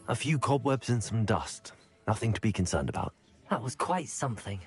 A few cobwebs and some dust. Nothing to be concerned about. That was quite something.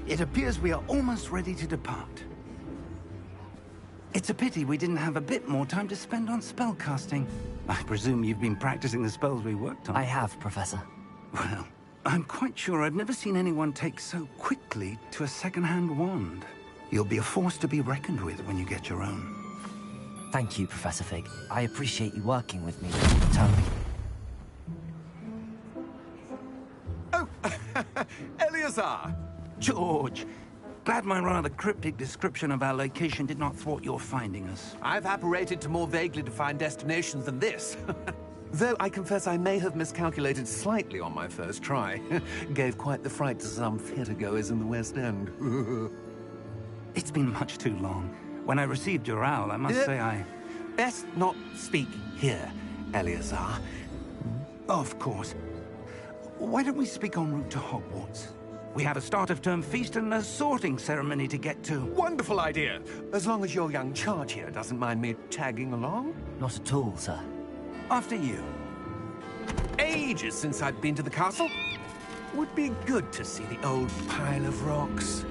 It appears we are almost ready to depart. It's a pity we didn't have a bit more time to spend on spellcasting. I presume you've been practicing the spells we worked on. I have, Professor. Well, I'm quite sure I've never seen anyone take so quickly to a second-hand wand. You'll be a force to be reckoned with when you get your own. Thank you, Professor Fig. I appreciate you working with me all the time. Oh, Eleazar! George, glad my rather cryptic description of our location did not thwart your finding us. I've apparated to more vaguely defined destinations than this. Though I confess I may have miscalculated slightly on my first try. Gave quite the fright to some theatergoers in the West End. It's been much too long. When I received your owl, I must say I... Best not speak here, Eleazar. Of course. Why don't we speak en route to Hogwarts? We have a start-of-term feast and a sorting ceremony to get to. Wonderful idea! As long as your young charge here doesn't mind me tagging along. Not at all, sir. After you. Ages since I've been to the castle. Would be good to see the old pile of rocks.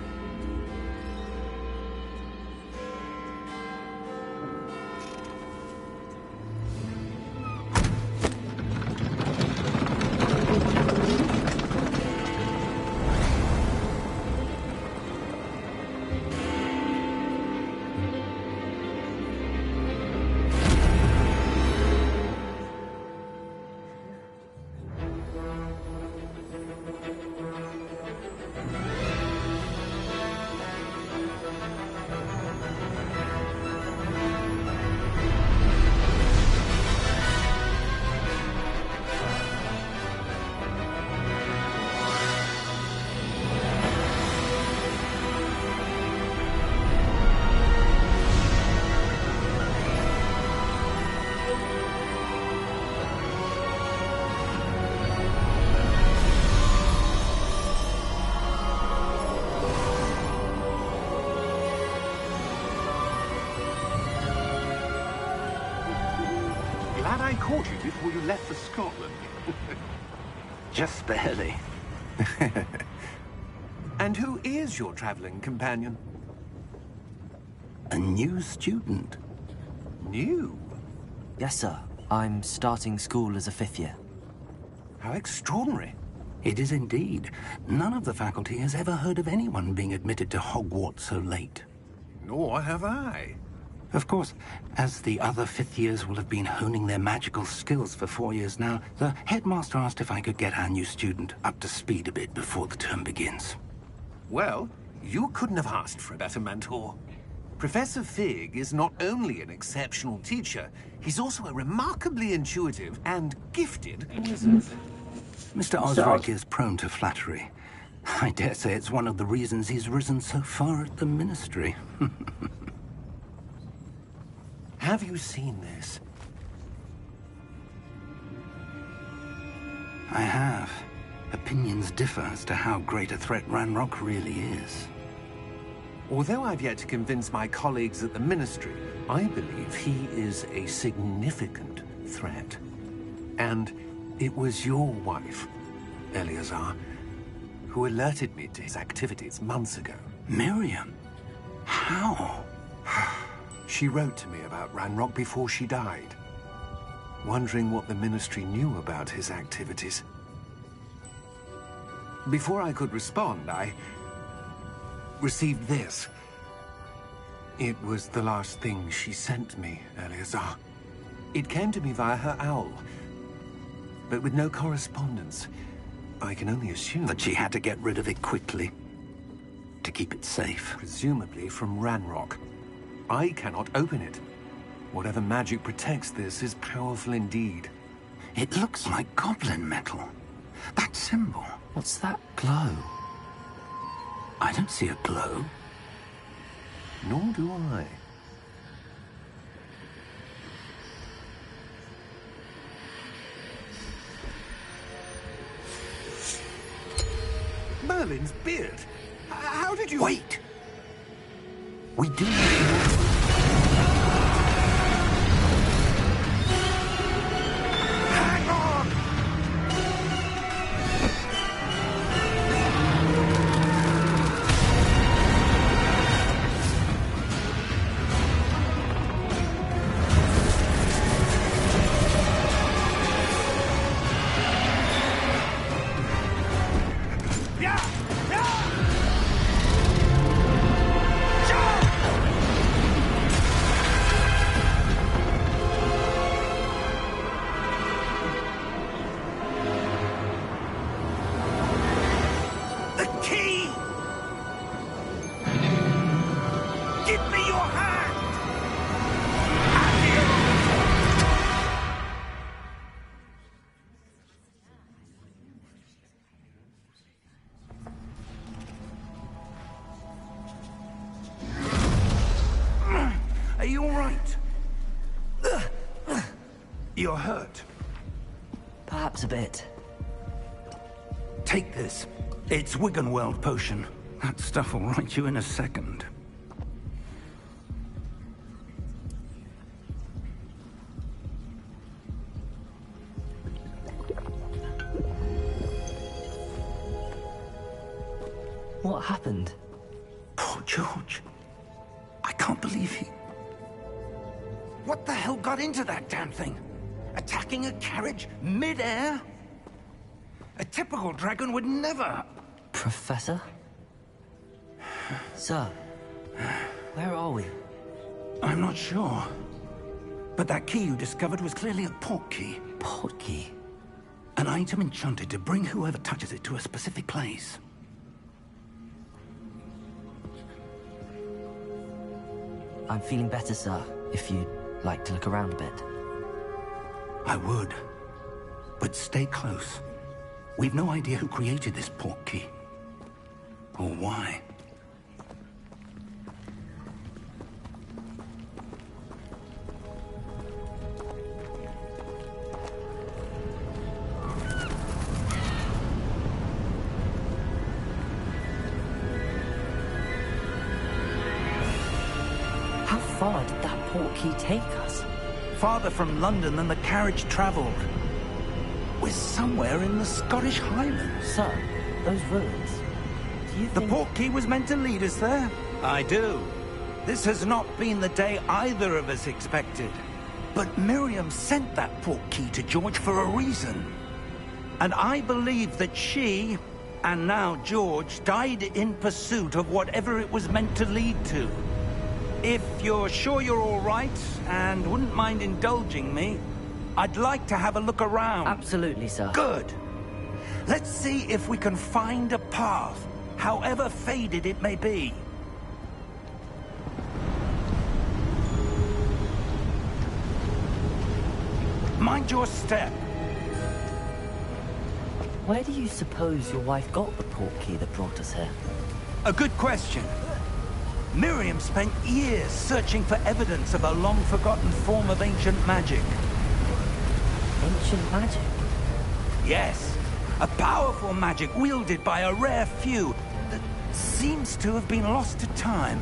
Glad I caught you before you left for Scotland. Just barely. And who is your traveling companion? A new student. New? Yes, sir. I'm starting school as a 5th year. How extraordinary. It is indeed. None of the faculty has ever heard of anyone being admitted to Hogwarts so late. Nor have I. Of course, as the other 5th years will have been honing their magical skills for 4 years now, the headmaster asked if I could get our new student up to speed a bit before the term begins. Well, you couldn't have asked for a better mentor. Professor Fig is not only an exceptional teacher, he's also a remarkably intuitive and gifted wizard. Mr. Osric is prone to flattery. I dare say it's one of the reasons he's risen so far at the Ministry. Have you seen this? I have. Opinions differ as to how great a threat Ranrock really is. Although I've yet to convince my colleagues at the Ministry, I believe he is a significant threat. And it was your wife, Eleazar, who alerted me to his activities months ago. Miriam? How? She wrote to me about Ranrock before she died. wondering what the Ministry knew about his activities. Before I could respond, I received this. It was the last thing she sent me, Eleazar. It came to me via her owl, but with no correspondence. I can only assume That she had to get rid of it quickly, to keep it safe. presumably from Ranrock. I cannot open it. Whatever magic protects this is powerful indeed. It looks like goblin metal. That symbol. What's that glow? I don't see a glow. Nor do I. Merlin's beard? How did you... Wait! We do need to... Hang on! Yeah! Yeah! The key! Give me your hand! Are you all right? You're hurt. Perhaps a bit. Take this. It's Wiggenweld potion. That stuff will right you in a second. What happened? Poor George. I can't believe he... What the hell got into that damn thing? Attacking a carriage mid-air? A typical dragon would never... Professor? Sir, where are we? I'm not sure. But that key you discovered was clearly a port key. Port key? An item enchanted to bring whoever touches it to a specific place. I'm feeling better, sir, if you'd like to look around a bit. I would. But stay close. We've no idea who created this port key. Or why. How far did that port key take us? Farther from London than the carriage traveled. We're somewhere in the Scottish Highlands. Sir, those ruins. Do you The think... port key was meant to lead us there? I do. This has not been the day either of us expected. But Miriam sent that port key to George for a reason. And I believe that she, and now George, died in pursuit of whatever it was meant to lead to. If you're sure you're all right, and wouldn't mind indulging me, I'd like to have a look around. Absolutely, sir. Good. Let's see if we can find a path, however faded it may be. Mind your step. Where do you suppose your wife got the port key that brought us here? A good question. Miriam spent years searching for evidence of a long-forgotten form of ancient magic. Ancient magic? Yes, a powerful magic wielded by a rare few that seems to have been lost to time.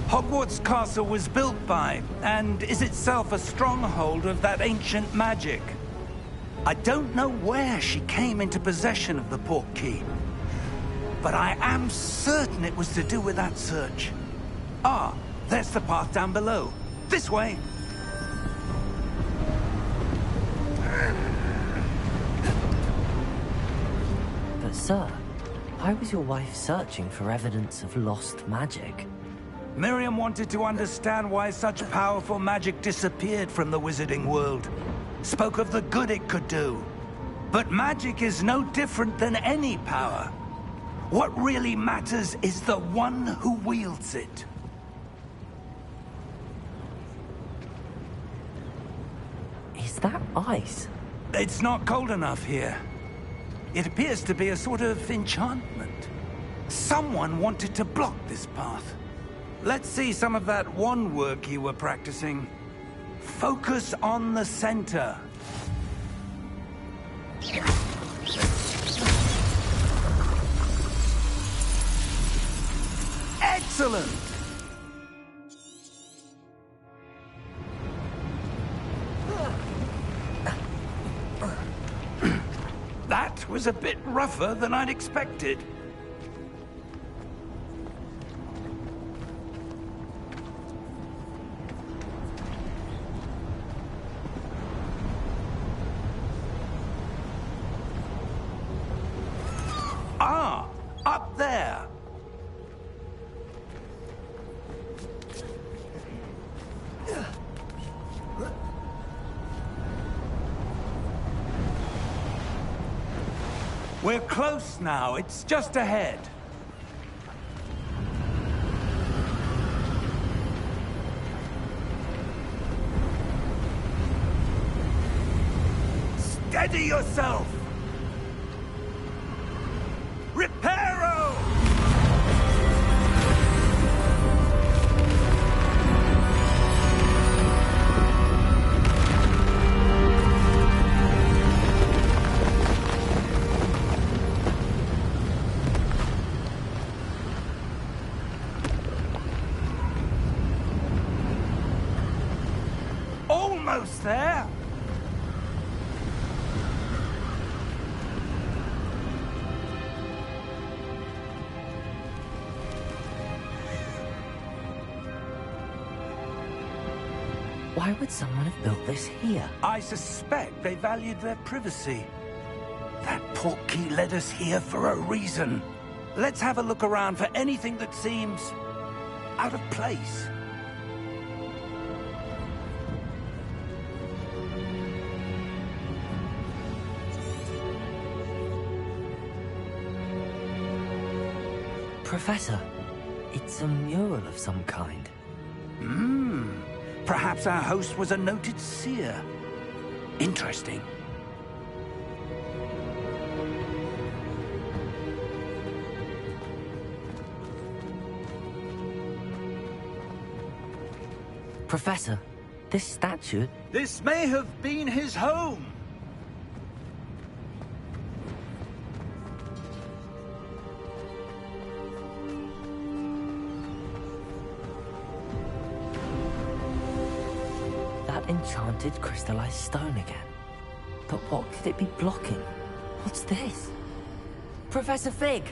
Hogwarts Castle was built by, and is itself a stronghold of that ancient magic. I don't know where she came into possession of the port key, but I am certain it was to do with that search. Ah, There's the path down below. This way. But sir, why was your wife searching for evidence of lost magic? Miriam wanted to understand why such powerful magic disappeared from the wizarding world. Spoke of the good it could do. But magic is no different than any power. What really matters is the one who wields it. Is that ice? It's not cold enough here. It appears to be a sort of enchantment. Someone wanted to block this path. Let's see some of that wand work you were practicing. Focus on the center. Excellent! That was a bit rougher than I'd expected. Ah, up there. We're close now. It's just ahead. Steady yourself! Reparo! Almost there. Why would someone have built this here? I suspect they valued their privacy. That portkey led us here for a reason. Let's have a look around for anything that seems out of place. Professor, it's a mural of some kind. Perhaps our host was a noted seer. Interesting. Professor, this statue... This may have been his home. That enchanted crystallized stone again. But what could it be blocking? What's this? Professor Fig!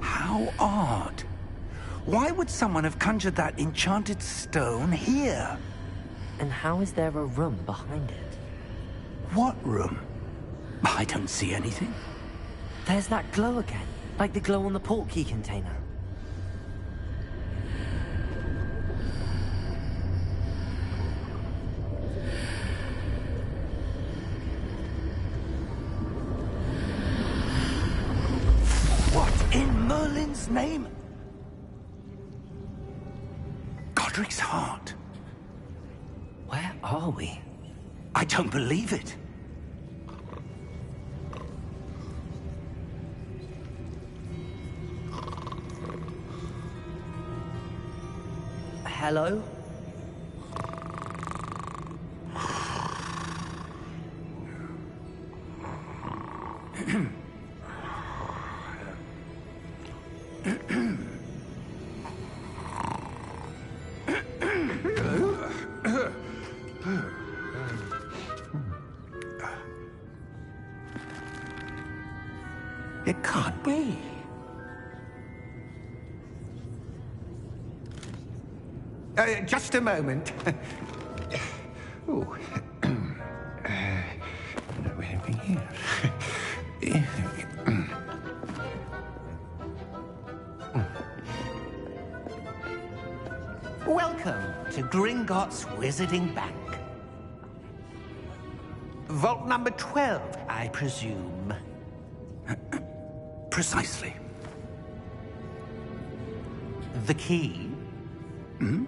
How odd. Why would someone have conjured that enchanted stone here? And how is there a room behind it? What room? I don't see anything. There's that glow again, like the glow on the portkey container. What in Merlin's name? Godric's heart. Where are we? I don't believe it. Hello? It can't be. Just a moment. Ooh. Here. Welcome to Gringotts Wizarding Bank. Vault number 12, I presume. Precisely. The key? Hmm?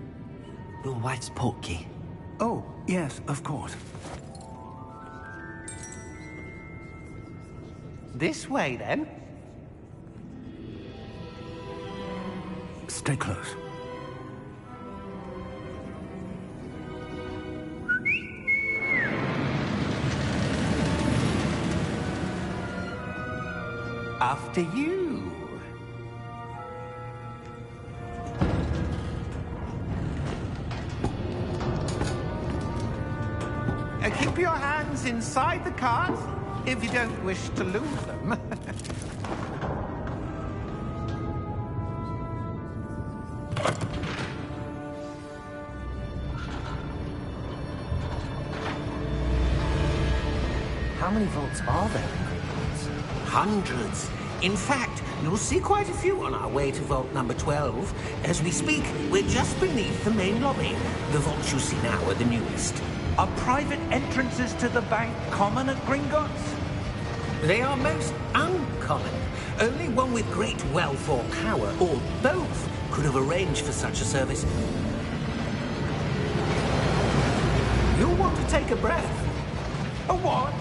Your wife's portkey. Oh, yes, of course. This way, then. Stay close. After you. Keep your hands inside the cart if you don't wish to lose them. How many vaults are there in Gringotts? Hundreds. In fact, you'll see quite a few on our way to vault number 12. As we speak, we're just beneath the main lobby. The vaults you see now are the newest. Are private entrances to the bank common at Gringotts? They are most uncommon. Only one with great wealth or power, or both, could have arranged for such a service. You'll want to take a breath. A what?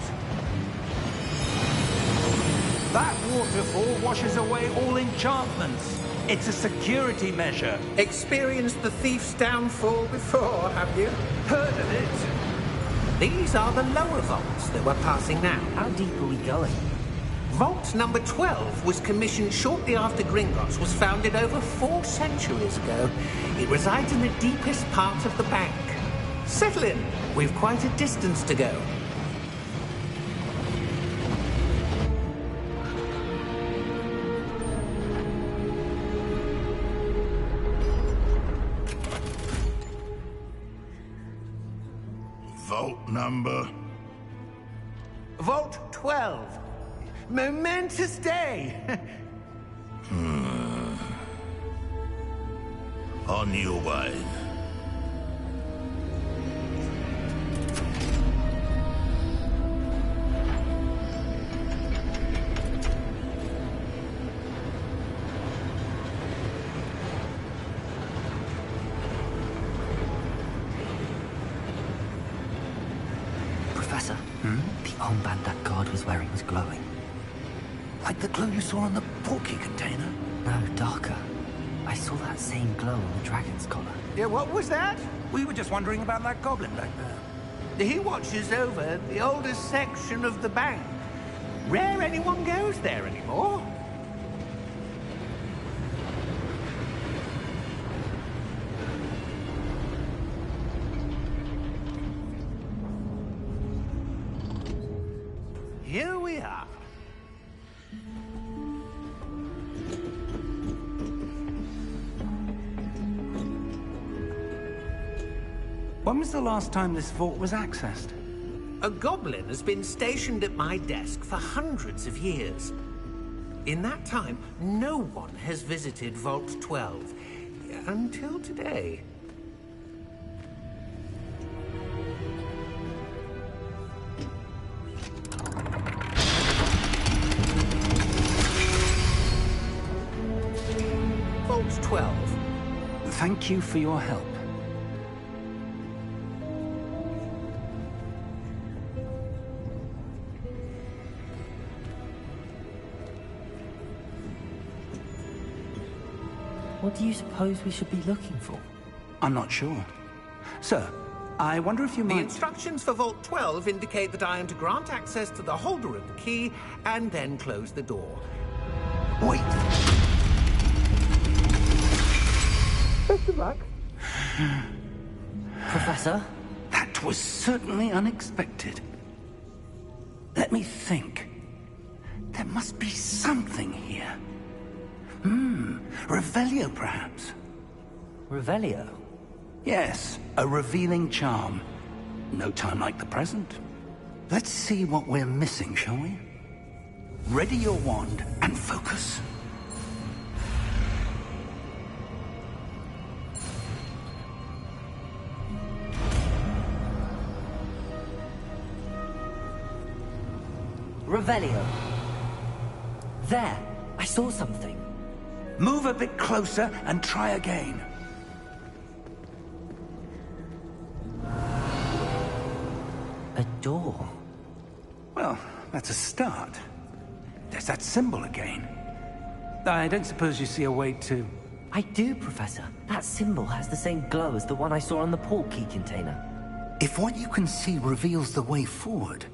That waterfall washes away all enchantments. It's a security measure. Experienced the thief's downfall before, have you? Heard of it? These are the lower vaults that we're passing now. How deep are we going? Vault number 12 was commissioned shortly after Gringotts was founded over 4 centuries ago. It resides in the deepest part of the bank. Settle in. We've quite a distance to go. Vault number? Vault 12. Momentous day. On your way. Professor, the armband that guard was wearing was glowing. Like the glow you saw on the portkey container? No, darker. I saw that same glow on the dragon's collar. Yeah, what was that? We were just wondering about that goblin back there. He watches over the oldest section of the bank. Rare anyone goes there anymore. Here we are. When was the last time this vault was accessed? A goblin has been stationed at my desk for hundreds of years. In that time, no one has visited Vault 12. Until today. Vault 12. Thank you for your help. What do you suppose we should be looking for? I'm not sure. Sir, I wonder if you might... The instructions for Vault 12 indicate that I am to grant access to the holder of the key and then close the door. Wait! Best of luck. Professor? That was certainly unexpected. Let me think. There must be something here. Revelio, perhaps? Revelio? Yes, a revealing charm. No time like the present. Let's see what we're missing, shall we? Ready your wand and focus. Revelio. There, I saw something. Move a bit closer and try again. A door. Well, that's a start. There's that symbol again. I don't suppose you see a way to... I do, Professor. That symbol has the same glow as the one I saw on the portkey container. If what you can see reveals the way forward,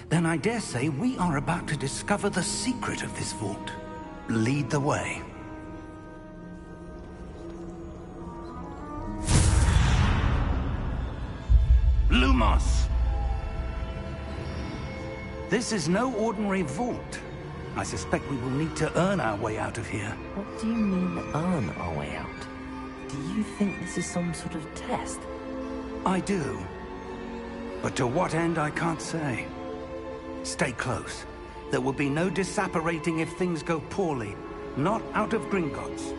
then I dare say we are about to discover the secret of this vault. Lead the way. Lumos! This is no ordinary vault. I suspect we will need to earn our way out of here. What do you mean, earn our way out? Do you think this is some sort of test? I do. But to what end, I can't say. Stay close. There will be no disapparating if things go poorly. Not out of Gringotts.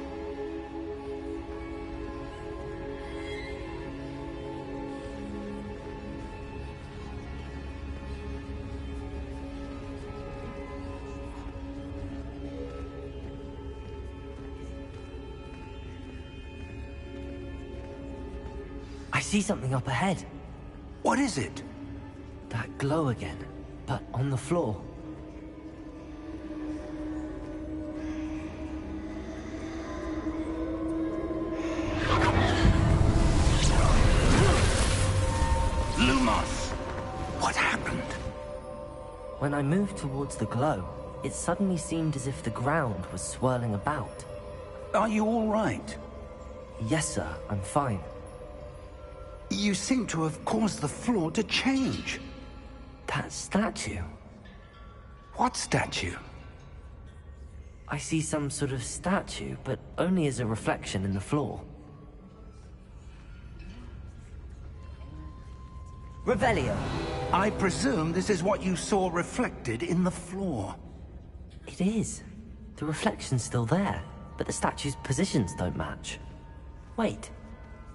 I see something up ahead. What is it? That glow again, but on the floor. Lumos! What happened? When I moved towards the glow, it suddenly seemed as if the ground was swirling about. Are you all right? Yes, sir, I'm fine. You seem to have caused the floor to change. That statue. What statue? I see some sort of statue, but only as a reflection in the floor. Revelio. I presume this is what you saw reflected in the floor. It is. The reflection's still there, but the statue's positions don't match. Wait.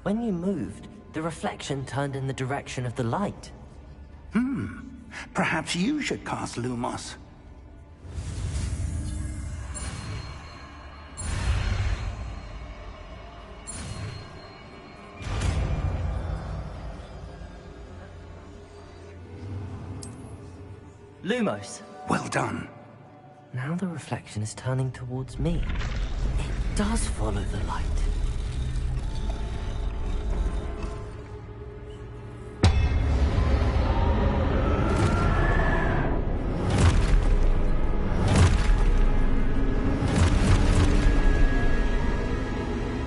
When you moved, the reflection turned in the direction of the light. Perhaps you should cast Lumos. Lumos. Well done. Now the reflection is turning towards me. It does follow the light.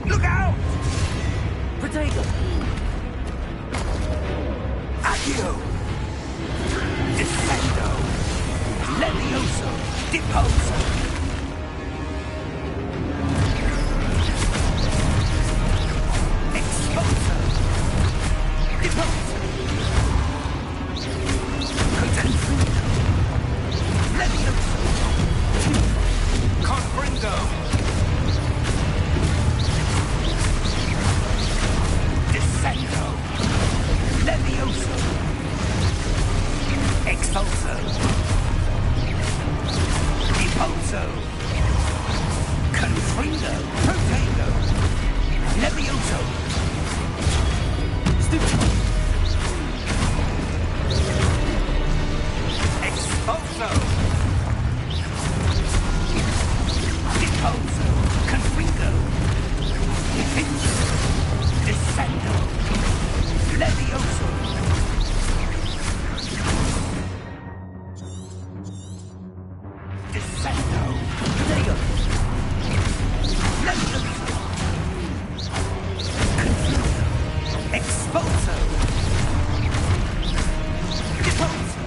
Look out! Protego! Accio! Defendo! Levioso! Deposo! Exposo! Deposo! Contendrido! Levioso! Confringo! Descendo! Levioso! Expulso! Deposo! Confringo! Protego! Levioso! Stupido! Expulso! Deposo! Confringo! Defenso! Descendo! Levioso! Descendo! Protego! Levioso! Confringo! Expulso! Deposo!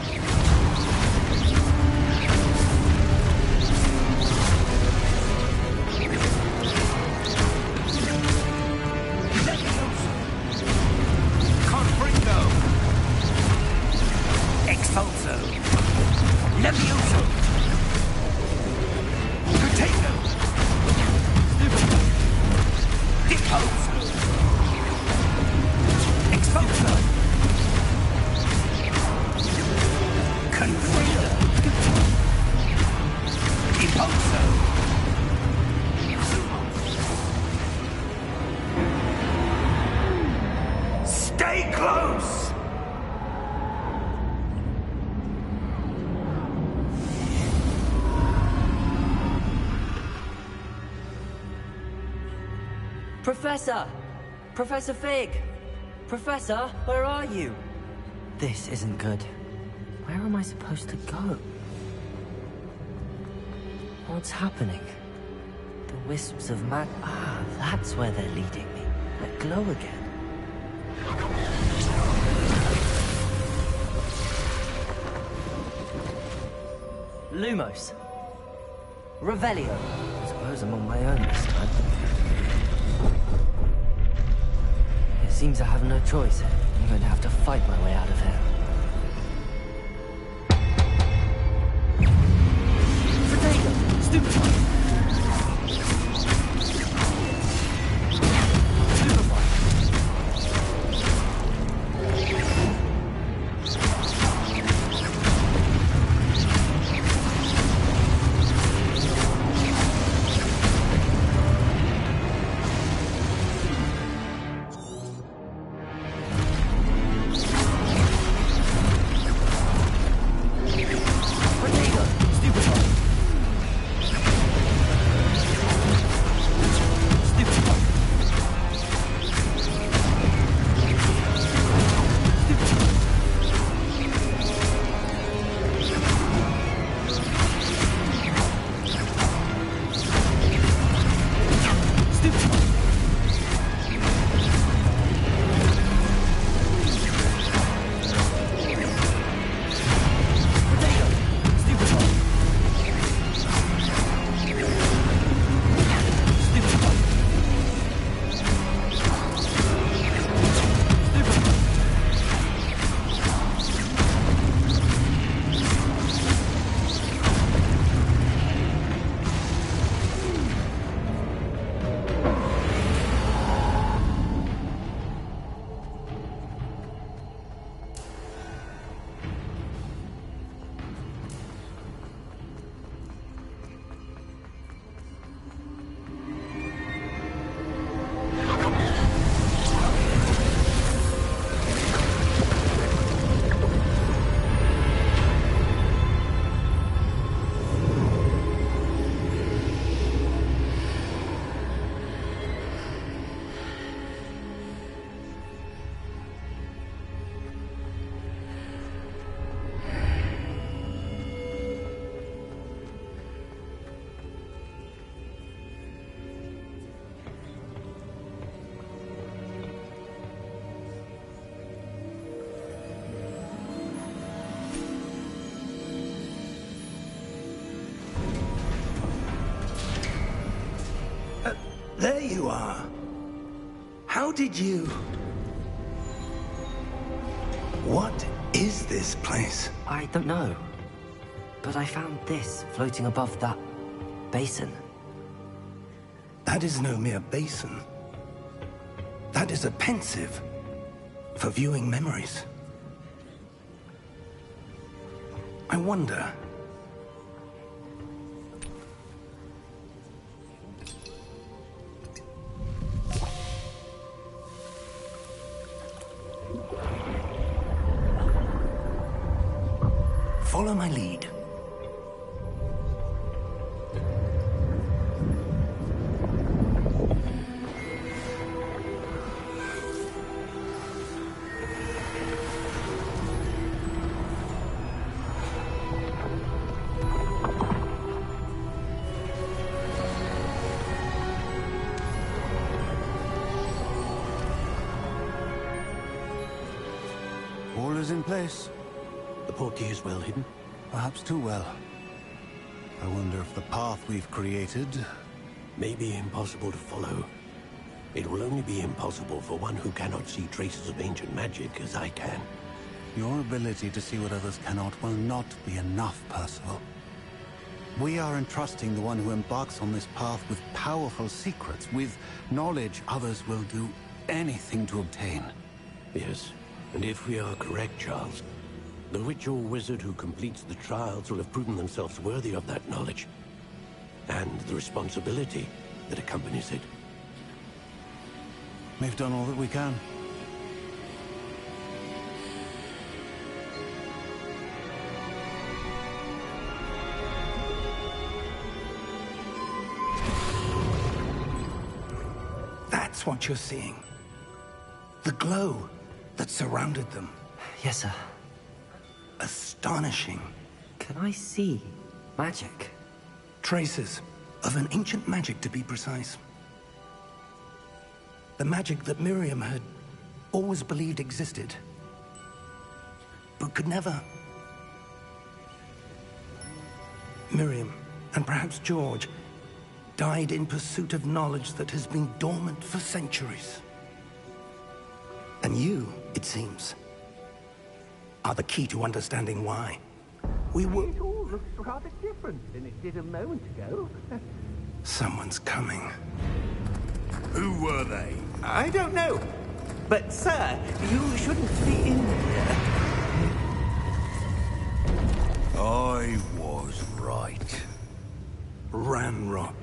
Professor! Professor Fig! Professor, where are you? This isn't good. Where am I supposed to go? What's happening? The wisps of mag... Ah, that's where they're leading me. That glow again. Lumos. Revelio. I suppose I'm on my own this time. It seems I have no choice. I'm going to have to fight my way out of here. Potato! Stupefy! There you are. How did you... What is this place? I don't know. But I found this floating above that basin. That is no mere basin. That is a pensive for viewing memories. I wonder... Follow my lead. All is in place. The portkey is well hidden. Perhaps too well. I wonder if the path we've created... May be impossible to follow. It will only be impossible for one who cannot see traces of ancient magic as I can. Your ability to see what others cannot will not be enough, Percival. We are entrusting the one who embarks on this path with powerful secrets, with knowledge others will do anything to obtain. Yes, and if we are correct, Charles, the witch or wizard who completes the trials will have proven themselves worthy of that knowledge, and the responsibility that accompanies it. We've done all that we can. That's That's what you're seeing. The glow that surrounded them. Yes, sir. Astonishing. Can I see magic? Traces of an ancient magic, to be precise. The magic that Miriam had always believed existed, but could never. Miriam, and perhaps George, died in pursuit of knowledge that has been dormant for centuries. And you, it seems, are the key to understanding why. We were... It all looks rather different than it did a moment ago. Someone's coming. Who were they? I don't know. But, sir, you shouldn't be in here. I was right. Ranrock.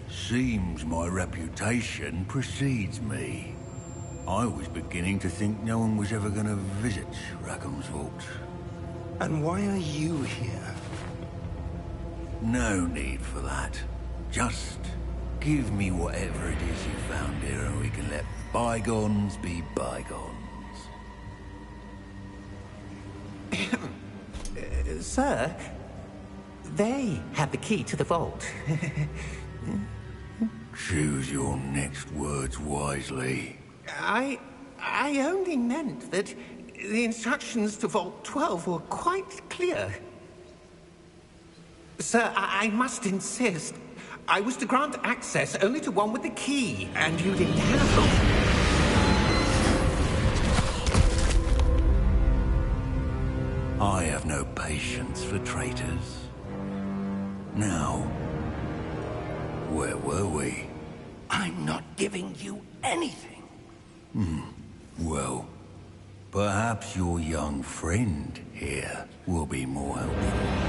Seems my reputation precedes me. I was beginning to think no one was ever going to visit Rackham's vault. And why are you here? No need for that. Just give me whatever it is you found here and we can let bygones be bygones. Sir, they have the key to the vault. Choose your next words wisely. I only meant that the instructions to Vault 12 were quite clear. Sir, I must insist. I was to grant access only to one with the key, and you didn't have them. I have no patience for traitors. Now, where were we? I'm not giving you anything. Well, perhaps your young friend here will be more helpful.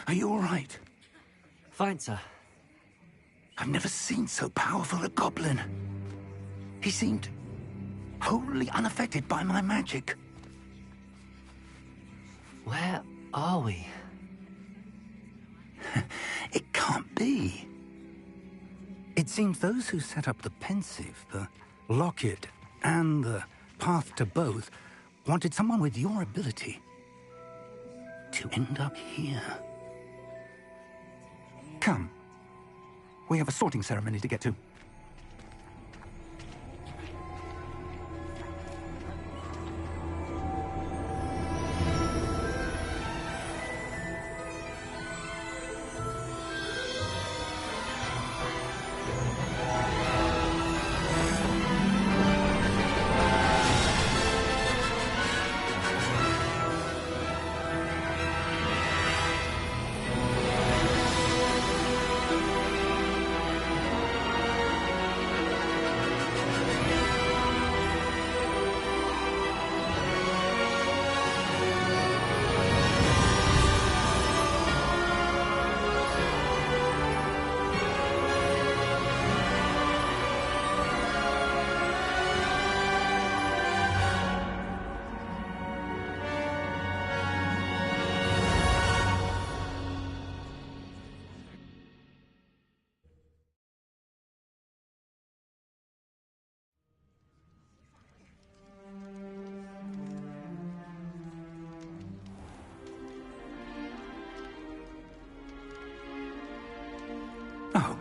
Are you all right? Fine, sir. I've never seen so powerful a goblin. He seemed wholly unaffected by my magic. Where are we? It can't be. It seems those who set up the Pensive, the Locket, and the Path to Both wanted someone with your ability to end up here. Come. We have a sorting ceremony to get to.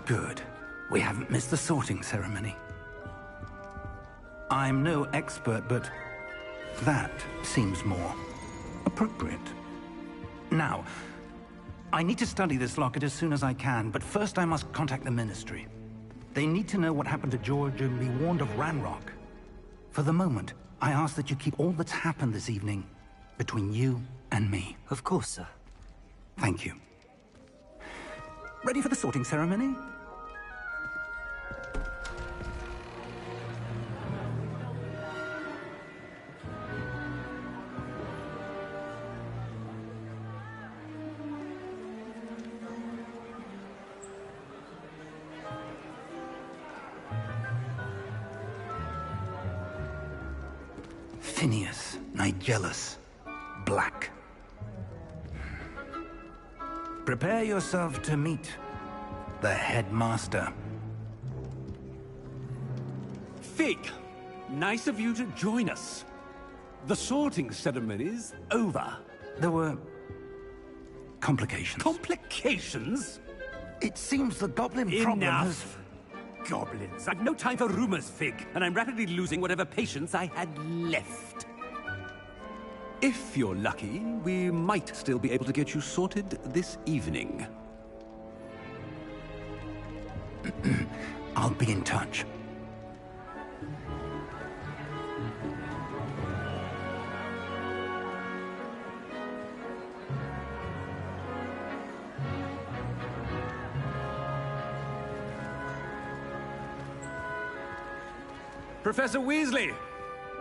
Good. We haven't missed the sorting ceremony. I'm no expert, but that seems more appropriate. Now, I need to study this locket as soon as I can, but first I must contact the Ministry. They need to know what happened to George and be warned of Ranrock. For the moment, I ask that you keep all that's happened this evening between you and me. Of course, sir. Thank you. Ready for the sorting ceremony? Phineas, Nigellus, Black. Prepare yourself to meet the headmaster. Fig, nice of you to join us. The sorting ceremony's over. There were complications. Complications? It seems the goblin problem has... Enough! Goblins. I've no time for rumors, Fig, and I'm rapidly losing whatever patience I had left. If you're lucky, we might still be able to get you sorted this evening. I'll be in touch. Professor Weasley,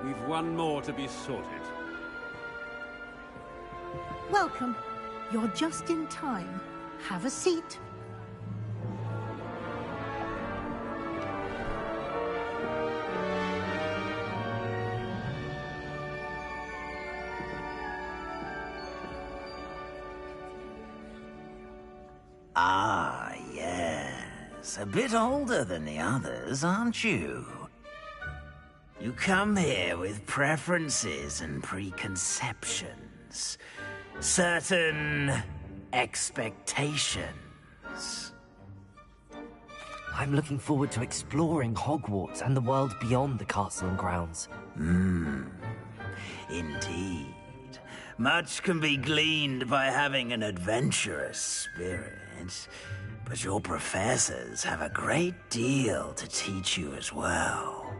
we've one more to be sorted. Welcome. You're just in time. Have a seat. Ah, yes. A bit older than the others, aren't you? You come here with preferences and preconceptions. Certain expectations. I'm looking forward to exploring Hogwarts and the world beyond the castle and grounds. Indeed. Much can be gleaned by having an adventurous spirit, but your professors have a great deal to teach you as well.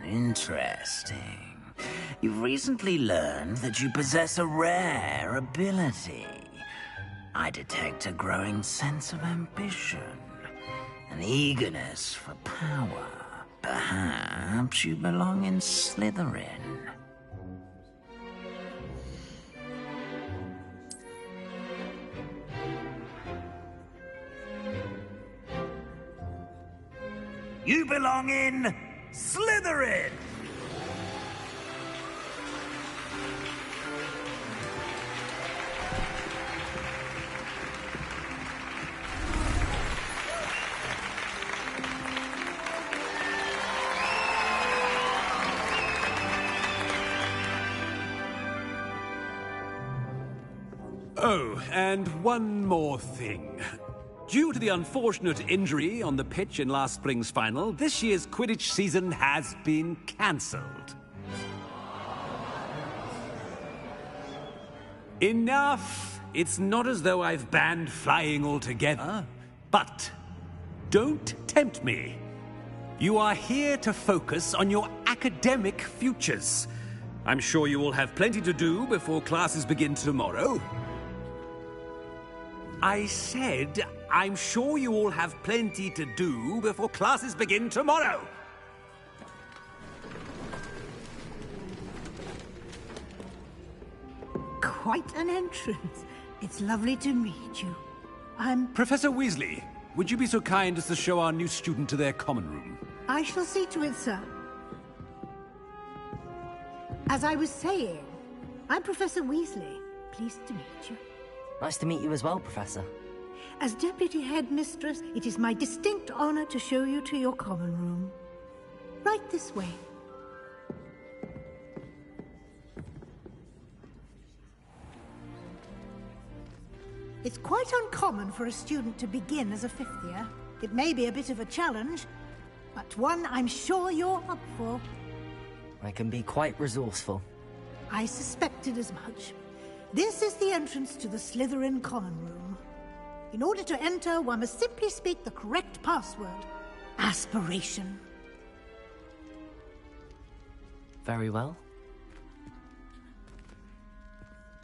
Interesting. You've recently learned that you possess a rare ability. I detect a growing sense of ambition, an eagerness for power. Perhaps you belong in Slytherin. You belong in Slytherin! Oh, and one more thing. Due to the unfortunate injury on the pitch in last spring's final, this year's Quidditch season has been cancelled. Enough! It's not as though I've banned flying altogether, but don't tempt me. You are here to focus on your academic futures. I'm sure you will have plenty to do before classes begin tomorrow. I said, I'm sure you all have plenty to do before classes begin tomorrow. Quite an entrance. It's lovely to meet you. Professor Weasley, would you be so kind as to show our new student to their common room? I shall see to it, sir. As I was saying, I'm Professor Weasley. Pleased to meet you. Nice to meet you as well, Professor. As Deputy Headmistress, it is my distinct honor to show you to your common room. Right this way. It's quite uncommon for a student to begin as a fifth year. It may be a bit of a challenge, but one I'm sure you're up for. I can be quite resourceful. I suspected as much. This is the entrance to the Slytherin Common Room. In order to enter, one must simply speak the correct password. Aspiration. Very well.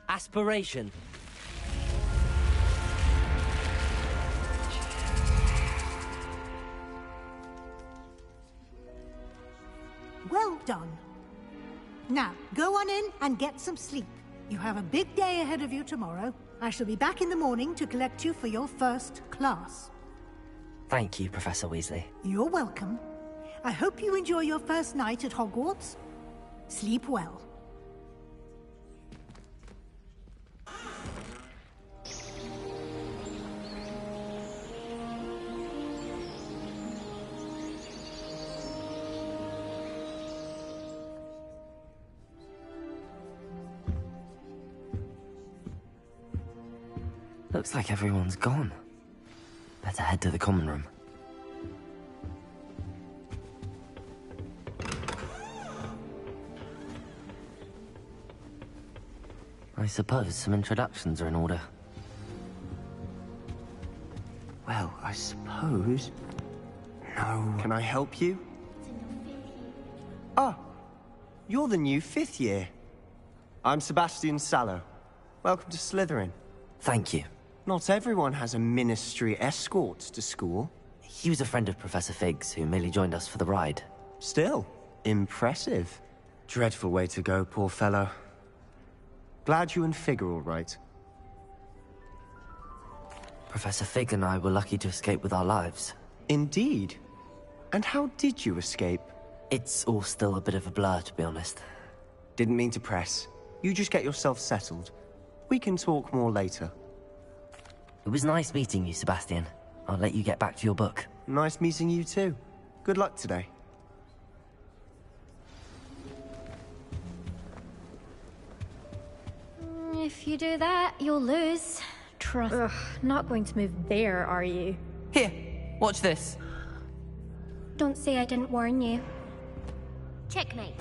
Aspiration. Well done. Now, go on in and get some sleep. You have a big day ahead of you tomorrow. I shall be back in the morning to collect you for your first class. Thank you, Professor Weasley. You're welcome. I hope you enjoy your first night at Hogwarts. Sleep well. Looks like everyone's gone. Better head to the common room. I suppose some introductions are in order. Well, I suppose... No. Can I help you? Ah, you're the new fifth year. I'm Sebastian Sallow. Welcome to Slytherin. Thank you. Not everyone has a ministry escort to school. He was a friend of Professor Fig's who merely joined us for the ride. Still, impressive. Dreadful way to go, poor fellow. Glad you and Fig are all right. Professor Fig and I were lucky to escape with our lives. Indeed. And how did you escape? It's all still a bit of a blur, to be honest. Didn't mean to press. You just get yourself settled. We can talk more later. It was nice meeting you, Sebastian. I'll let you get back to your book. Nice meeting you too. Good luck today. If you do that, you'll lose. Trust. Ugh, not going to move there, are you? Here, watch this. Don't say I didn't warn you. Checkmate.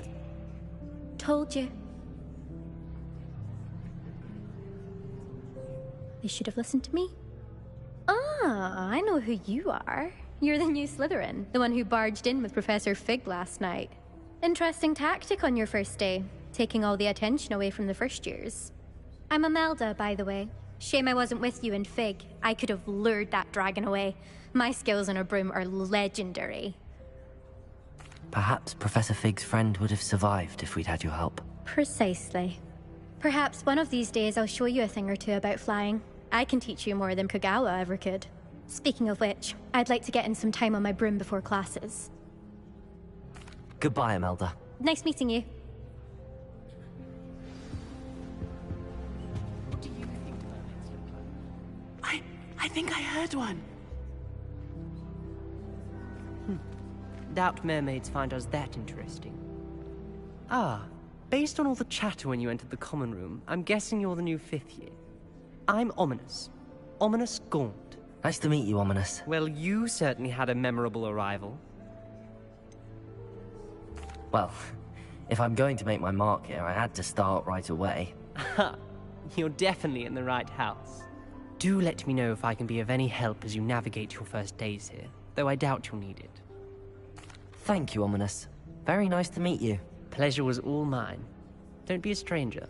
Told you. They should have listened to me. Ah, I know who you are. You're the new Slytherin, the one who barged in with Professor Fig last night. Interesting tactic on your first day, taking all the attention away from the first years. I'm Imelda, by the way. Shame I wasn't with you in Fig. I could have lured that dragon away. My skills on a broom are legendary. Perhaps Professor Fig's friend would have survived if we'd had your help. Precisely. Perhaps one of these days I'll show you a thing or two about flying. I can teach you more than Kagawa ever could. Speaking of which, I'd like to get in some time on my broom before classes. Goodbye, Imelda. Nice meeting you. I think I heard one. Doubt mermaids find us that interesting. Ah, based on all the chatter when you entered the common room, I'm guessing you're the new fifth year. I'm Ominous. Ominous Gaunt. Nice to meet you, Ominous. Well, you certainly had a memorable arrival. Well, if I'm going to make my mark here, I had to start right away. Ha! You're definitely in the right house. Do let me know if I can be of any help as you navigate your first days here, though I doubt you'll need it. Thank you, Ominous. Very nice to meet you. Pleasure was all mine. Don't be a stranger.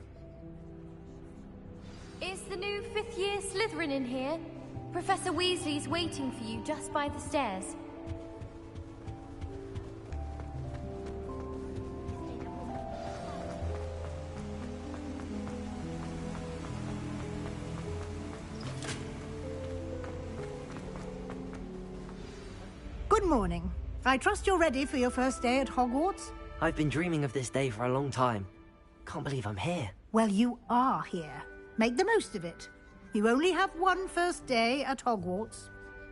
Is the new fifth year Slytherin in here? Professor Weasley's waiting for you just by the stairs. Good morning. I trust you're ready for your first day at Hogwarts? I've been dreaming of this day for a long time. Can't believe I'm here. Well, you are here. Make the most of it. You only have one first day at Hogwarts.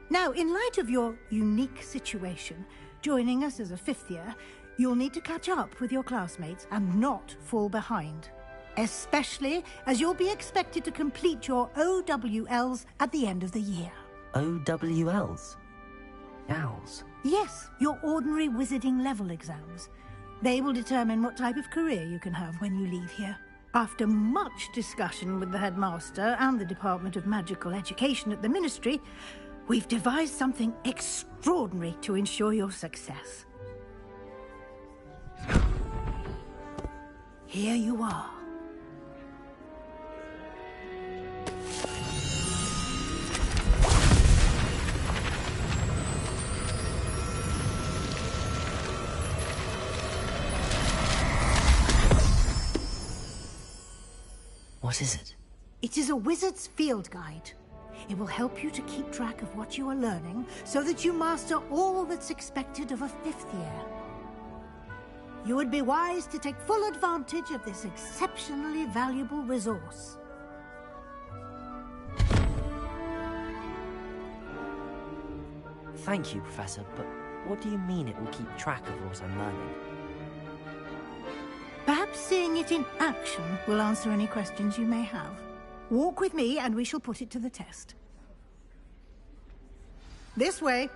Now, in light of your unique situation, joining us as a fifth year, you'll need to catch up with your classmates and not fall behind. especially as you'll be expected to complete your OWLs at the end of the year. OWLs? Owls? Yes, your ordinary wizarding level exams. They will determine what type of career you can have when you leave here. After much discussion with the headmaster and the Department of Magical Education at the Ministry, we've devised something extraordinary to ensure your success. Here you are. What is it? It is a wizard's field guide. It will help you to keep track of what you are learning so that you master all that's expected of a 5th year. You would be wise to take full advantage of this exceptionally valuable resource. Thank you, Professor, but what do you mean it will keep track of what I'm learning? Perhaps seeing it in action will answer any questions you may have. Walk with me and we shall put it to the test. This way.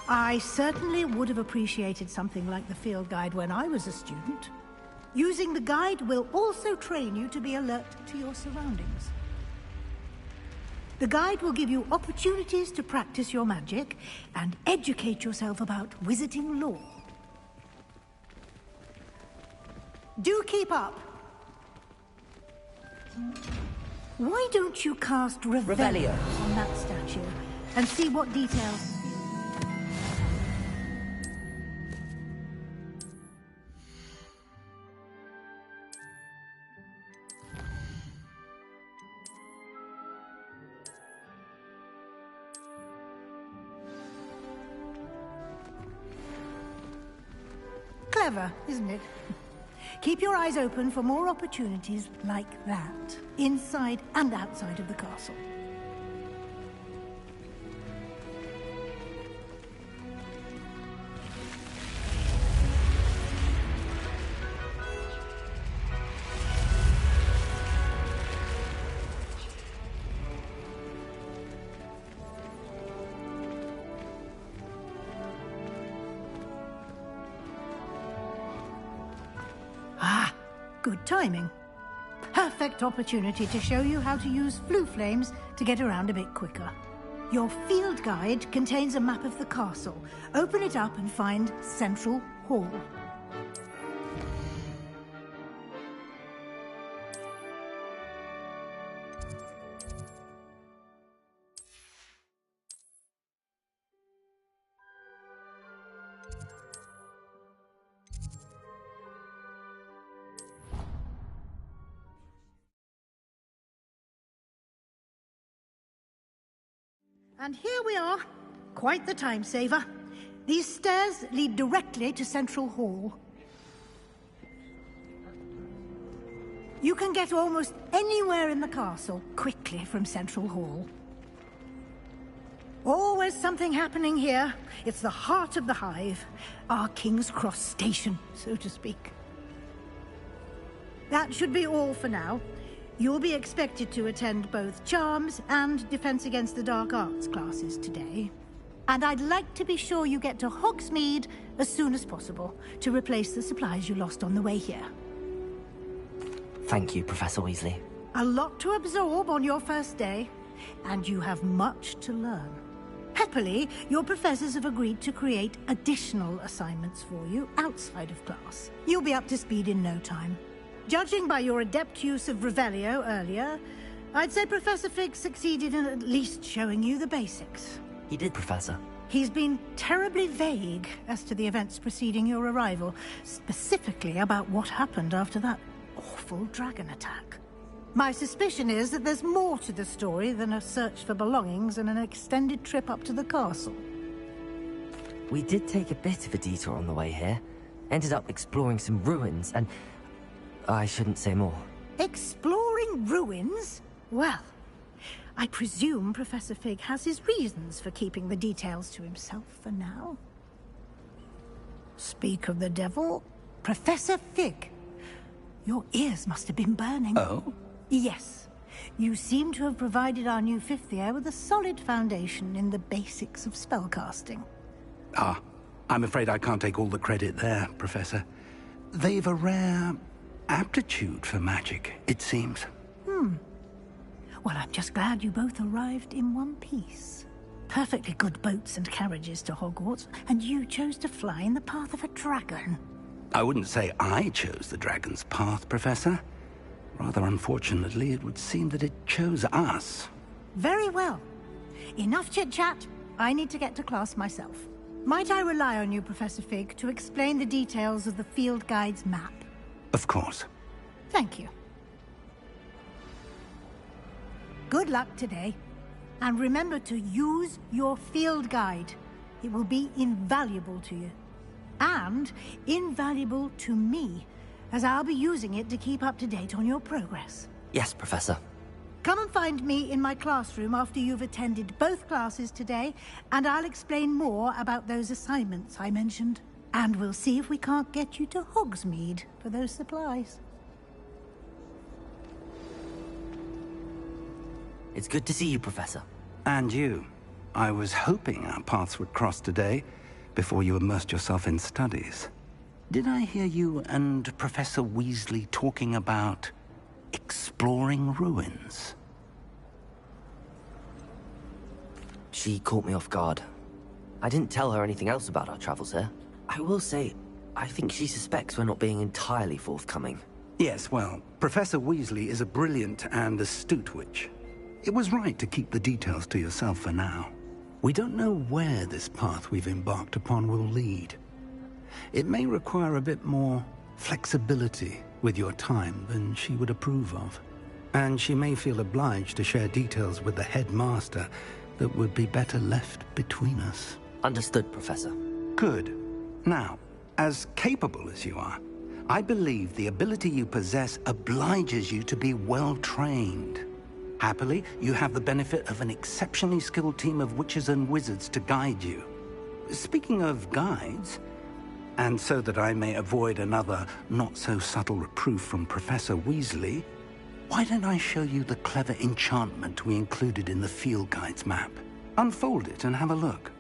I certainly would have appreciated something like the field guide when I was a student. Using the guide will also train you to be alert to your surroundings. The guide will give you opportunities to practice your magic and educate yourself about wizarding lore. Do keep up. Why don't you cast Revelio on that statue and see what details... Clever, isn't it? Keep your eyes open for more opportunities like that, inside and outside of the castle. Good timing. Perfect opportunity to show you how to use flue flames to get around a bit quicker. Your field guide contains a map of the castle. Open it up and find Central Hall. And here we are. Quite the time saver. These stairs lead directly to Central Hall. You can get almost anywhere in the castle quickly from Central Hall. Always something happening here. It's the heart of the hive. Our King's Cross station, so to speak. That should be all for now. You'll be expected to attend both Charms and Defense Against the Dark Arts classes today. And I'd like to be sure you get to Hogsmeade as soon as possible to replace the supplies you lost on the way here. Thank you, Professor Weasley. A lot to absorb on your first day, and you have much to learn. Happily, your professors have agreed to create additional assignments for you outside of class. You'll be up to speed in no time. Judging by your adept use of Revelio earlier, I'd say Professor Fig succeeded in at least showing you the basics. He did, Professor. He's been terribly vague as to the events preceding your arrival, specifically about what happened after that awful dragon attack. My suspicion is that there's more to the story than a search for belongings and an extended trip up to the castle. We did take a bit of a detour on the way here. Ended up exploring some ruins and... I shouldn't say more. Exploring ruins? Well, I presume Professor Fig has his reasons for keeping the details to himself for now. Speak of the devil, Professor Fig. Your ears must have been burning. Oh? Yes. You seem to have provided our new fifth year with a solid foundation in the basics of spellcasting. Ah, I'm afraid I can't take all the credit there, Professor. They've a rare aptitude for magic, it seems. Well, I'm just glad you both arrived in one piece. Perfectly good boats and carriages to Hogwarts, and you chose to fly in the path of a dragon. I wouldn't say I chose the dragon's path, Professor. Rather unfortunately, it would seem that it chose us. Very well. Enough chit-chat. I need to get to class myself. Might I rely on you, Professor Fig, to explain the details of the field guide's map? Of course. Thank you. Good luck today. And remember to use your field guide. It will be invaluable to you. And invaluable to me, as I'll be using it to keep up to date on your progress. Yes, Professor. Come and find me in my classroom after you've attended both classes today, and I'll explain more about those assignments I mentioned. And we'll see if we can't get you to Hogsmeade for those supplies. It's good to see you, Professor. And you. I was hoping our paths would cross today, before you immersed yourself in studies. Did I hear you and Professor Weasley talking about exploring ruins? She caught me off guard. I didn't tell her anything else about our travels here. I will say, I think she suspects we're not being entirely forthcoming. Yes, well, Professor Weasley is a brilliant and astute witch. It was right to keep the details to yourself for now. We don't know where this path we've embarked upon will lead. It may require a bit more flexibility with your time than she would approve of. And she may feel obliged to share details with the headmaster that would be better left between us. Understood, Professor. Good. Now, as capable as you are, I believe the ability you possess obliges you to be well-trained. Happily, you have the benefit of an exceptionally skilled team of witches and wizards to guide you. Speaking of guides, and so that I may avoid another not-so-subtle reproof from Professor Weasley, why don't I show you the clever enchantment we included in the field guide's map? Unfold it and have a look.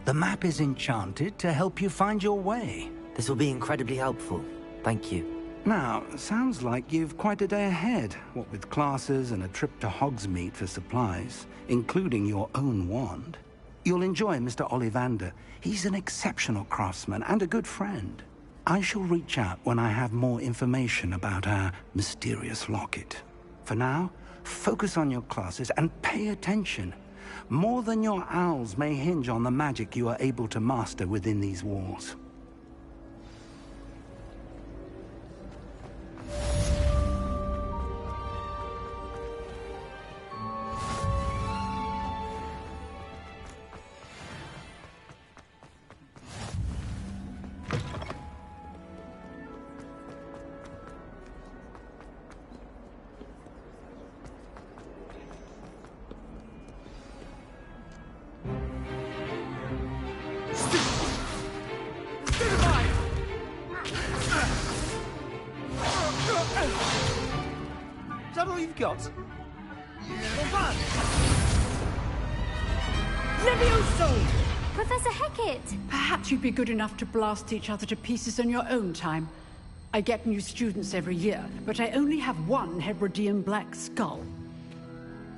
The map is enchanted to help you find your way. This will be incredibly helpful. Thank you. Now, sounds like you've quite a day ahead, what with classes and a trip to Hogsmeade for supplies, including your own wand. You'll enjoy Mr. Ollivander. He's an exceptional craftsman and a good friend. I shall reach out when I have more information about our mysterious locket. For now, focus on your classes and pay attention. More than your owls may hinge on the magic you are able to master within these walls. Is that all you've got? Levioso! Professor Hecat! Perhaps you'd be good enough to blast each other to pieces on your own time. I get new students every year, but I only have one Hebridean black skull.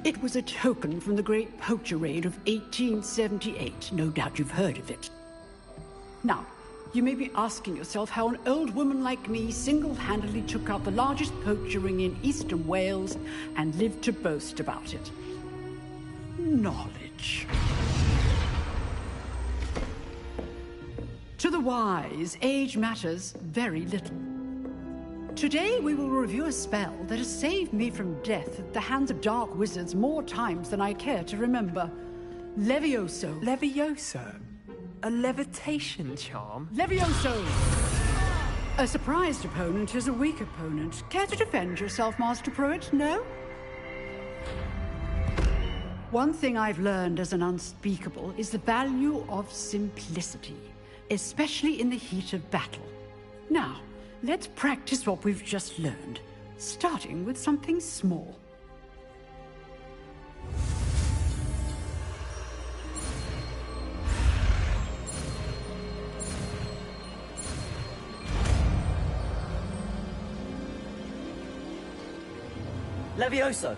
It was a token from the Great Poacher Raid of 1878. No doubt you've heard of it. Now, you may be asking yourself how an old woman like me single-handedly took out the largest poacher ring in eastern Wales and lived to boast about it. Knowledge. To the wise, age matters very little. Today we will review a spell that has saved me from death at the hands of dark wizards more times than I care to remember. Levioso. Levioso? A levitation charm? Levioso! A surprised opponent is a weak opponent. Care to defend yourself, Master Pruitt? No? One thing I've learned as an unspeakable is the value of simplicity, especially in the heat of battle. Now, let's practice what we've just learned, starting with something small. Levioso!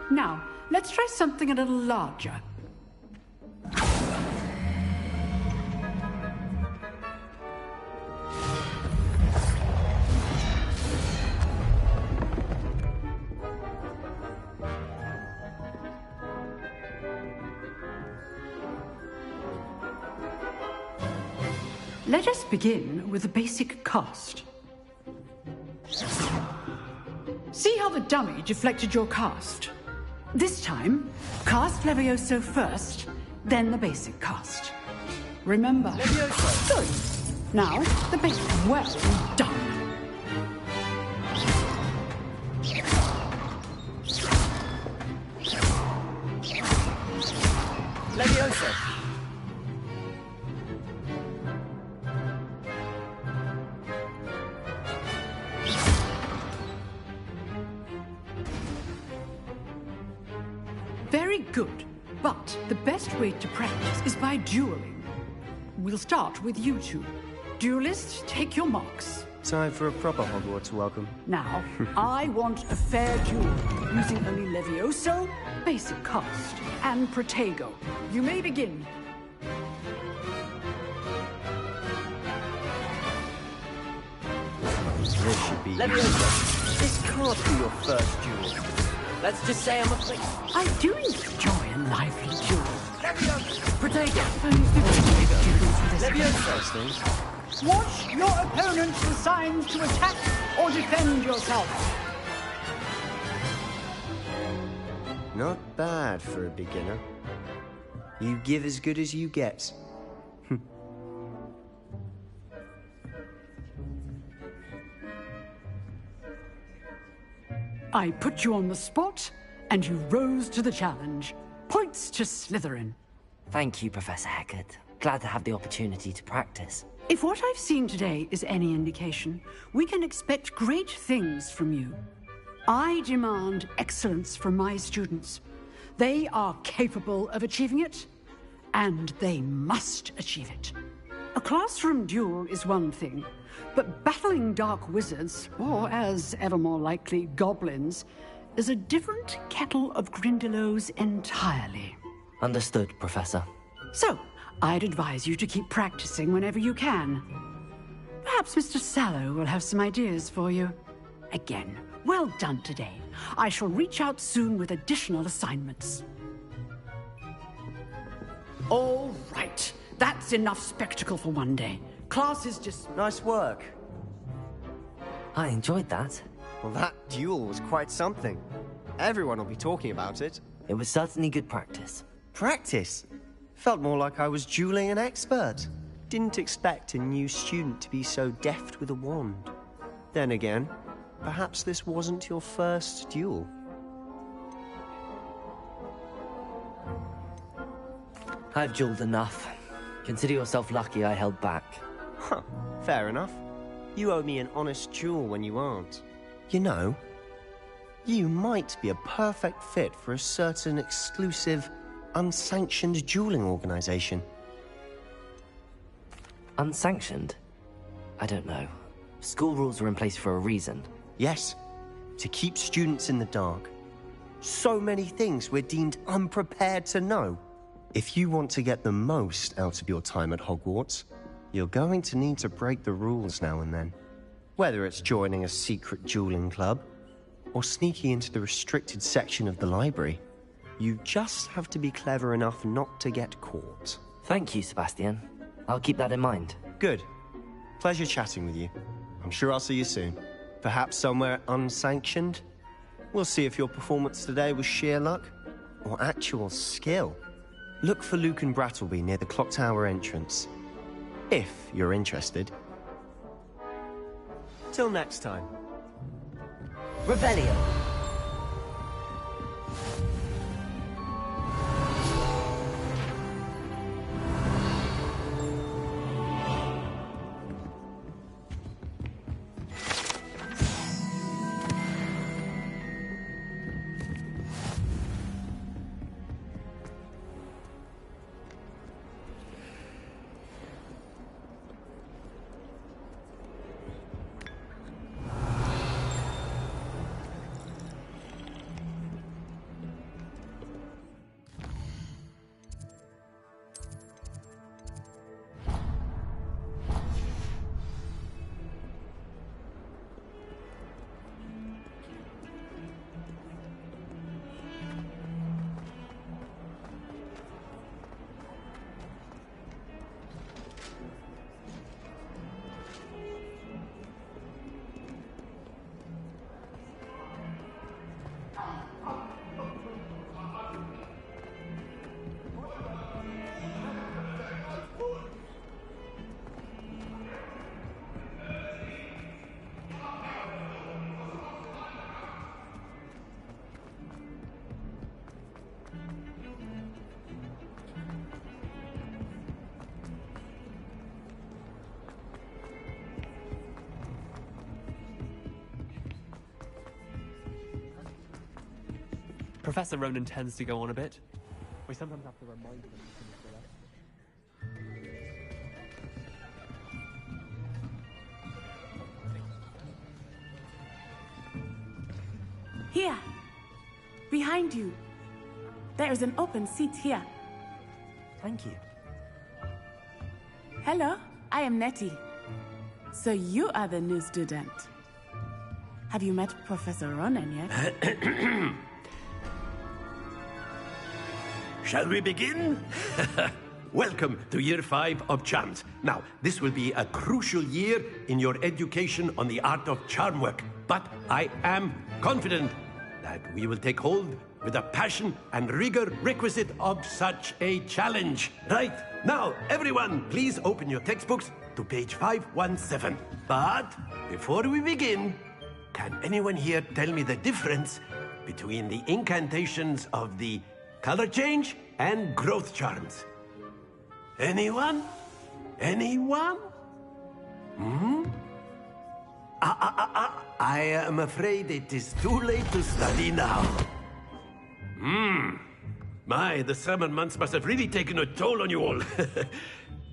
Now, let's try something a little larger. Let us begin with the basic cast. See how the dummy deflected your cast? This time, cast Levioso first, then the basic cast. Remember. Levioso. Good. Now, the basic. Well done. Levioso. Very good, but the best way to practice is by dueling. We'll start with you two. Duelists, take your marks. Time for a proper Hogwarts welcome. Now, I want a fair duel, using only Levioso, basic cast, and Protego. You may begin. This should be... Levioso. This can't be your first duel. Let's just say I'm a flea. I do enjoy a lively duel. Levioso! Protego! Levioso! Watch your opponent's assigned to attack or defend yourself. Not bad for a beginner. You give as good as you get. I put you on the spot, and you rose to the challenge. Points to Slytherin. Thank you, Professor Hecat. Glad to have the opportunity to practice. If what I've seen today is any indication, we can expect great things from you. I demand excellence from my students. They are capable of achieving it, and they must achieve it. A classroom duel is one thing, but battling dark wizards, or as ever more likely, goblins, is a different kettle of Grindylows entirely. Understood, Professor. So, I'd advise you to keep practicing whenever you can. Perhaps Mr. Sallow will have some ideas for you. Again, well done today. I shall reach out soon with additional assignments. All right. That's enough spectacle for one day. Class is just... Nice work. I enjoyed that. Well, that duel was quite something. Everyone will be talking about it. It was certainly good practice. Practice? Felt more like I was dueling an expert. Didn't expect a new student to be so deft with a wand. Then again, perhaps this wasn't your first duel. I've dueled enough. Consider yourself lucky I held back. Huh, fair enough. You owe me an honest duel when you aren't. You know, you might be a perfect fit for a certain exclusive, unsanctioned dueling organization. Unsanctioned? I don't know. School rules are in place for a reason. Yes, to keep students in the dark. So many things we're deemed unprepared to know. If you want to get the most out of your time at Hogwarts, you're going to need to break the rules now and then. Whether it's joining a secret dueling club, or sneaking into the restricted section of the library, you just have to be clever enough not to get caught. Thank you, Sebastian. I'll keep that in mind. Good. Pleasure chatting with you. I'm sure I'll see you soon. Perhaps somewhere unsanctioned? We'll see if your performance today was sheer luck, or actual skill, look for Luke and Brattleby near the clock tower entrance. If you're interested. Till next time. Revelio. Professor Ronan tends to go on a bit. We sometimes have to remind him to Here! Behind you! There is an open seat here. Thank you. Hello, I am Nettie. So you are the new student. Have you met Professor Ronan yet? Shall we begin? Welcome to Year 5 of Charms. Now, this will be a crucial year in your education on the art of charm work. But I am confident that we will take hold with the passion and rigor requisite of such a challenge. Right, now, everyone, please open your textbooks to page 517. But before we begin, can anyone here tell me the difference between the incantations of the color change and growth charms? Anyone? Anyone? I am afraid it is too late to study now. My, the summer months must have really taken a toll on you all.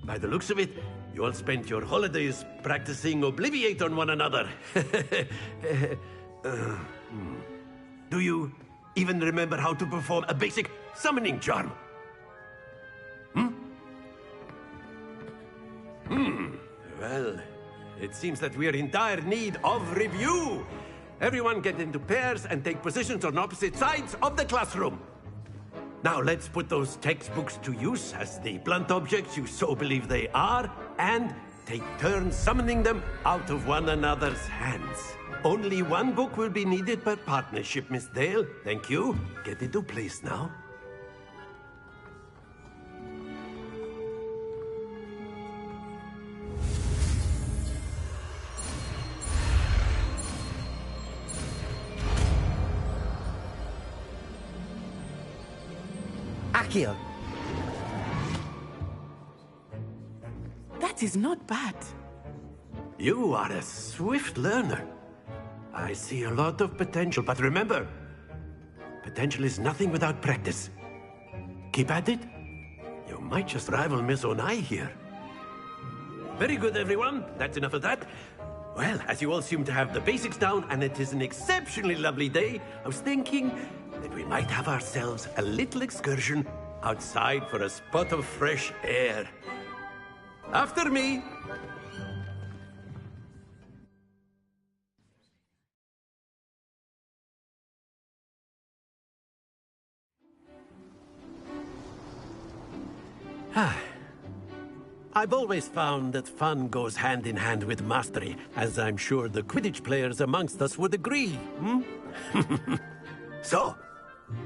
By the looks of it, you all spent your holidays practicing Obliviate on one another. Do you even remember how to perform a basic summoning charm? Well, it seems that we are in dire need of review. Everyone get into pairs and take positions on opposite sides of the classroom. Now let's put those textbooks to use as the blunt objects you so believe they are, and take turns summoning them out of one another's hands. Only one book will be needed per partnership, Miss Dale. Thank you. Get into place now. Accio. That is not bad. You are a swift learner. I see a lot of potential, but remember, potential is nothing without practice. Keep at it. You might just rival Miss Onai here. Very good, everyone. That's enough of that. Well, as you all seem to have the basics down, and it is an exceptionally lovely day, I was thinking that we might have ourselves a little excursion outside for a spot of fresh air. After me. I've always found that fun goes hand in hand with mastery, as I'm sure the Quidditch players amongst us would agree, So,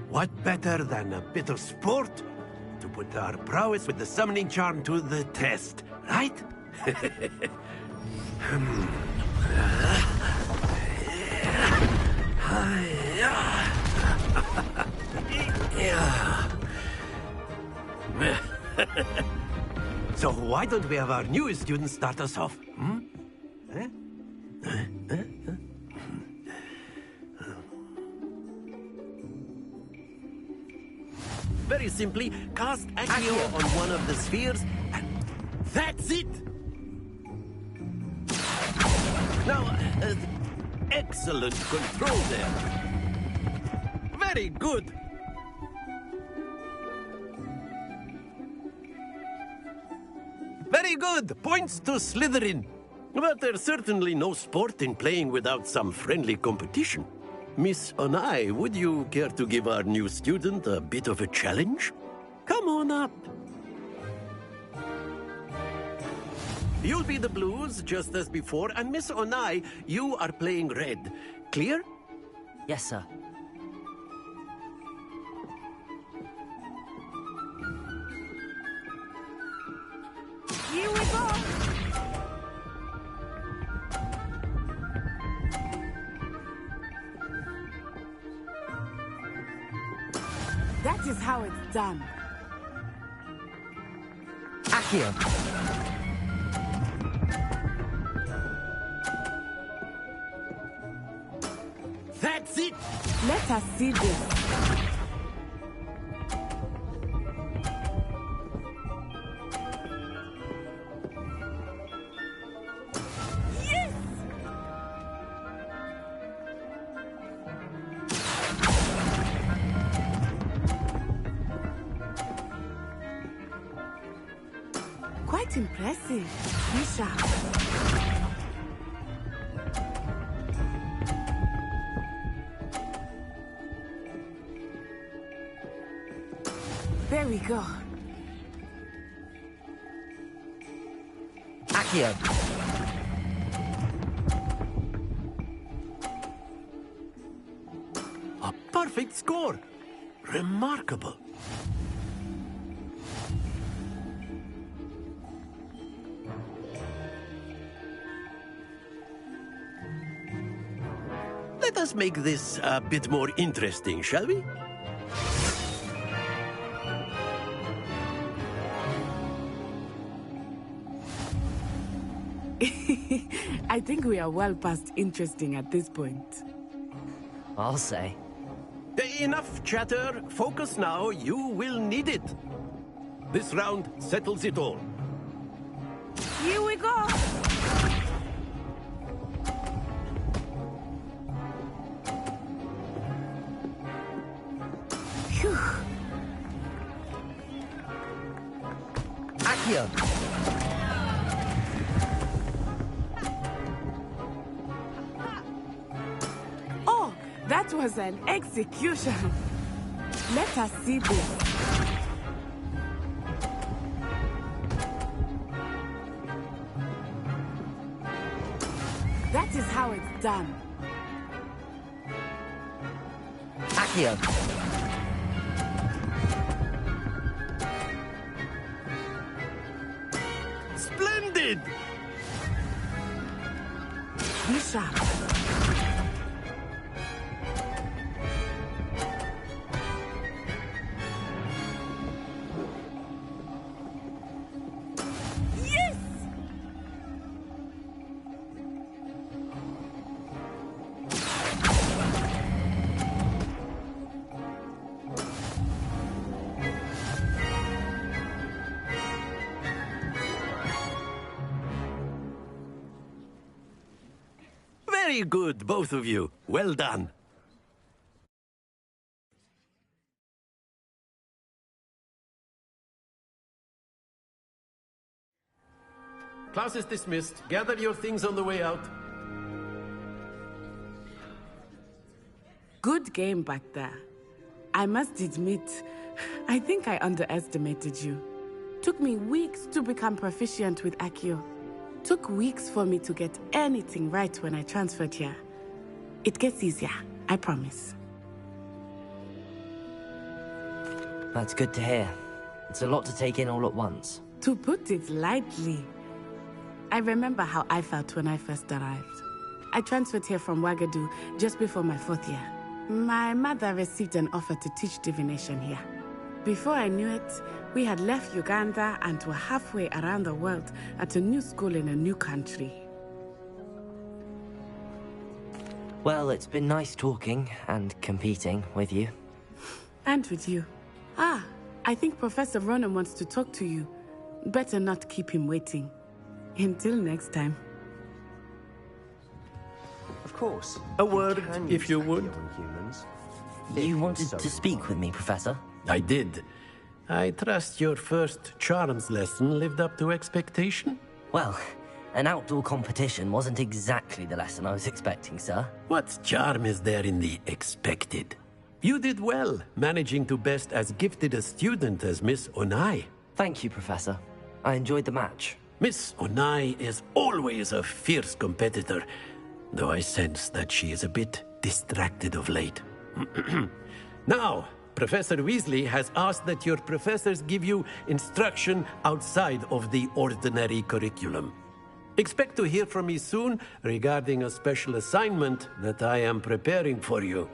What better than a bit of sport to put our prowess with the summoning charm to the test, right? So why don't we have our newest student start us off? Very simply, cast Accio on one of the spheres, and that's it! Now, excellent control there. Very good. Very good. Points to Slytherin. But there's certainly no sport in playing without some friendly competition. Miss Onai, would you care to give our new student a bit of a challenge? Come on up. You'll be the blues, just as before, and Miss Onai, you are playing red. Clear? Yes, sir. Here we go! That is how it's done. Accio. That's it! Let us see this. Yes! Quite impressive. Bishop. There we go. Accio. A perfect score. Remarkable. Let us make this a bit more interesting, shall we? I think we are well past interesting at this point. I'll say. Enough chatter. Focus now. You will need it. This round settles it all. Here we go! Phew. Accio. Oh, that was an execution. Let us see this. That is how it's done. Accio. Splendid! Bishop. Yes! Very good, both of you. Well done. Class is dismissed. Gather your things on the way out. Good game back there. I must admit, I think I underestimated you. Took me weeks to become proficient with Accio. Took weeks for me to get anything right when I transferred here. It gets easier, I promise. That's good to hear. It's a lot to take in all at once. To put it lightly, I remember how I felt when I first arrived. I transferred here from Wagadu just before my 4th year. My mother received an offer to teach divination here. Before I knew it, we had left Uganda and were halfway around the world at a new school in a new country. Well, it's been nice talking and competing with you. And with you. Ah, I think Professor Ronan wants to talk to you. Better not keep him waiting. Until next time. Of course. A word, if you would. You wanted to speak with me, Professor? I did. I trust your first charms lesson lived up to expectation? Well, an outdoor competition wasn't exactly the lesson I was expecting, sir. What charm is there in the expected? You did well, managing to best as gifted a student as Miss Onai. Thank you, Professor. I enjoyed the match. Miss Onai is always a fierce competitor, though I sense that she is a bit distracted of late. Now, Professor Weasley has asked that your professors give you instruction outside of the ordinary curriculum. Expect to hear from me soon regarding a special assignment that I am preparing for you.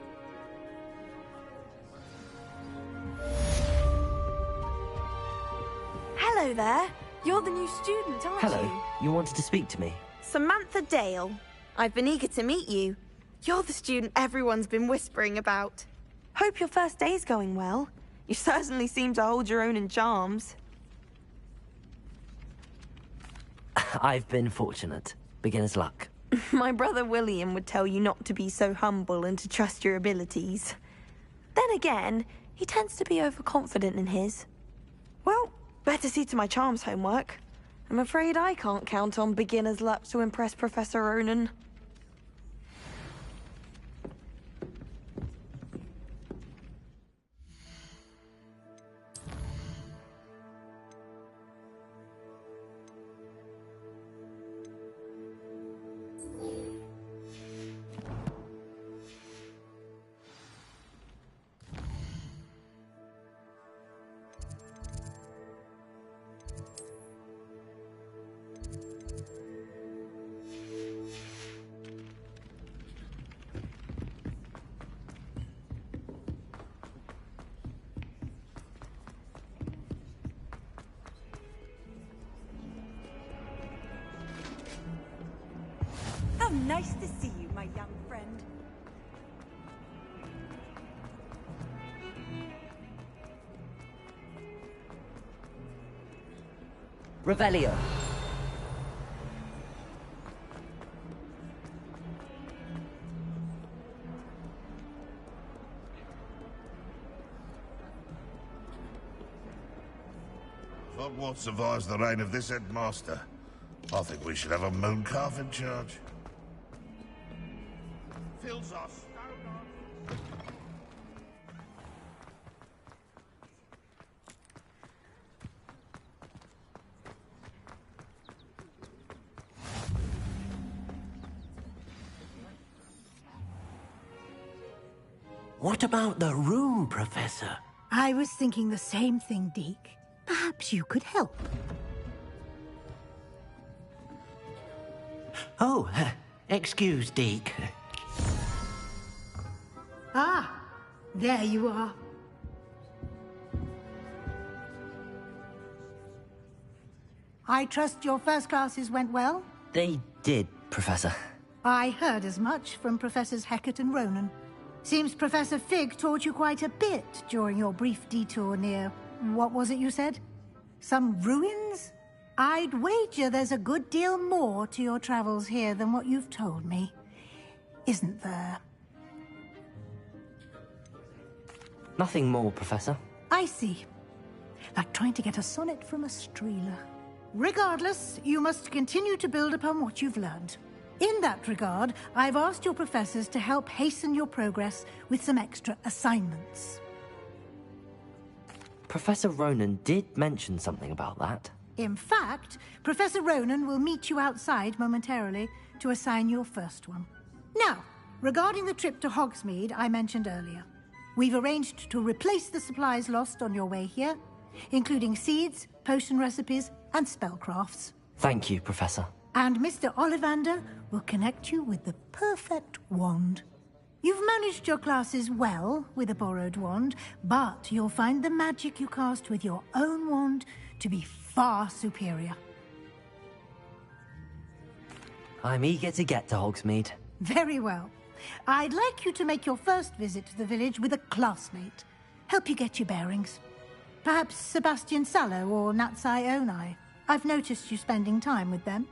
Hello there. You're the new student, aren't you? Hello. You wanted to speak to me? Samantha Dale. I've been eager to meet you. You're the student everyone's been whispering about. Hope your first day's going well. You certainly seem to hold your own in charms. I've been fortunate. Beginner's luck. My brother William would tell you not to be so humble and to trust your abilities. Then again, he tends to be overconfident in his. Well, better see to my charms homework. I'm afraid I can't count on beginner's luck to impress Professor Ronan. Nice to see you, my young friend. Revelio. Hogwarts survives the reign of this headmaster. I think we should have a mooncalf in charge. Fills us. What about the room, Professor? I was thinking the same thing, Deke. Perhaps you could help. Oh, excuse, Deke. Ah, there you are. I trust your first classes went well? They did, Professor. I heard as much from Professors Hecat and Ronan. Seems Professor Fig taught you quite a bit during your brief detour near... what was it you said? Some ruins? I'd wager there's a good deal more to your travels here than what you've told me. Isn't there? Nothing more, Professor. I see. Like trying to get a sonnet from a streeler. Regardless, you must continue to build upon what you've learned. In that regard, I've asked your professors to help hasten your progress with some extra assignments. Professor Ronan did mention something about that. In fact, Professor Ronan will meet you outside momentarily to assign your first one. Now, regarding the trip to Hogsmeade I mentioned earlier. We've arranged to replace the supplies lost on your way here, including seeds, potion recipes, and spellcrafts. Thank you, Professor. And Mr. Ollivander will connect you with the perfect wand. You've managed your classes well with a borrowed wand, but you'll find the magic you cast with your own wand to be far superior. I'm eager to get to Hogsmeade. Very well. I'd like you to make your first visit to the village with a classmate. Help you get your bearings. Perhaps Sebastian Sallow or Natsai Onai. I've noticed you spending time with them.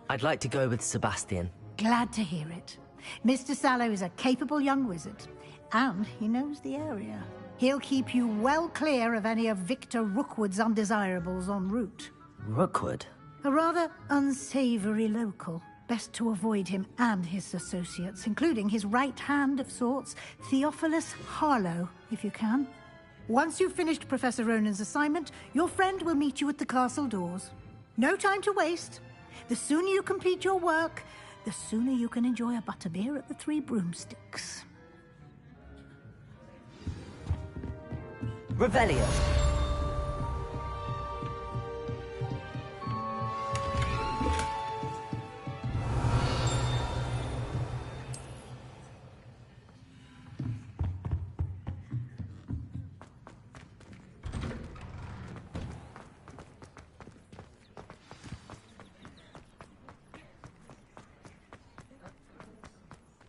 I'd like to go with Sebastian. Glad to hear it. Mr. Sallow is a capable young wizard, and he knows the area. He'll keep you well clear of any of Victor Rookwood's undesirables en route. Rookwood? A rather unsavory local. Best to avoid him and his associates, including his right hand of sorts, Theophilus Harlow, if you can. Once you've finished Professor Ronan's assignment, your friend will meet you at the castle doors. No time to waste. The sooner you complete your work, the sooner you can enjoy a butterbeer at the Three Broomsticks. Revelio.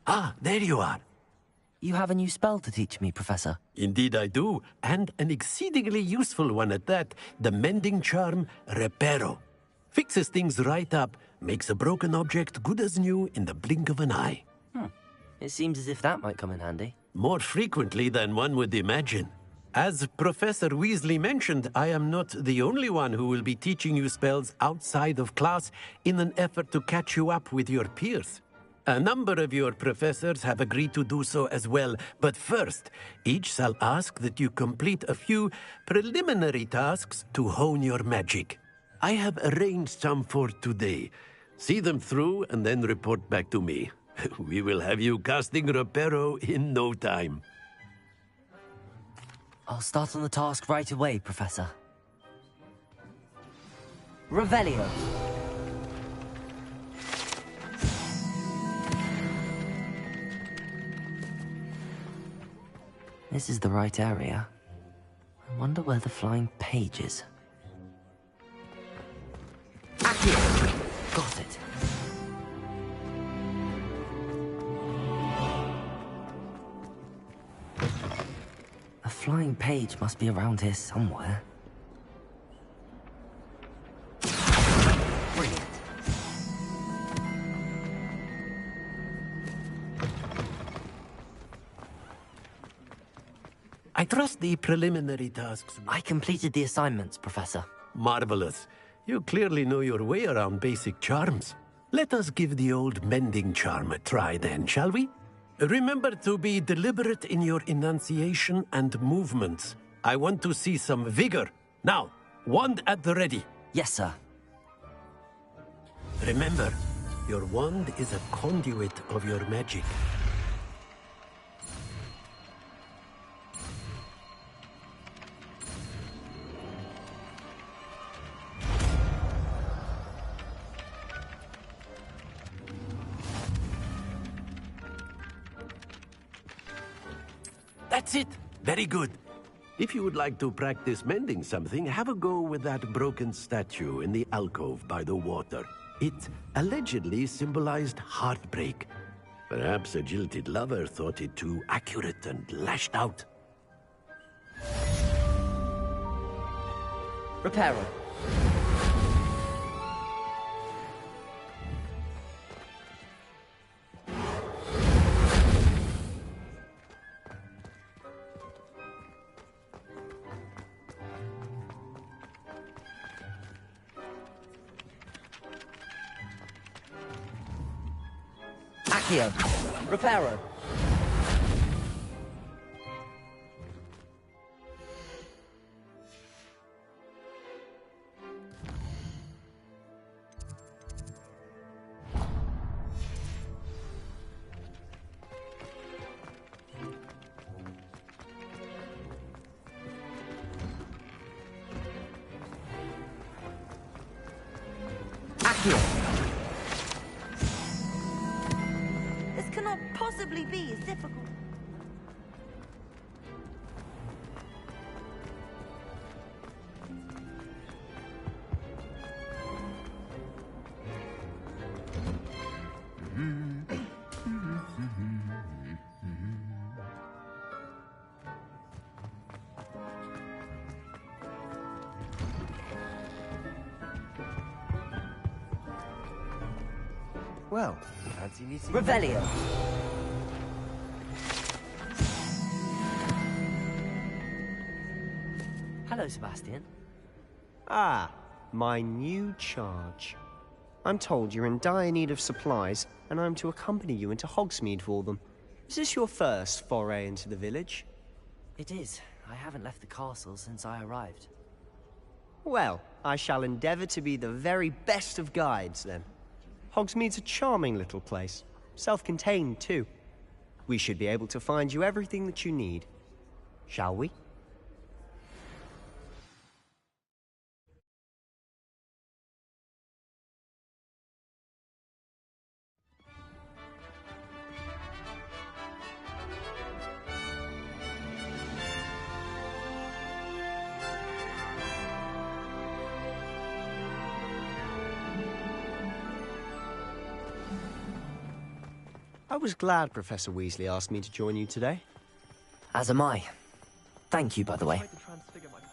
Ah, there you are. You have a new spell to teach me, Professor. Indeed I do, and an exceedingly useful one at that. The mending charm, Reparo. Fixes things right up, makes a broken object good as new in the blink of an eye. It seems as if that might come in handy. More frequently than one would imagine. As Professor Weasley mentioned, I am not the only one who will be teaching you spells outside of class in an effort to catch you up with your peers. A number of your professors have agreed to do so as well, but first, each shall ask that you complete a few preliminary tasks to hone your magic. I have arranged some for today. See them through and then report back to me. We will have you casting Reparo in no time. I'll start on the task right away, Professor. Revelio. This is the right area. I wonder where the flying page is. Accio! Got it. A flying page must be around here somewhere. Brilliant. I trust the preliminary tasks. I completed the assignments, Professor. Marvelous. You clearly know your way around basic charms. Let us give the old mending charm a try then, shall we? Remember to be deliberate in your enunciation and movements. I want to see some vigor. Now, wand at the ready. Yes, sir. Remember, your wand is a conduit of your magic. That's it. Very good. If you would like to practice mending something, have a go with that broken statue in the alcove by the water. It allegedly symbolized heartbreak. Perhaps a jilted lover thought it too accurate and lashed out. Reparo. Accio. Reparo. Accio. This cannot possibly be as difficult. Well, fancy meeting Revelio. Hello, Sebastian. Ah, my new charge. I'm told you're in dire need of supplies, and I'm to accompany you into Hogsmeade for them. Is this your first foray into the village? It is. I haven't left the castle since I arrived. Well, I shall endeavour to be the very best of guides, then. Hogsmeade's a charming little place. Self-contained, too. We should be able to find you everything that you need. Shall we? I was glad Professor Weasley asked me to join you today. As am I. Thank you, by the way.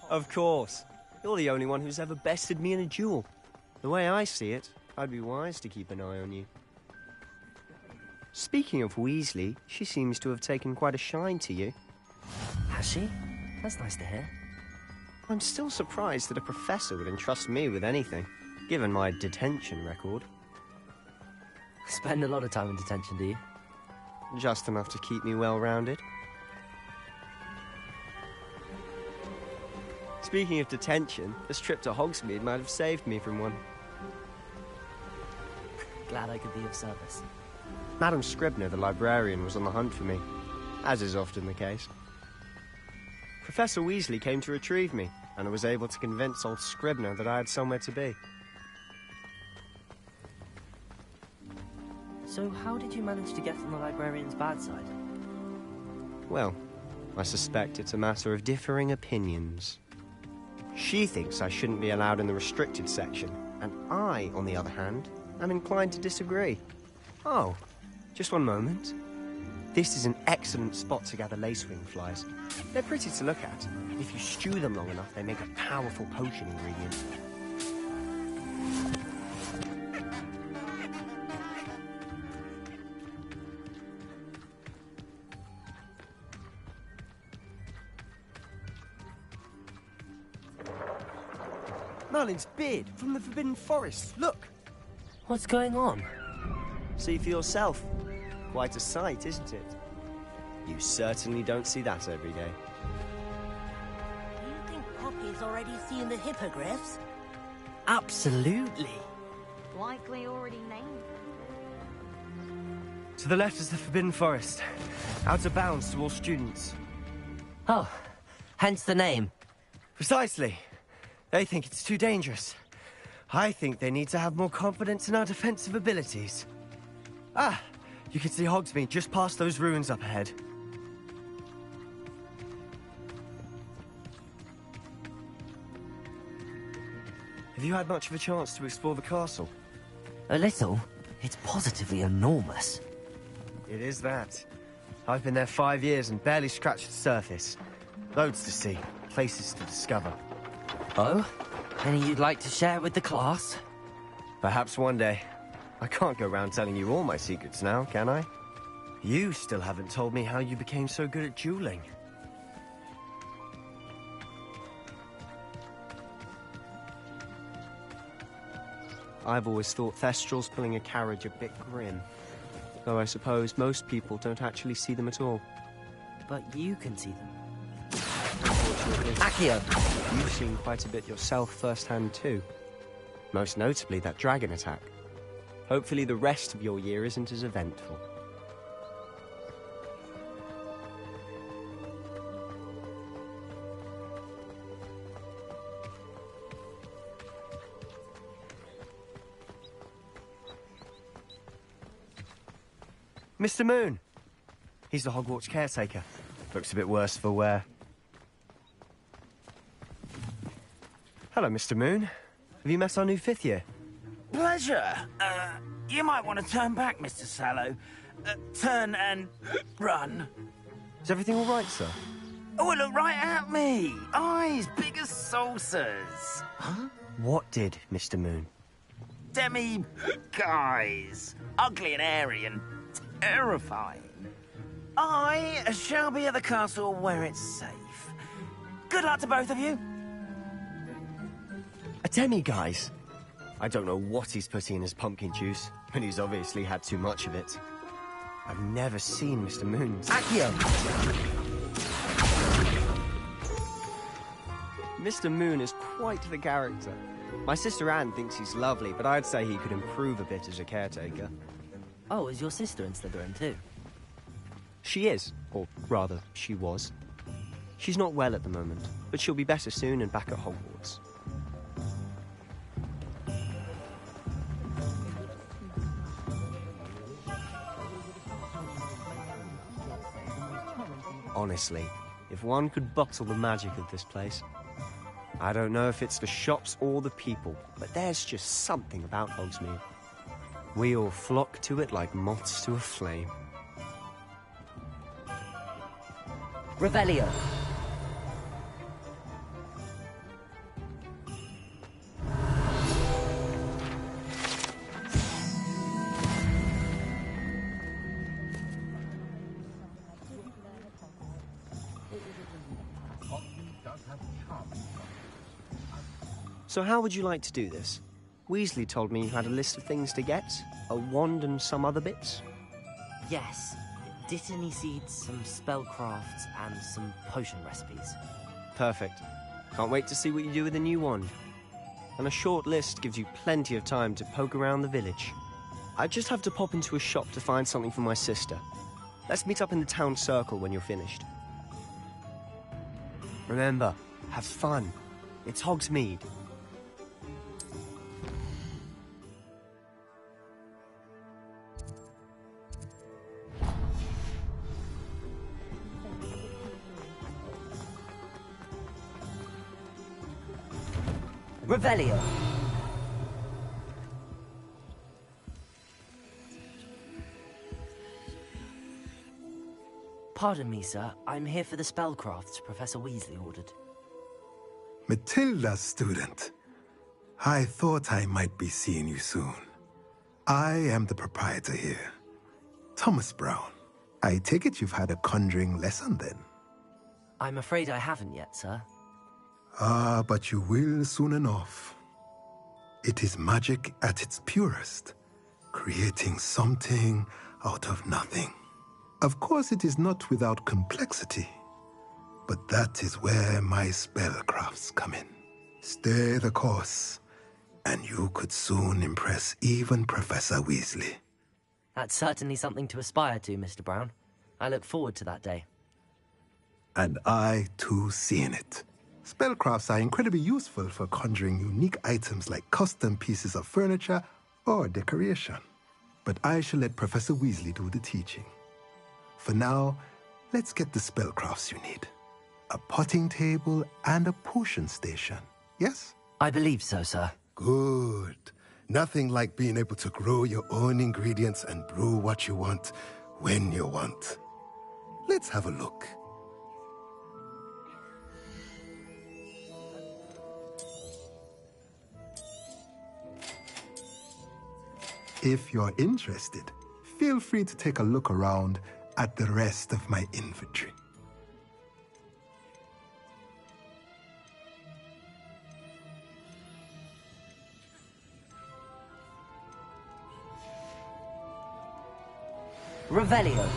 Of course. You're the only one who's ever bested me in a duel. The way I see it, I'd be wise to keep an eye on you. Speaking of Weasley, she seems to have taken quite a shine to you. Has she? That's nice to hear. I'm still surprised that a professor would entrust me with anything, given my detention record. Spend a lot of time in detention, do you? Just enough to keep me well-rounded. Speaking of detention, this trip to Hogsmeade might have saved me from one. Glad I could be of service. Madam Scribner, the librarian, was on the hunt for me, as is often the case. Professor Weasley came to retrieve me, and I was able to convince old Scribner that I had somewhere to be. So how did you manage to get on the librarian's bad side? Well, I suspect it's a matter of differing opinions. She thinks I shouldn't be allowed in the restricted section, and I, on the other hand, am inclined to disagree. Oh, just one moment. This is an excellent spot to gather lacewing flies. They're pretty to look at, and if you stew them long enough, they make a powerful potion ingredient. Merlin's beard from the Forbidden Forest. Look! What's going on? See for yourself. Quite a sight, isn't it? You certainly don't see that every day. Do you think Poppy's already seen the hippogriffs? Absolutely. Likely already named. To the left is the Forbidden Forest. Out of bounds to all students. Oh, hence the name. Precisely. They think it's too dangerous. I think they need to have more confidence in our defensive abilities. Ah, you can see Hogsmeade just past those ruins up ahead. Have you had much of a chance to explore the castle? A little. It's positively enormous. It is that. I've been there 5 years and barely scratched the surface. Loads to see, places to discover. Oh? Any you'd like to share with the class? Perhaps one day. I can't go around telling you all my secrets now, can I? You still haven't told me how you became so good at dueling. I've always thought Thestrals pulling a carriage a bit grim. Though I suppose most people don't actually see them at all. But you can see them. Accio! You've seen quite a bit yourself firsthand too. Most notably that dragon attack. Hopefully the rest of your year isn't as eventful. Mr. Moon. He's the Hogwarts caretaker. Looks a bit worse for wear. Hello, Mr. Moon. Have you met our new 5th year? Pleasure. You might want to turn back, Mr. Sallow. Turn and run. Is everything all right, sir? Oh, look right at me. Eyes big as saucers. Huh? What did, Mr. Moon? Guys. Ugly and airy and terrifying. I shall be at the castle where it's safe. Good luck to both of you. A demi-guise? I don't know what he's putting in his pumpkin juice, but he's obviously had too much of it. I've never seen Mr. Moon's... Accio! Mr. Moon is quite the character. My sister Anne thinks he's lovely, but I'd say he could improve a bit as a caretaker. Oh, is your sister in Slytherin too? She is, or rather, she was. She's not well at the moment, but she'll be better soon and back at Hogwarts. Honestly, if one could bottle the magic of this place. I don't know if it's the shops or the people, but there's just something about Hogsmeade. We all flock to it like moths to a flame. Revelio. So how would you like to do this? Weasley told me you had a list of things to get, a wand and some other bits. Yes. Dittany seeds, some spellcrafts, and some potion recipes. Perfect. Can't wait to see what you do with the new wand. And a short list gives you plenty of time to poke around the village. I just have to pop into a shop to find something for my sister. Let's meet up in the town circle when you're finished. Remember, have fun. It's Hogsmeade. Revelio. Pardon me, sir. I'm here for the spellcrafts Professor Weasley ordered. Matilda's student. I thought I might be seeing you soon. I am the proprietor here, Thomas Brown. I take it you've had a conjuring lesson then? I'm afraid I haven't yet, sir. Ah, but you will soon enough. It is magic at its purest, creating something out of nothing. Of course, it is not without complexity, but that is where my spellcrafts come in. Stay the course, and you could soon impress even Professor Weasley. That's certainly something to aspire to, Mr. Brown. I look forward to that day. And I, too, seeing it. Spellcrafts are incredibly useful for conjuring unique items like custom pieces of furniture or decoration. But I shall let Professor Weasley do the teaching. For now, let's get the spellcrafts you need. A potting table and a potion station, yes? I believe so, sir. Good. Nothing like being able to grow your own ingredients and brew what you want, when you want. Let's have a look. If you're interested, feel free to take a look around at the rest of my inventory. Revelio.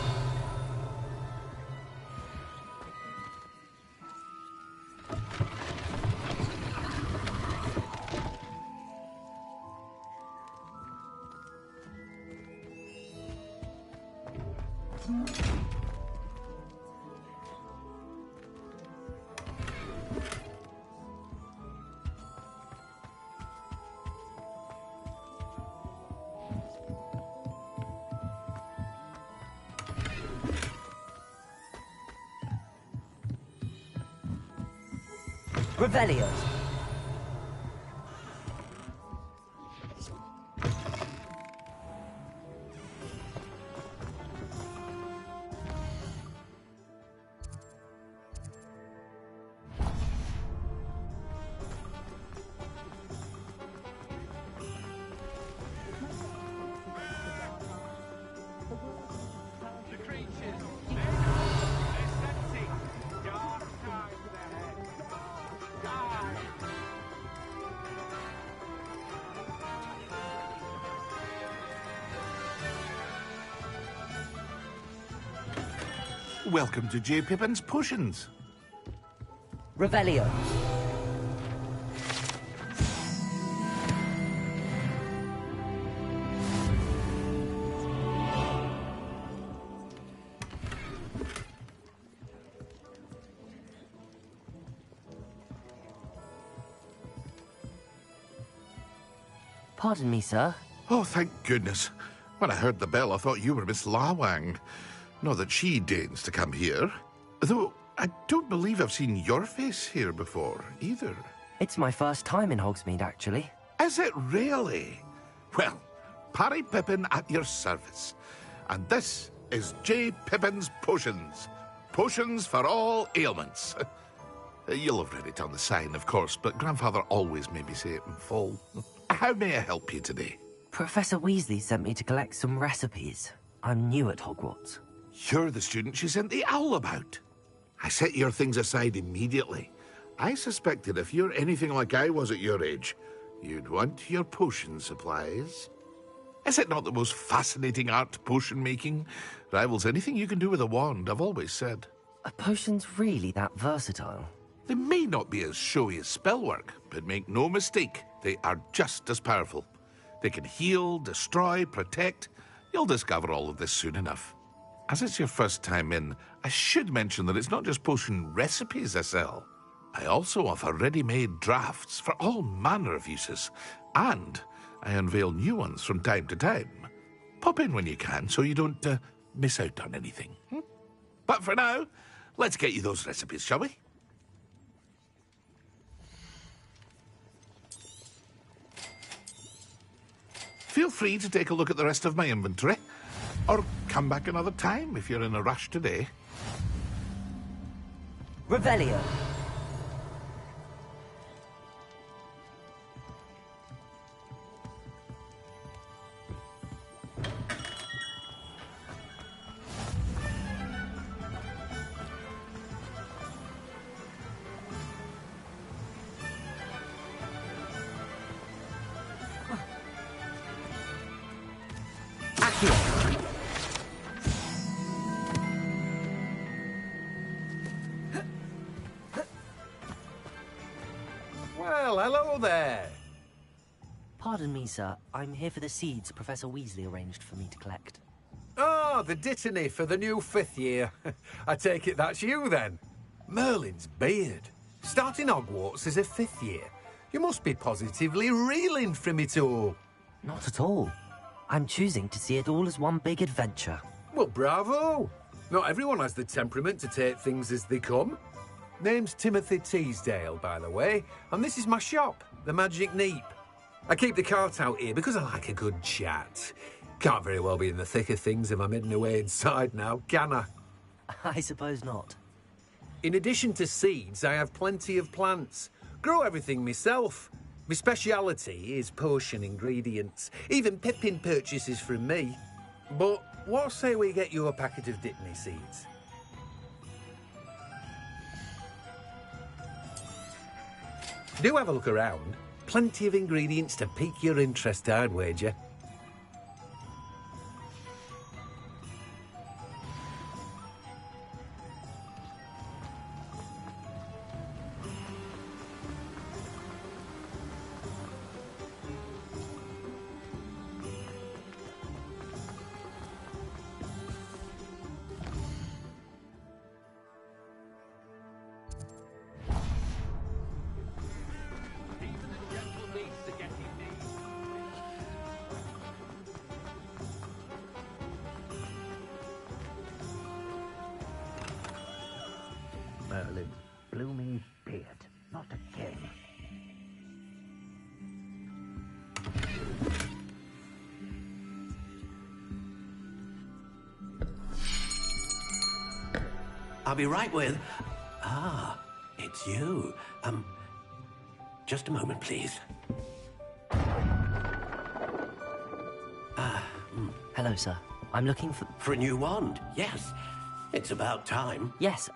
Revelio. Welcome to J. Pippin's Potions. Revelio. Pardon me, sir. Oh, thank goodness. When I heard the bell, I thought you were Miss Lawang. Not that she deigns to come here. Though, I don't believe I've seen your face here before, either. It's my first time in Hogsmeade, actually. Is it really? Well, Parry Pippin at your service. And this is J. Pippin's Potions. Potions for all ailments. You'll have read it on the sign, of course, but Grandfather always made me say it in full. How may I help you today? Professor Weasley sent me to collect some recipes. I'm new at Hogwarts. You're the student she sent the owl about. I set your things aside immediately. I suspected if you're anything like I was at your age, you'd want your potion supplies. Is it not the most fascinating art, potion making? Rivals anything you can do with a wand, I've always said. Are potions really that versatile? They may not be as showy as spellwork, but make no mistake, they are just as powerful. They can heal, destroy, protect. You'll discover all of this soon enough. As it's your first time in, I should mention that it's not just potion recipes I sell. I also offer ready-made drafts for all manner of uses, and I unveil new ones from time to time. Pop in when you can so you don't miss out on anything. But for now, let's get you those recipes, shall we? Feel free to take a look at the rest of my inventory. Or come back another time if you're in a rush today. Revelio. Well, hello there. Pardon me, sir. I'm here for the seeds Professor Weasley arranged for me to collect. Ah, the dittany for the new 5th year. I take it that's you, then. Merlin's beard. Starting Hogwarts as a 5th year. You must be positively reeling from it all. Not at all. I'm choosing to see it all as one big adventure. Well, bravo. Not everyone has the temperament to take things as they come. Name's Timothy Teasdale, by the way, and this is my shop, the Magic Neep. I keep the cart out here because I like a good chat. Can't very well be in the thick of things if I'm hidden away inside now, can I? I suppose not. In addition to seeds, I have plenty of plants. Grow everything myself. My speciality is potion ingredients. Even Pippin purchases from me. But what say we get you a packet of Dittany seeds? Do have a look around. Plenty of ingredients to pique your interest, I'd wager. Merlin's blooming beard. Not after him. I'll be right with... Ah, it's you. Just a moment, please. Hello, sir. I'm looking for... For a new wand, yes. It's about time. Yes,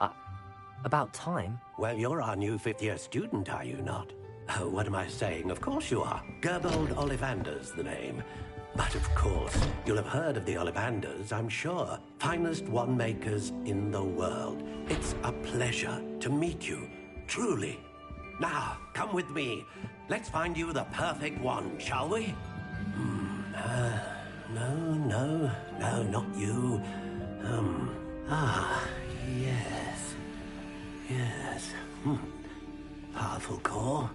about time? Well, you're our new fifth-year student, are you not? Oh, what am I saying? Of course you are. Gerbold Ollivander's the name. But of course, you'll have heard of the Ollivanders, I'm sure. Finest wand makers in the world. It's a pleasure to meet you, truly. Now, come with me. Let's find you the perfect wand, shall we? No, not you. Yes. Powerful core.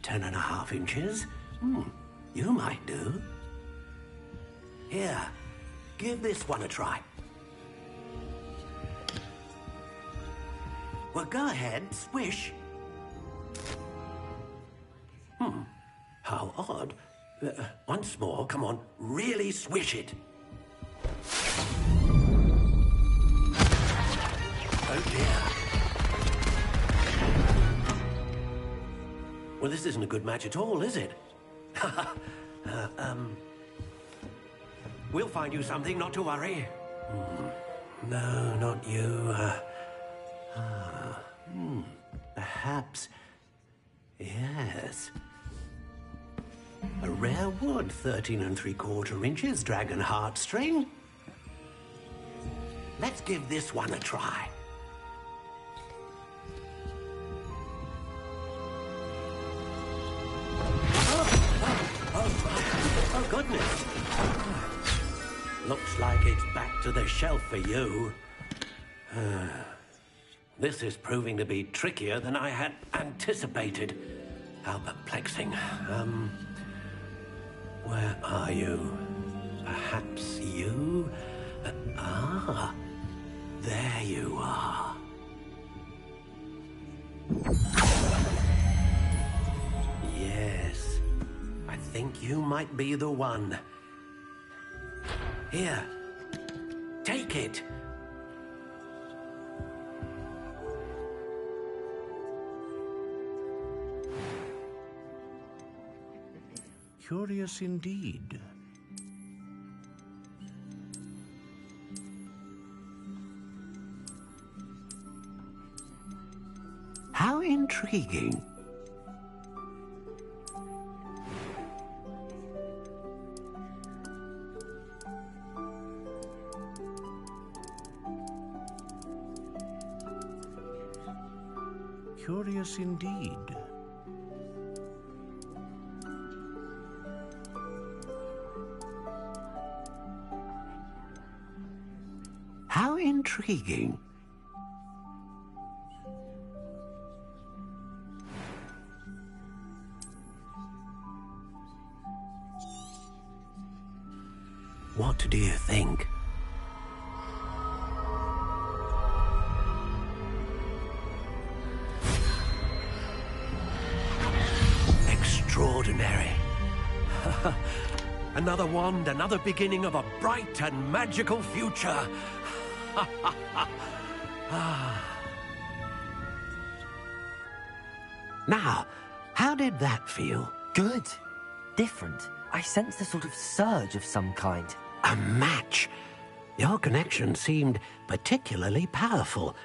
10.5 inches. You might do. Here, give this one a try. Well, go ahead, swish. How odd. Once more, come on, really swish it. Oh dear. Well, this isn't a good match at all, is it? We'll find you something, not to worry. No, not you. Perhaps... Yes. A rare wood, 13 3/4 inches, dragon heartstring. Let's give this one a try. Oh, goodness. Looks like it's back to the shelf for you. This is proving to be trickier than I had anticipated. How perplexing. Where are you? Perhaps you? There you are. Yes, I think you might be the one. Here, take it. Curious indeed. How intriguing. Curious indeed. How intriguing. What do you think? Extraordinary. Another wand, another beginning of a bright and magical future. Now, how did that feel? Good. Different. I sensed a sort of surge of some kind. A match. Your connection seemed particularly powerful.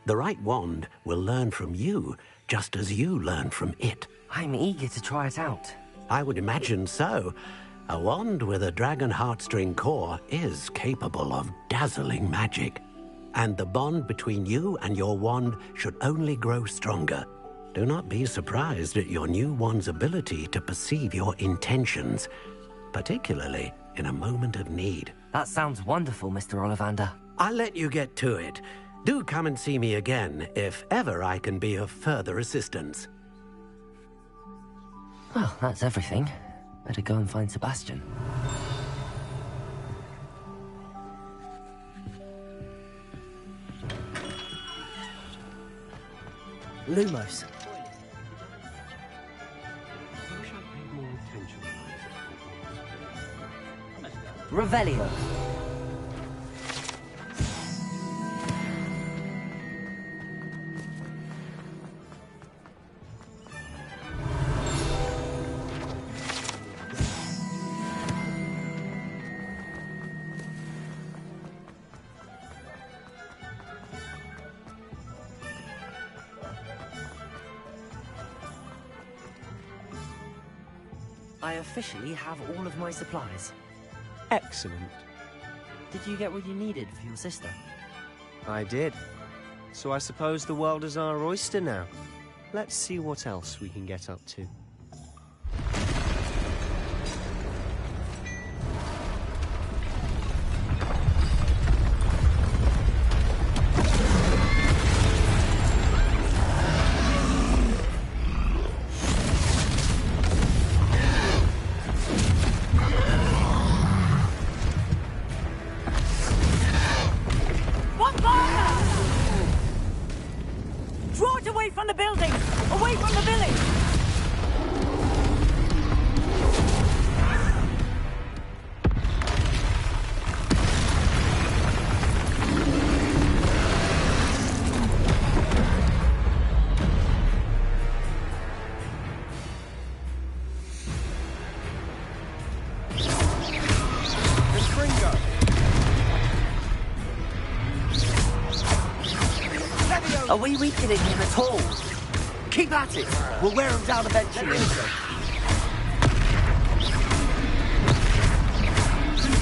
The right wand will learn from you, just as you learn from it. I'm eager to try it out. I would imagine so. A wand with a dragon heartstring core is capable of dazzling magic. And the bond between you and your wand should only grow stronger. Do not be surprised at your new wand's ability to perceive your intentions, particularly in a moment of need. That sounds wonderful, Mr. Ollivander. I'll let you get to it. Do come and see me again if ever I can be of further assistance. Well, that's everything. Better go and find Sebastian. Lumos. Revelio. I officially have all of my supplies. Excellent. Did you get what you needed for your sister? I did. So I suppose the world is our oyster now. Let's see what else we can get up to. Draw it away from the building! Away from the village! Are we weakening him at all? Keep at it! We'll wear him down eventually.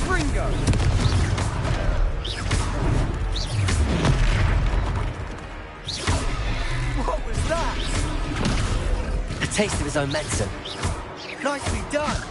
Ringo! What was that? A taste of his own medicine. Nicely done!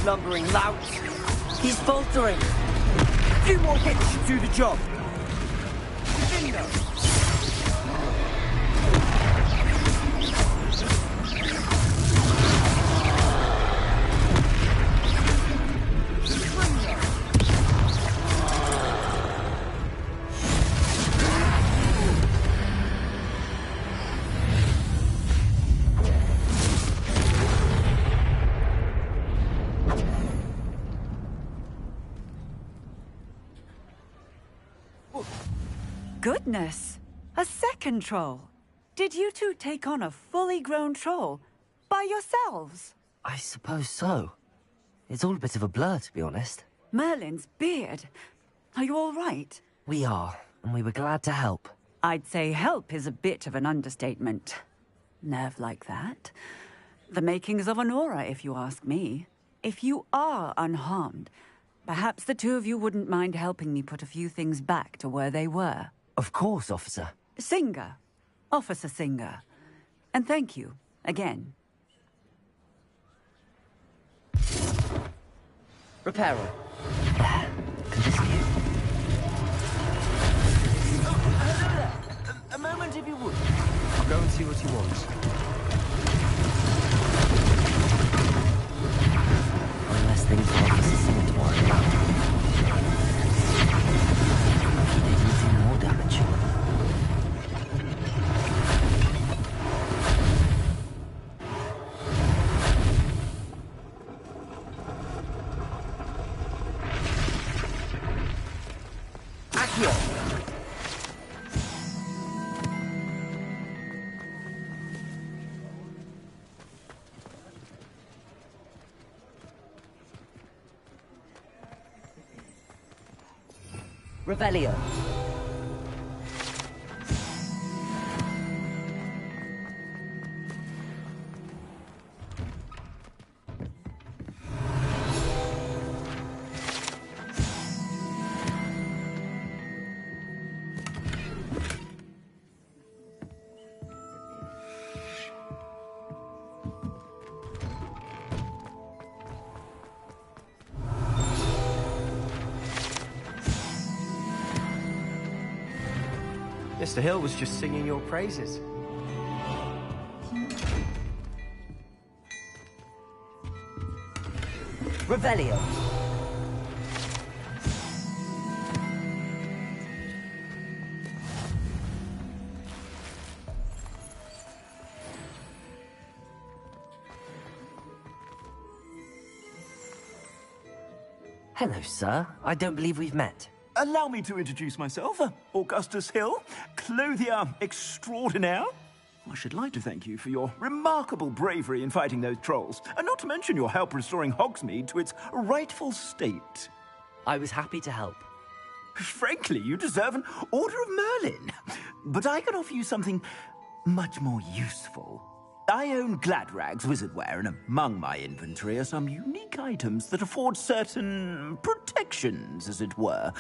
Lumbering lout. He's faltering. A few more hits should do the job. Goodness! A second troll! Did you two take on a fully grown troll? By yourselves? I suppose so. It's all a bit of a blur, to be honest. Merlin's beard. Are you all right? We are, and we were glad to help. I'd say help is a bit of an understatement. Nerve like that. The makings of an aura, if you ask me. If you are unharmed, perhaps the two of you wouldn't mind helping me put a few things back to where they were. Of course, officer. Singer. Officer Singer. And thank you, again. Reparo. A moment, if you would. I'll go and see what he wants. Unless things for Officer Singer to worry about. They didn't do more damage. Accio! Revelio. Mr. Hill was just singing your praises. Revelio. Hello, sir. I don't believe we've met. Allow me to introduce myself. Augustus Hill, clothier extraordinaire. I should like to thank you for your remarkable bravery in fighting those trolls, and not to mention your help restoring Hogsmeade to its rightful state. I was happy to help. Frankly, you deserve an Order of Merlin. But I can offer you something much more useful. I own Gladrag's wizardware, and among my inventory are some unique items that afford certain protections, as it were.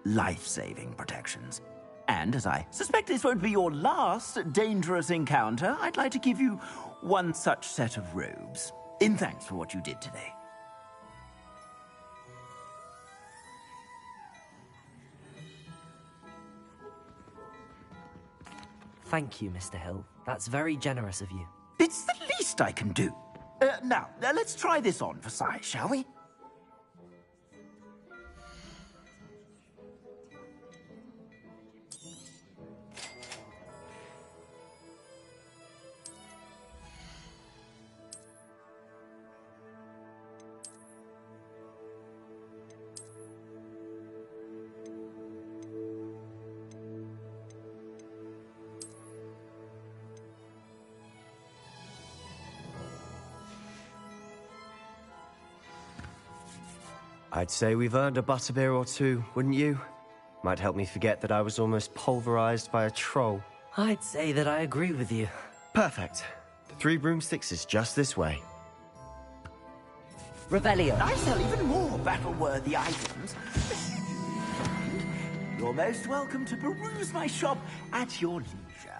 Life-saving protections. And as I suspect this won't be your last dangerous encounter, I'd like to give you one such set of robes, in thanks for what you did today. Thank you, Mr. Hill. That's very generous of you. It's the least I can do. Now, let's try this on for size, shall we? I'd say we've earned a butterbeer or two, wouldn't you? Might help me forget that I was almost pulverized by a troll. I'd say that I agree with you. Perfect. The 3 broomsticks is just this way. Revelio. I sell even more battle-worthy items. You're most welcome to peruse my shop at your leisure.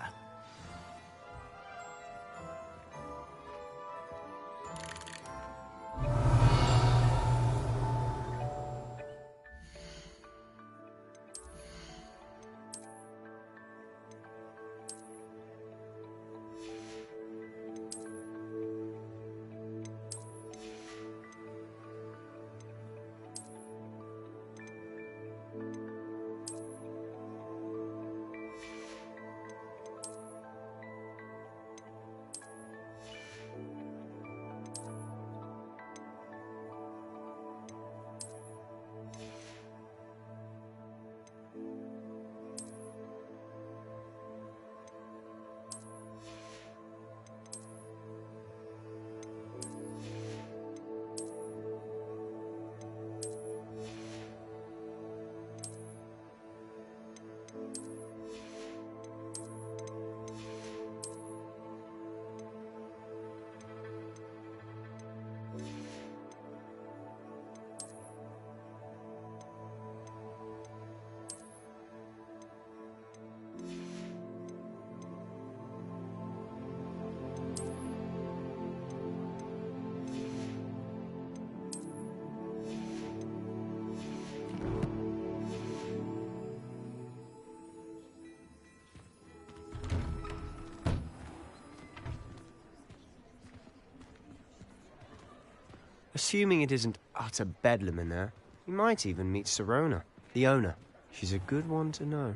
Assuming it isn't utter bedlam in there, you might even meet Sirona, the owner. She's a good one to know.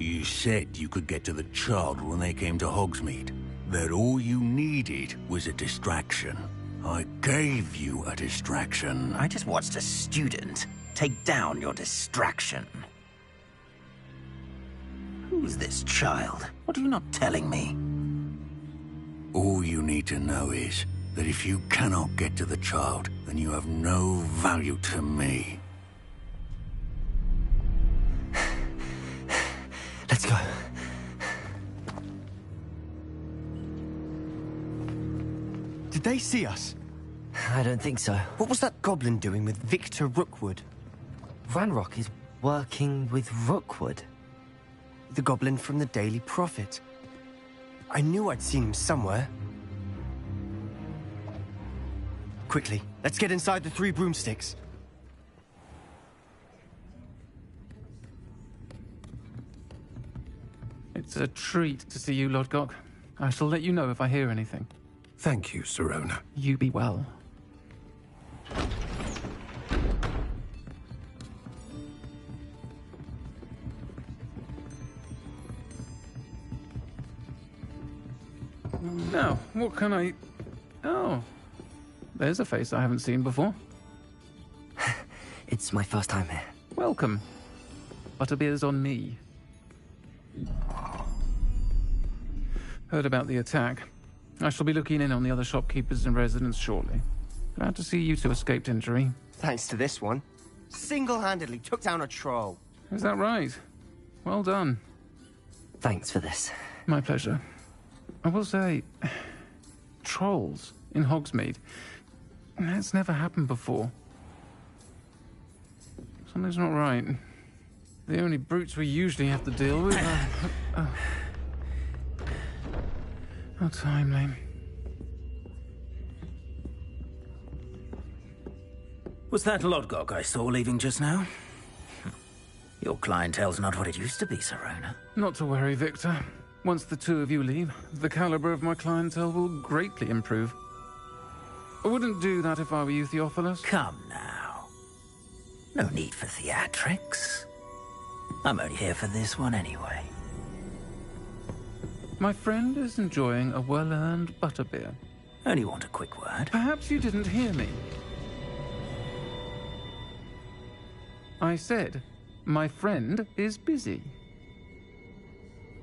You said you could get to the child when they came to Hogsmeade. That all you needed was a distraction. I gave you a distraction. I just watched a student take down your distraction. Who's this child? What are you not telling me? All you need to know is that if you cannot get to the child, then you have no value to me. Let's go. Did they see us? I don't think so. What was that goblin doing with Victor Rookwood? Ranrock is working with Rookwood. The goblin from the Daily Prophet. I knew I'd seen him somewhere. Quickly, let's get inside the 3 broomsticks. It's a treat to see you, Lodgok. I shall let you know if I hear anything. Thank you, Sirona. You be well. Now, what can I... Oh, there's a face I haven't seen before. It's my first time here. Welcome. Butterbeer's on me. Heard about the attack. I shall be looking in on the other shopkeepers and residents shortly. Glad to see you two escaped injury. Thanks to this one. Single-handedly took down a troll. Is that right? Well done. Thanks for this. My pleasure. I will say, trolls in Hogsmeade. That's never happened before. Something's not right. The only brutes we usually have to deal with are... How timely. Was that Lodgok I saw leaving just now? Your clientele's not what it used to be, Sirona. Not to worry, Victor. Once the two of you leave, the caliber of my clientele will greatly improve. I wouldn't do that if I were you, Theophilus. Come now. No need for theatrics. I'm only here for this one anyway. My friend is enjoying a well-earned butterbeer. Only want a quick word. Perhaps you didn't hear me. I said, my friend is busy.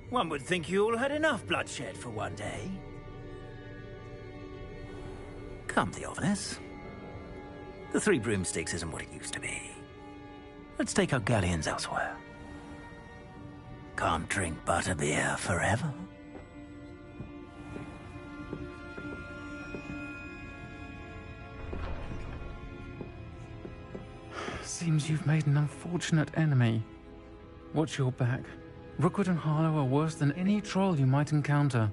One would think you all had enough bloodshed for one day. Come, Theophilus. The 3 broomsticks isn't what it used to be. Let's take our galleons elsewhere. Can't drink butterbeer forever. Seems you've made an unfortunate enemy. Watch your back. Rookwood and Harlow are worse than any troll you might encounter.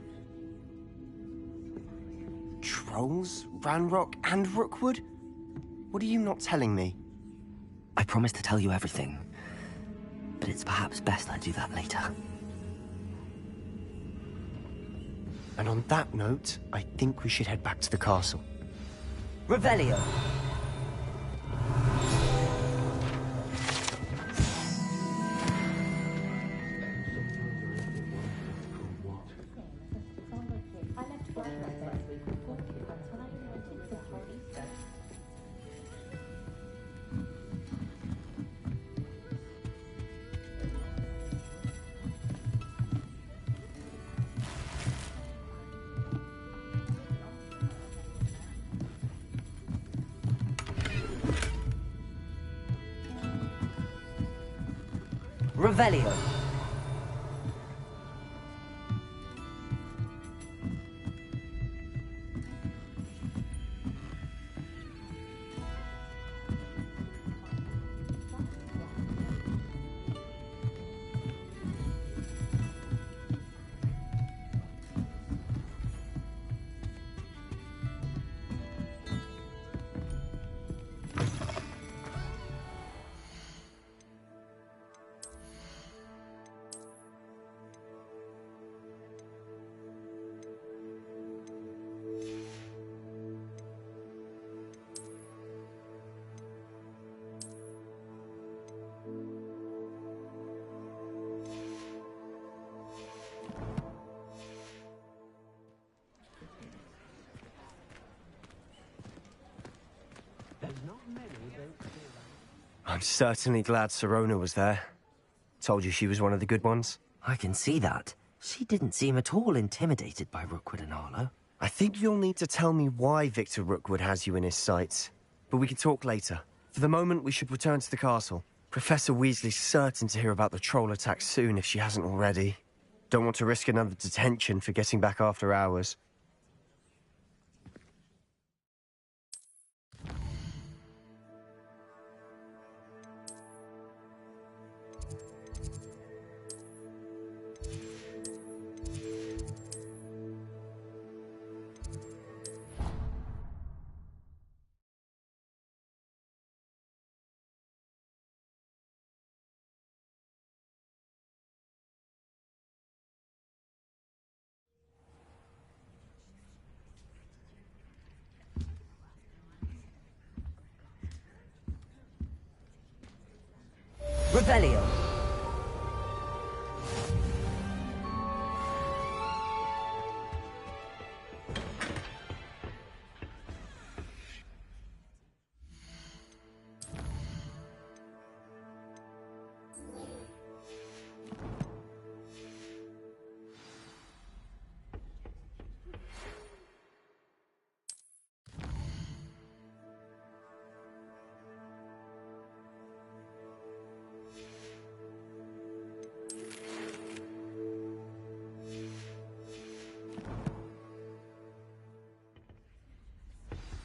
Trolls? Ranrock and Rookwood? What are you not telling me? I promised to tell you everything, but it's perhaps best I do that later. And on that note, I think we should head back to the castle. Revelio! Revelio. I'm certainly glad Sirona was there. Told you she was one of the good ones. I can see that. She didn't seem at all intimidated by Rookwood and Harlow. I think you'll need to tell me why Victor Rookwood has you in his sights. But we can talk later. For the moment, we should return to the castle. Professor Weasley's certain to hear about the troll attack soon if she hasn't already. Don't want to risk another detention for getting back after hours. Revelio.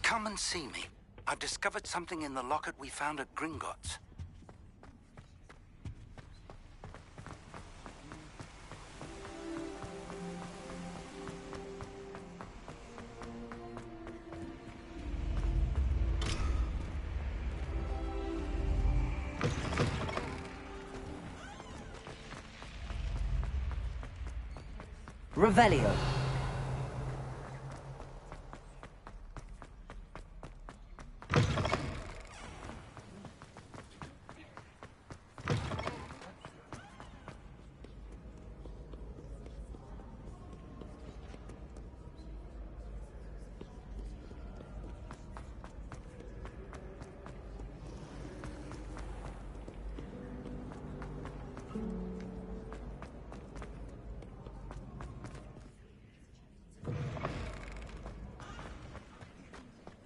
Come and see me. I've discovered something in the locket we found at Gringotts. Revelio.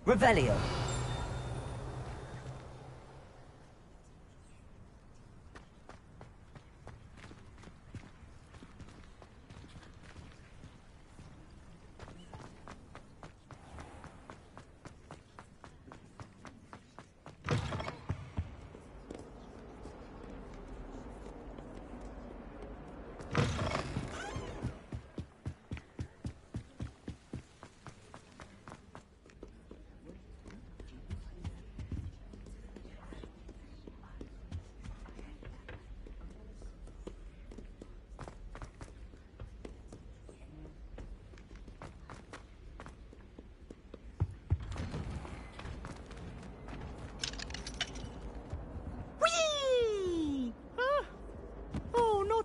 Revelio.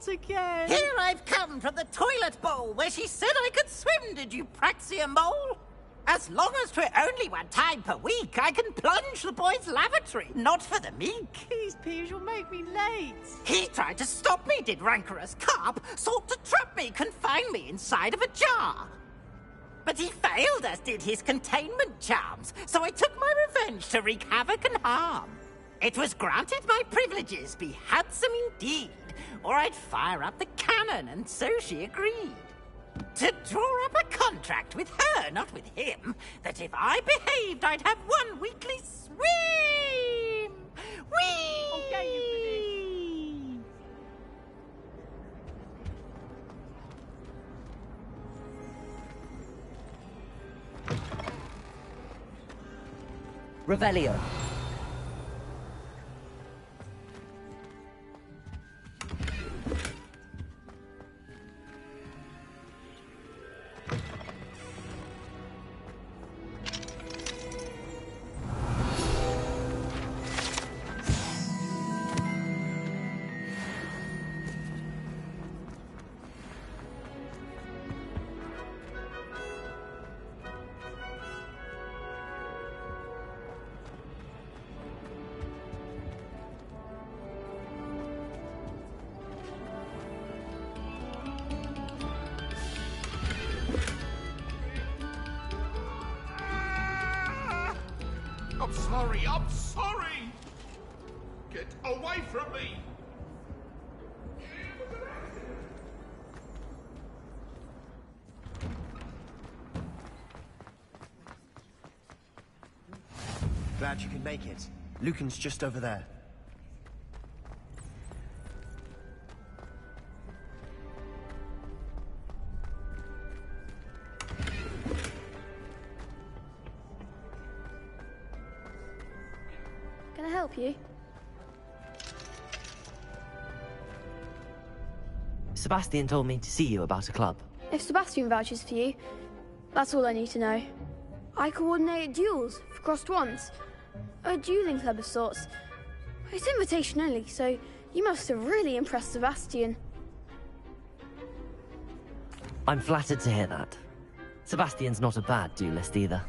Again. Here I've come from the toilet bowl where she said I could swim, did you praxia mole? As long as 'twere only one time per week, I can plunge the boy's lavatory, not for the meek. These peas will make me late. He tried to stop me, did rancorous carp, sought to trap me, confine me inside of a jar. But he failed, as did his containment charms, so I took my revenge to wreak havoc and harm. It was granted my privileges be handsome indeed, or I'd fire up the cannon, and so she agreed. To draw up a contract with her, not with him, that if I behaved, I'd have one weekly swim! Whee! Okay, you finished. Revelio. I'm sorry! Get away from me! Glad you could make it. Lucan's just over there. Can I help you? Sebastian told me to see you about a club. If Sebastian vouches for you, that's all I need to know. I coordinate duels for crossed wands. A dueling club of sorts. It's invitation only, so You must have really impressed Sebastian. I'm flattered to hear that. Sebastian's not a bad duelist either.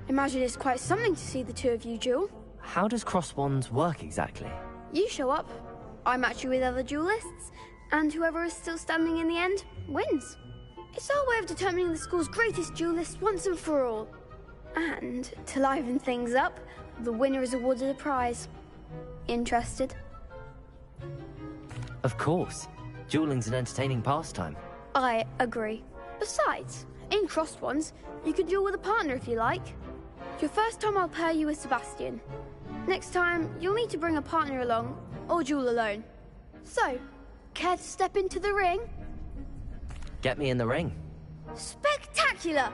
Imagine it's quite something to see the two of you duel. How does cross wands work exactly? You show up, I match you with other duelists, and whoever is still standing in the end wins. It's our way of determining the school's greatest duelist once and for all. And to liven things up, the winner is awarded a prize. Interested? Of course. Dueling's an entertaining pastime. I agree. Besides, in crossed ones, you can duel with a partner if you like. Your first time I'll pair you with Sebastian. Next time, you'll need to bring a partner along, or duel alone. So, care to step into the ring? Get me in the ring. Spectacular!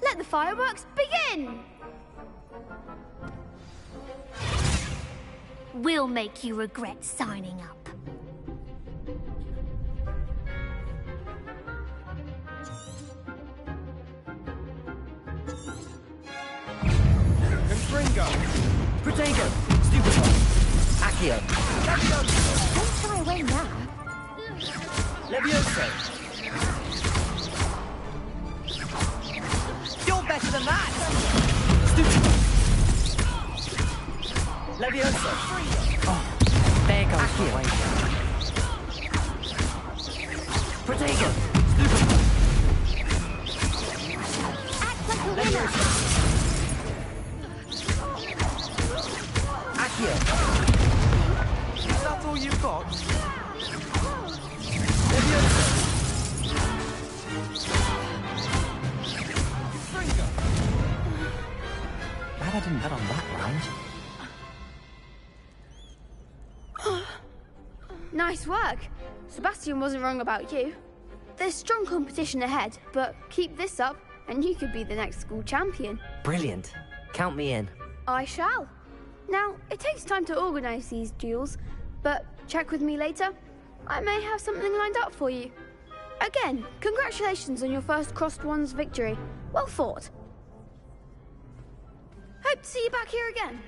Let the fireworks begin! We'll make you regret signing up. Confringo! Protego! Stupefy! Accio! Don't try away now. Levioso! You're better than that! Stupefy! Levioso! Oh, there goes the way. Protego! Stupefy! Act like a winner. Accio! Is that all you've got? Levioso! Confringo! Glad I didn't bet on that round. Nice work. Sebastian wasn't wrong about you. There's strong competition ahead, but keep this up and you could be the next school champion. Brilliant. Count me in. I shall. Now, it takes time to organise these duels, but check with me later. I may have something lined up for you. Again, congratulations on your first crossed ones victory. Well fought. Hope to see you back here again.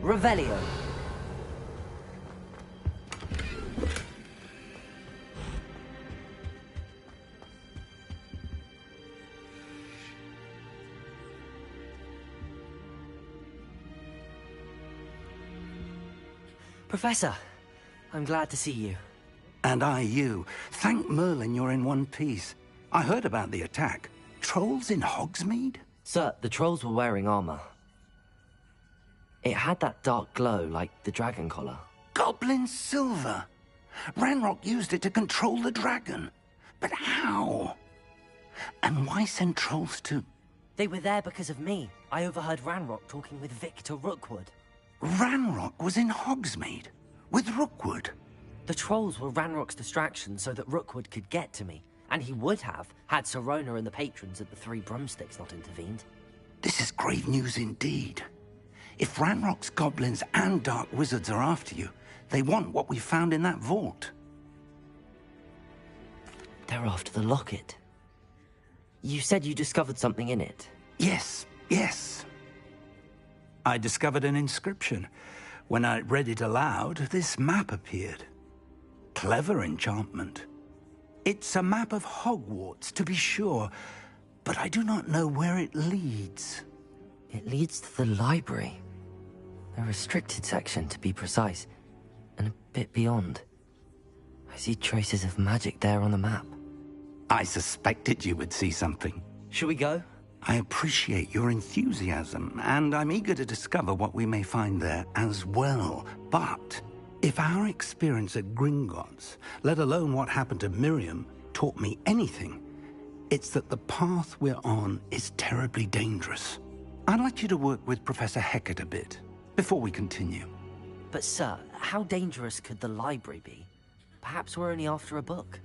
Revelio. Professor, I'm glad to see you. And I you. Thank Merlin you're in one piece. I heard about the attack. Trolls in Hogsmeade? Sir, the trolls were wearing armor. It had that dark glow like the dragon collar. Goblin silver! Ranrock used it to control the dragon. But how? And why send trolls to... They were there because of me. I overheard Ranrock talking with Victor Rookwood. Ranrock was in Hogsmeade? With Rookwood? The trolls were Ranrock's distraction so that Rookwood could get to me. And he would have, had Sirona and the patrons at the Three Broomsticks not intervened. This is grave news indeed. If Ranrock's goblins and dark wizards are after you, They want what we found in that vault. They're after the locket. You said you discovered something in it. Yes, yes. I discovered an inscription. When I read it aloud, this map appeared. Clever enchantment. It's a map of Hogwarts, to be sure, but I do not know where it leads. It leads to the library. A restricted section, to be precise, and a bit beyond. I see traces of magic there on the map. I suspected you would see something. Should we go? I appreciate your enthusiasm, and I'm eager to discover what we may find there as well. But if our experience at Gringotts, let alone what happened to Miriam, taught me anything, it's that the path we're on is terribly dangerous. I'd like you to work with Professor Hecat a bit, before we continue. But sir, how dangerous could the library be? Perhaps we're only after a book.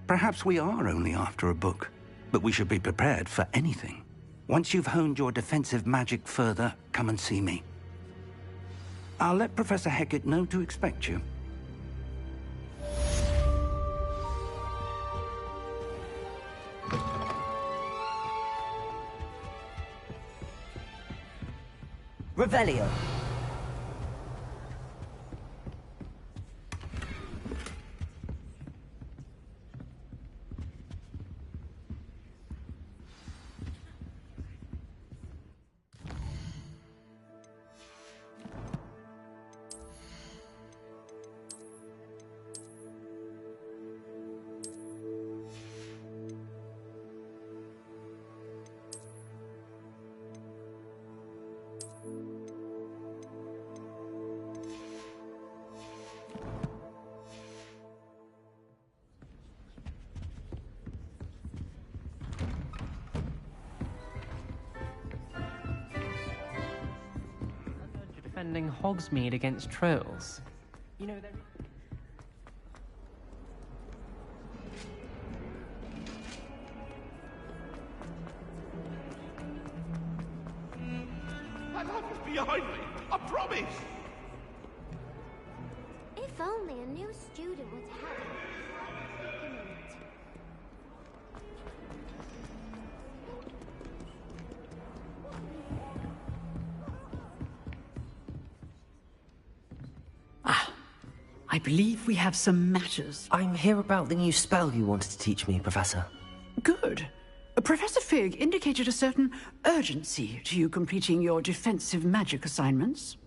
Perhaps we are only after a book, but we should be prepared for anything. Once you've honed your defensive magic further, come and see me. I'll let Professor Hecat know to expect you. Revelio. Defending Hogsmeade against trolls. You know, they're... My love is behind me, I promise! If only a new student would help. I believe we have some matters. I'm here about the new spell you wanted to teach me, Professor. Good. Professor Fig indicated a certain urgency to you completing your defensive magic assignments.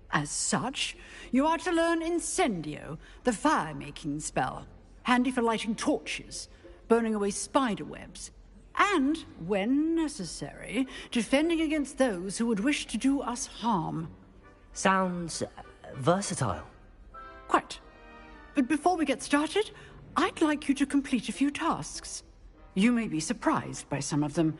As such, you are to learn Incendio, the fire-making spell, handy for lighting torches, burning away spider webs, and, when necessary, defending against those who would wish to do us harm. Sounds versatile. Quite. But before we get started, I'd like you to complete a few tasks. You may be surprised by some of them.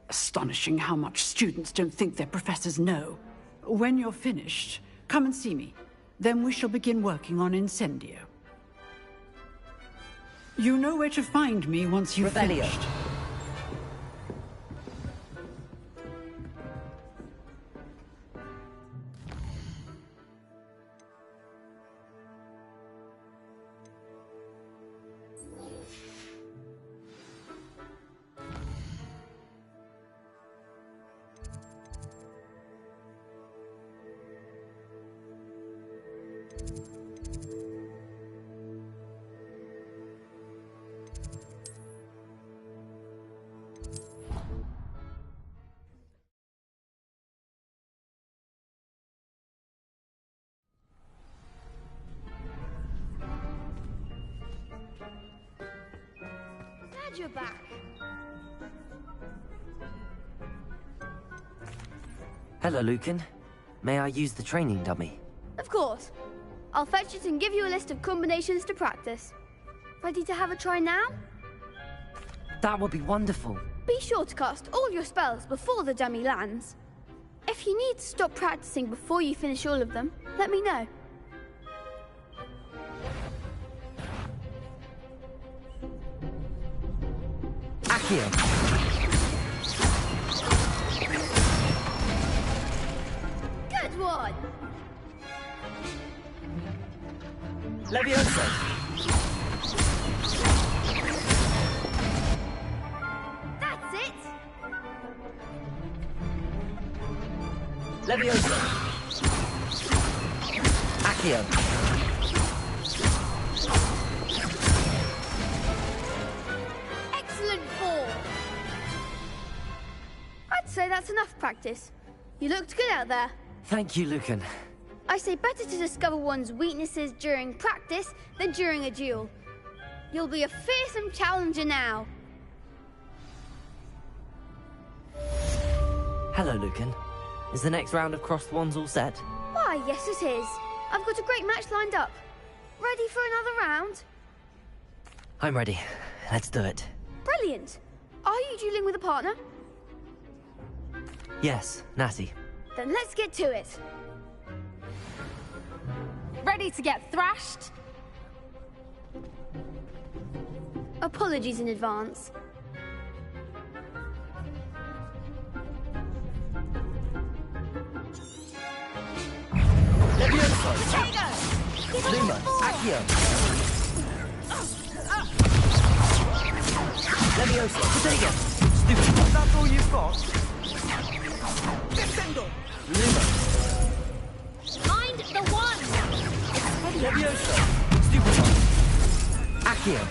Astonishing how much students don't think their professors know. When you're finished, come and see me. Then we shall begin working on Incendio. You know where to find me once you've finished. Glad you're back. Hello, Lucan. May I use the training dummy? Of course. I'll fetch it and give you a list of combinations to practice. Ready to have a try now? That would be wonderful. Be sure to cast all your spells before the dummy lands. If you need to stop practicing before you finish all of them, let me know. Accio. Good one! Levioso! That's it! Levioso! Accio! Excellent ball! I'd say that's enough practice. You looked good out there. Thank you, Lucan. I say better to discover one's weaknesses during practice than during a duel. You'll be a fearsome challenger now. Hello, Lucan. Is the next round of crossed wands all set? Why, yes it is. I've got a great match lined up. Ready for another round? I'm ready. Let's do it. Brilliant. Are you dueling with a partner? Yes, Natty. Then let's get to it. Ready to get thrashed? Apologies in advance. Levioso! Luma! Accio! Levioso! Potato! Stupid! That's all you've got? Defendo! Luma! Mind the one! Levioso! Stupid! Accio!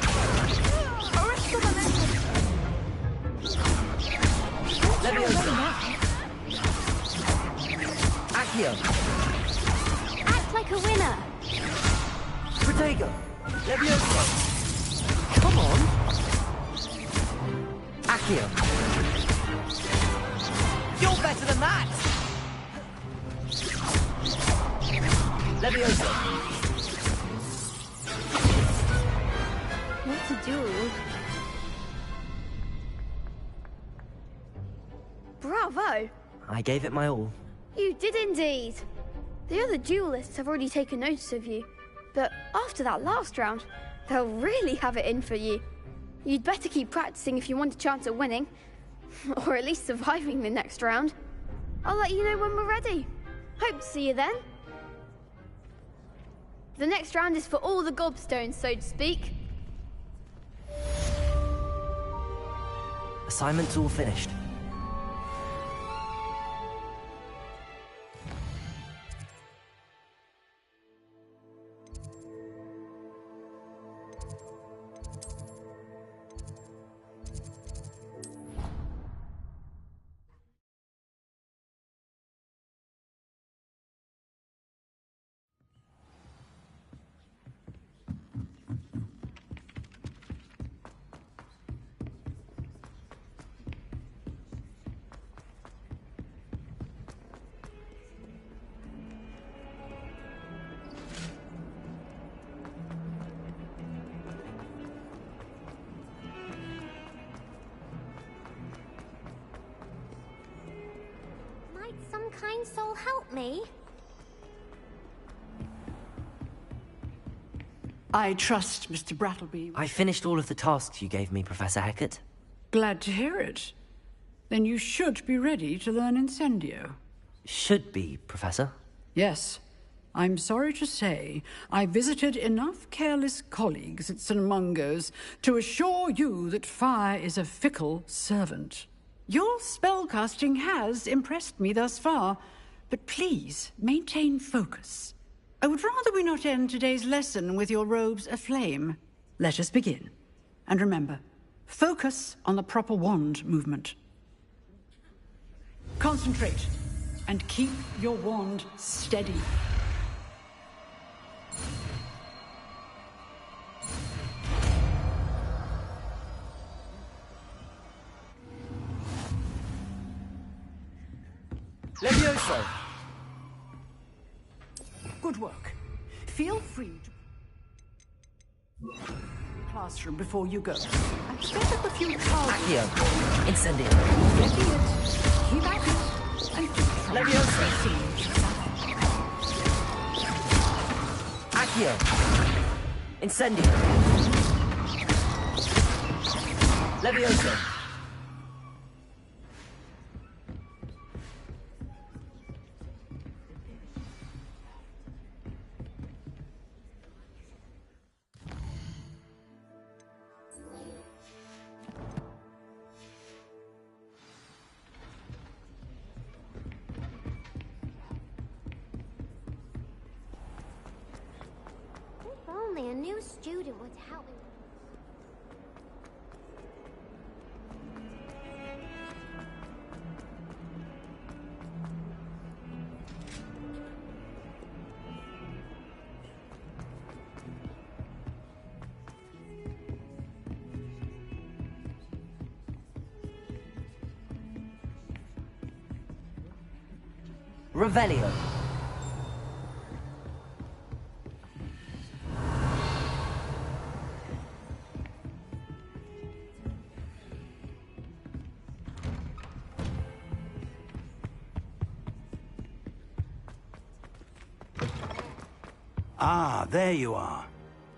Levioso! Accio! Act like a winner! Protego! Levioso! Come on! Accio! You're better than that! Levioso! What to do? Bravo! I gave it my all. You did indeed. The other duelists have already taken notice of you, but after that last round, they'll really have it in for you. You'd better keep practicing if you want a chance at winning, or at least surviving the next round. I'll let you know when we're ready. Hope to see you then. The next round is for all the gobstones, so to speak. Assignment's all finished. Might some kind soul help me? I trust Mr. Brattleby. I finished all of the tasks you gave me, Professor Hecat. Glad to hear it. Then you should be ready to learn Incendio. Should be, Professor. Yes. I'm sorry to say, I visited enough careless colleagues at St. Mungo's to assure you that fire is a fickle servant. Your spellcasting has impressed me thus far, but please maintain focus. I would rather we not end today's lesson with your robes aflame. Let us begin. And remember, focus on the proper wand movement. Concentrate, and keep your wand steady. Levioso! Good work. Feel free to... classroom before you go. And set up a few cards. Accio! Incendio! Getting it. Keep at it. And keep trying. Levioso! Accio! Incendio! Levioso! only a new student would help. Revelio. Ah, there you are.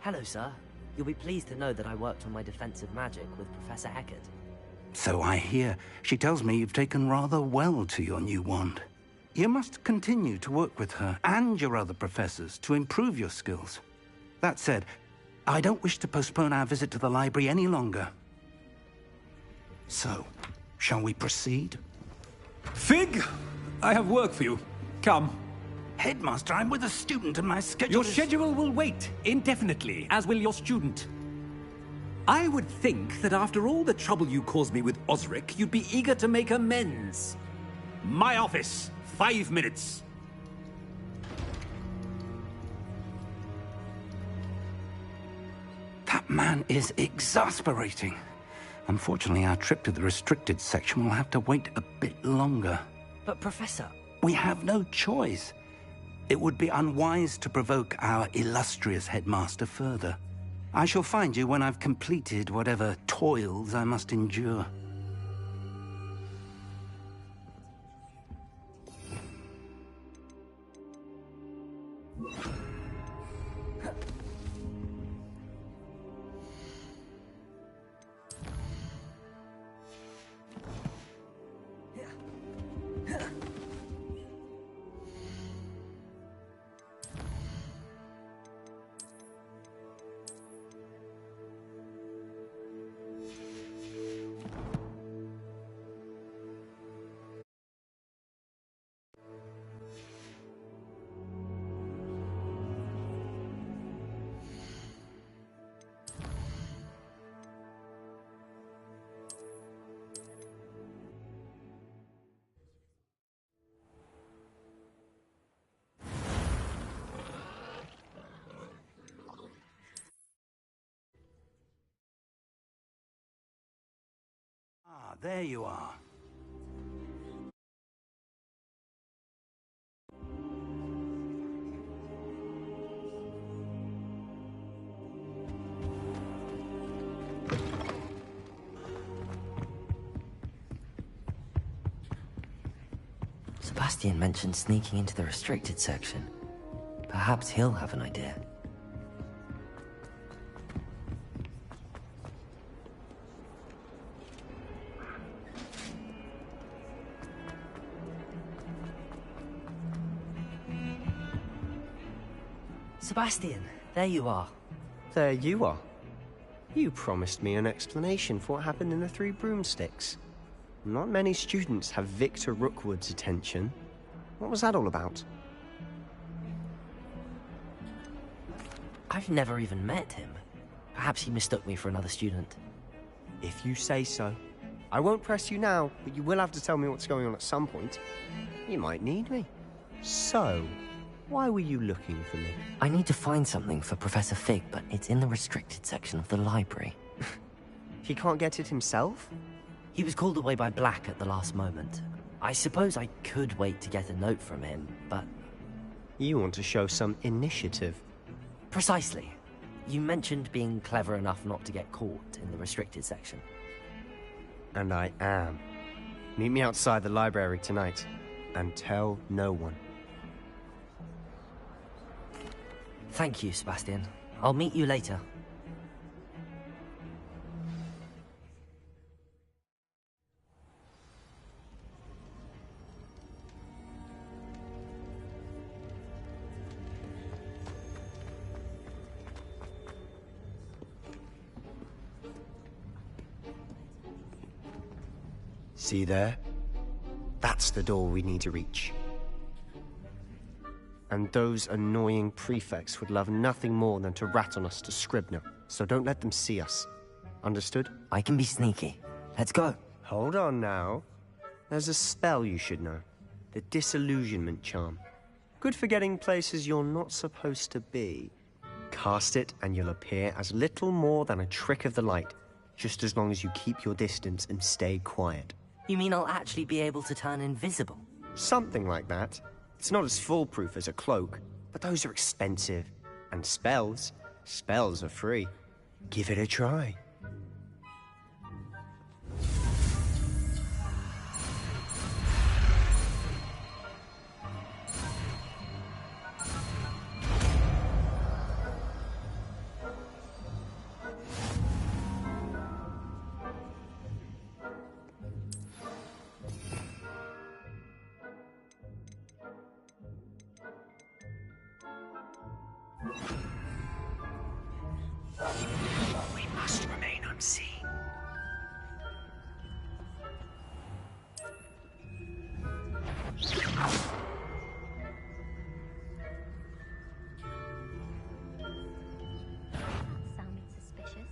Hello, sir. You'll be pleased to know that I worked on my defensive magic with Professor Eckert. So I hear. She tells me you've taken rather well to your new wand. You must continue to work with her and your other professors to improve your skills. That said, I don't wish to postpone our visit to the library any longer. So, shall we proceed? Fig! I have work for you. Come. Headmaster, I'm with a student and my schedule Your schedule will wait indefinitely, as will your student. I would think that after all the trouble you caused me with Osric, you'd be eager to make amends. My office. 5 minutes. That man is exasperating. Unfortunately, our trip to the restricted section will have to wait a bit longer. But, Professor... We have no choice. It would be unwise to provoke our illustrious headmaster further. I shall find you when I've completed whatever toils I must endure. Ah, there you are. Sebastian mentioned sneaking into the restricted section. Perhaps he'll have an idea. Sebastian, there you are. There you are. You promised me an explanation for what happened in the Three Broomsticks. Not many students have Victor Rookwood's attention. What was that all about? I've never even met him. Perhaps he mistook me for another student. If you say so. I won't press you now, but you will have to tell me what's going on at some point. You might need me. So, why were you looking for me? I need to find something for Professor Fig, but it's in the restricted section of the library. He can't get it himself? He was called away by Black at the last moment. I suppose I could wait to get a note from him, but... You want to show some initiative. Precisely. You mentioned being clever enough not to get caught in the restricted section. And I am. Meet me outside the library tonight, and tell no one. Thank you, Sebastian. I'll meet you later. See there? That's the door we need to reach. And those annoying prefects would love nothing more than to rat on us to Scribner, so don't let them see us. Understood? I can be sneaky. Let's go. Hold on now. There's a spell you should know. The Disillusionment Charm. Good for getting places you're not supposed to be. Cast it and you'll appear as little more than a trick of the light, just as long as you keep your distance and stay quiet. You mean I'll actually be able to turn invisible? Something like that. It's not as foolproof as a cloak, but those are expensive. And spells are free. Give it a try. We must remain unseen. Sounding suspicious.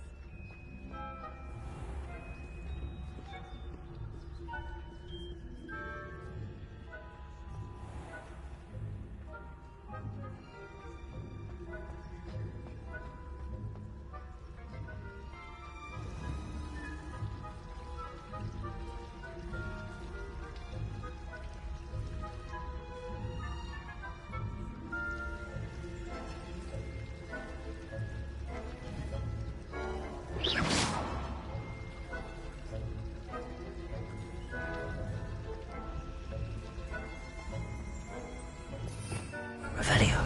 Revelio.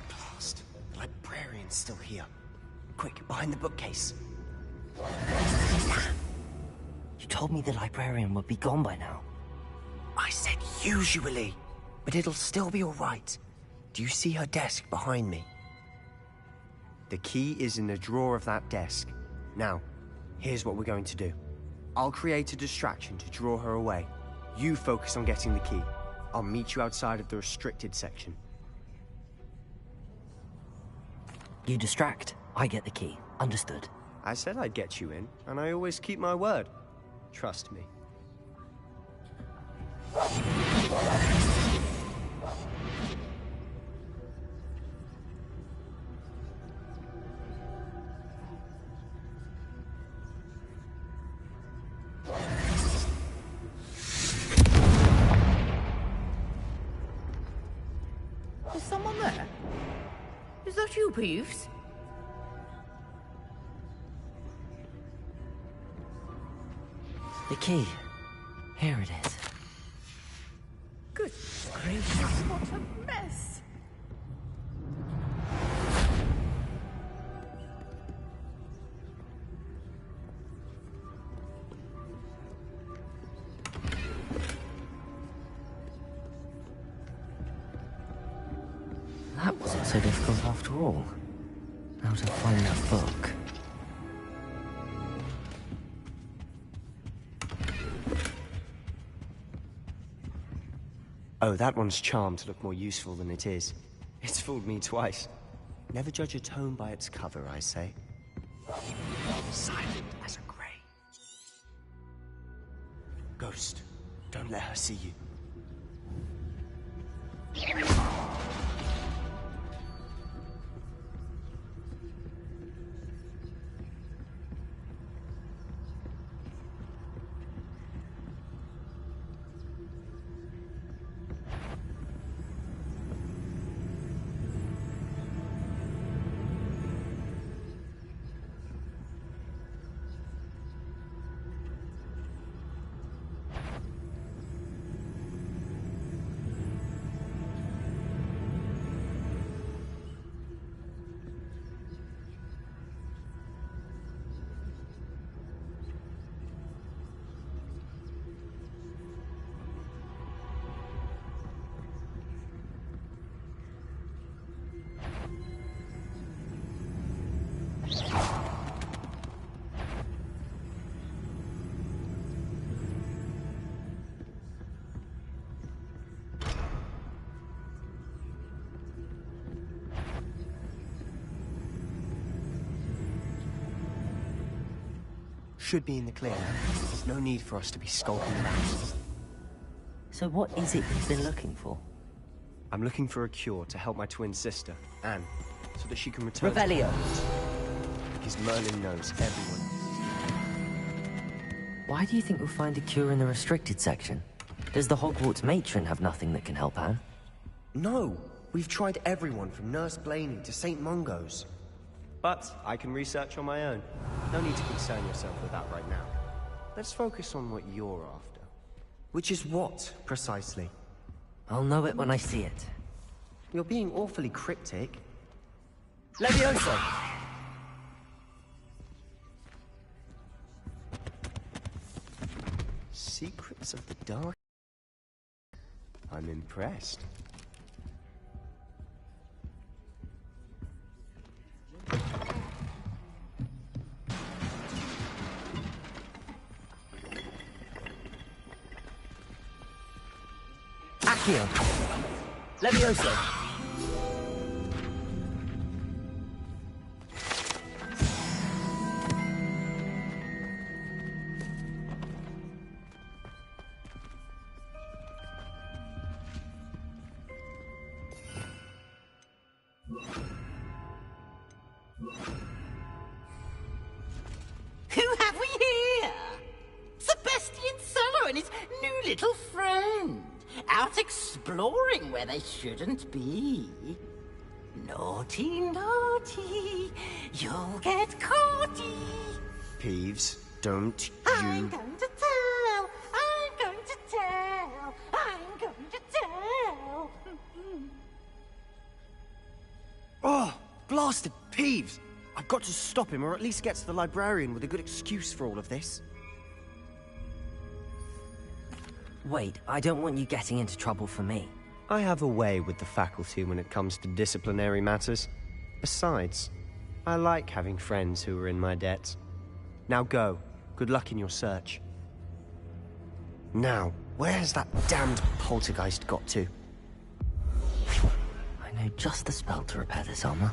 Blast. The librarian's still here. Quick, behind the bookcase. You told me the librarian would be gone by now. I said usually, but it'll still be all right. Do you see her desk behind me? The key is in the drawer of that desk. Now, here's what we're going to do. I'll create a distraction to draw her away. You focus on getting the key. I'll meet you outside of the restricted section. You distract, I get the key. Understood. I said I'd get you in, and I always keep my word. Trust me. Is someone there? Is that you, Peeves? The key. Here it is. Good gracious, what a mess! That wasn't so difficult after all. Now to find that book. Oh, that one's charmed to look more useful than it is. It's fooled me twice. Never judge a tome by its cover, I say. Silent as a grave. Ghost, don't let her see you. should be in the clear. There's no need for us to be skulking around. So what is it you've been looking for? I'm looking for a cure to help my twin sister, Anne, so that she can return Revelio. Because Merlin knows everyone. Why do you think we'll find a cure in the restricted section? Does the Hogwarts matron have nothing that can help Anne? No! We've tried everyone from Nurse Blaney to St. Mungo's. But I can research on my own. No need to concern yourself with that right now. Let's focus on what you're after. Which is what, precisely? I'll know it when I see it. You're being awfully cryptic. Levioso! Secrets of the Dark? I'm impressed. Accio! Levioso! Who have we here? Sebastian Solo and his new little friend. Out exploring where they shouldn't be. Naughty, naughty, you'll get caughty. Peeves, don't I'm you... going to tell, I'm going to tell, I'm going to tell. Oh, blasted Peeves! I've got to stop him, or at least get to the librarian with a good excuse for all of this. Wait, I don't want you getting into trouble for me. I have a way with the faculty when it comes to disciplinary matters. Besides, I like having friends who are in my debt. Now go. Good luck in your search. Now, where's that damned poltergeist got to? I know just the spell to repair this armor.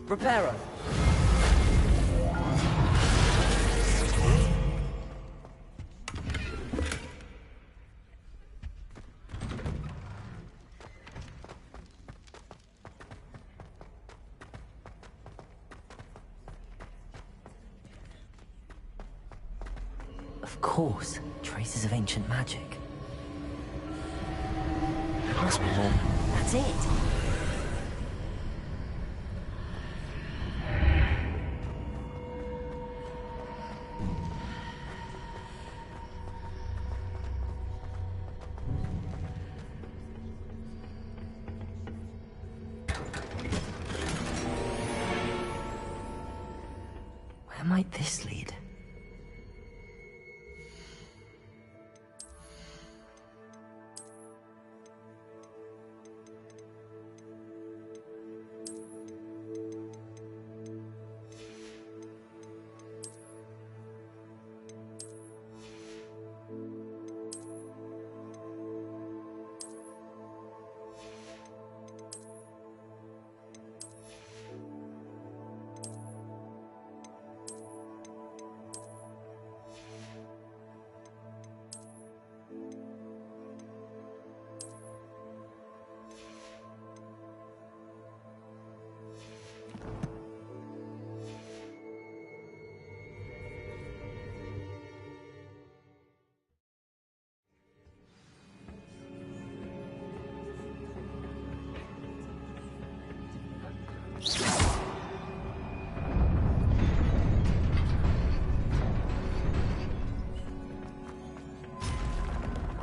Reparo! Of course, traces of ancient magic. There must be more. That's it! Where might this lead?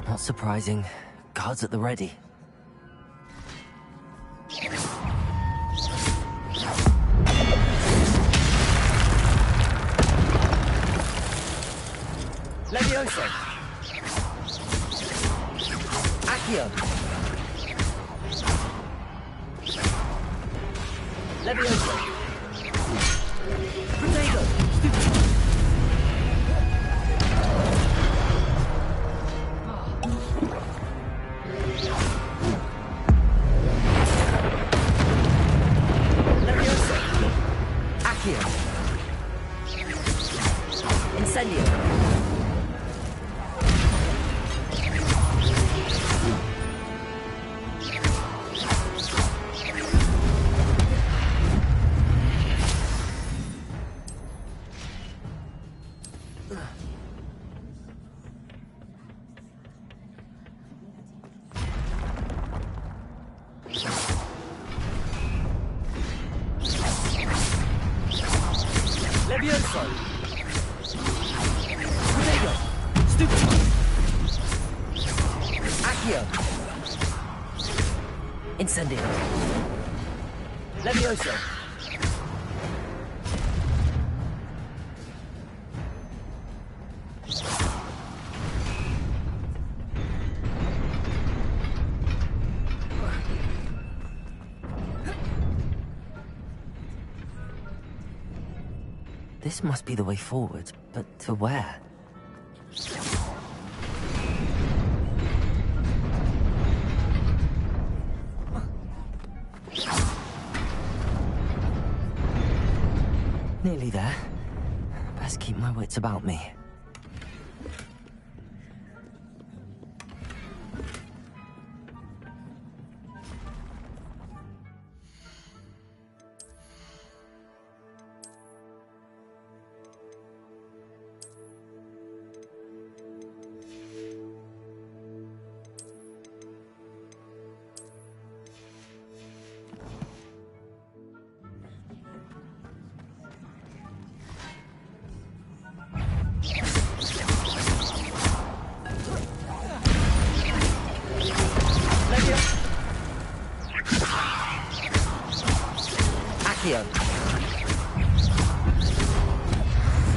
Not surprising. Guards at the ready. Levioso! Accio! Levioso! Protego! Levioso! Levioso! Protego! Stupefy! Accio! Incendio! Levioso! This must be the way forward, but to where? Nearly there. Best keep my wits about me. Accio!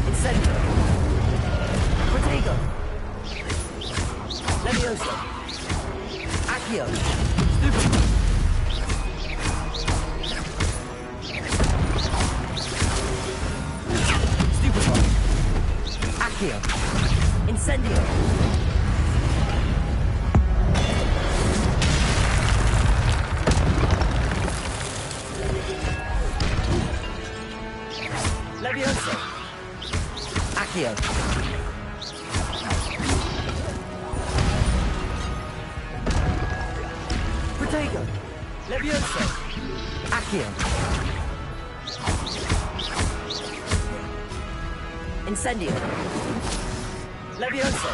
Incendio! Protego! Levioso! Accio! Stupefy! Accio! Incendio! Levioso! Accio! Protego! Levioso! Accio! Incendio! Levioso!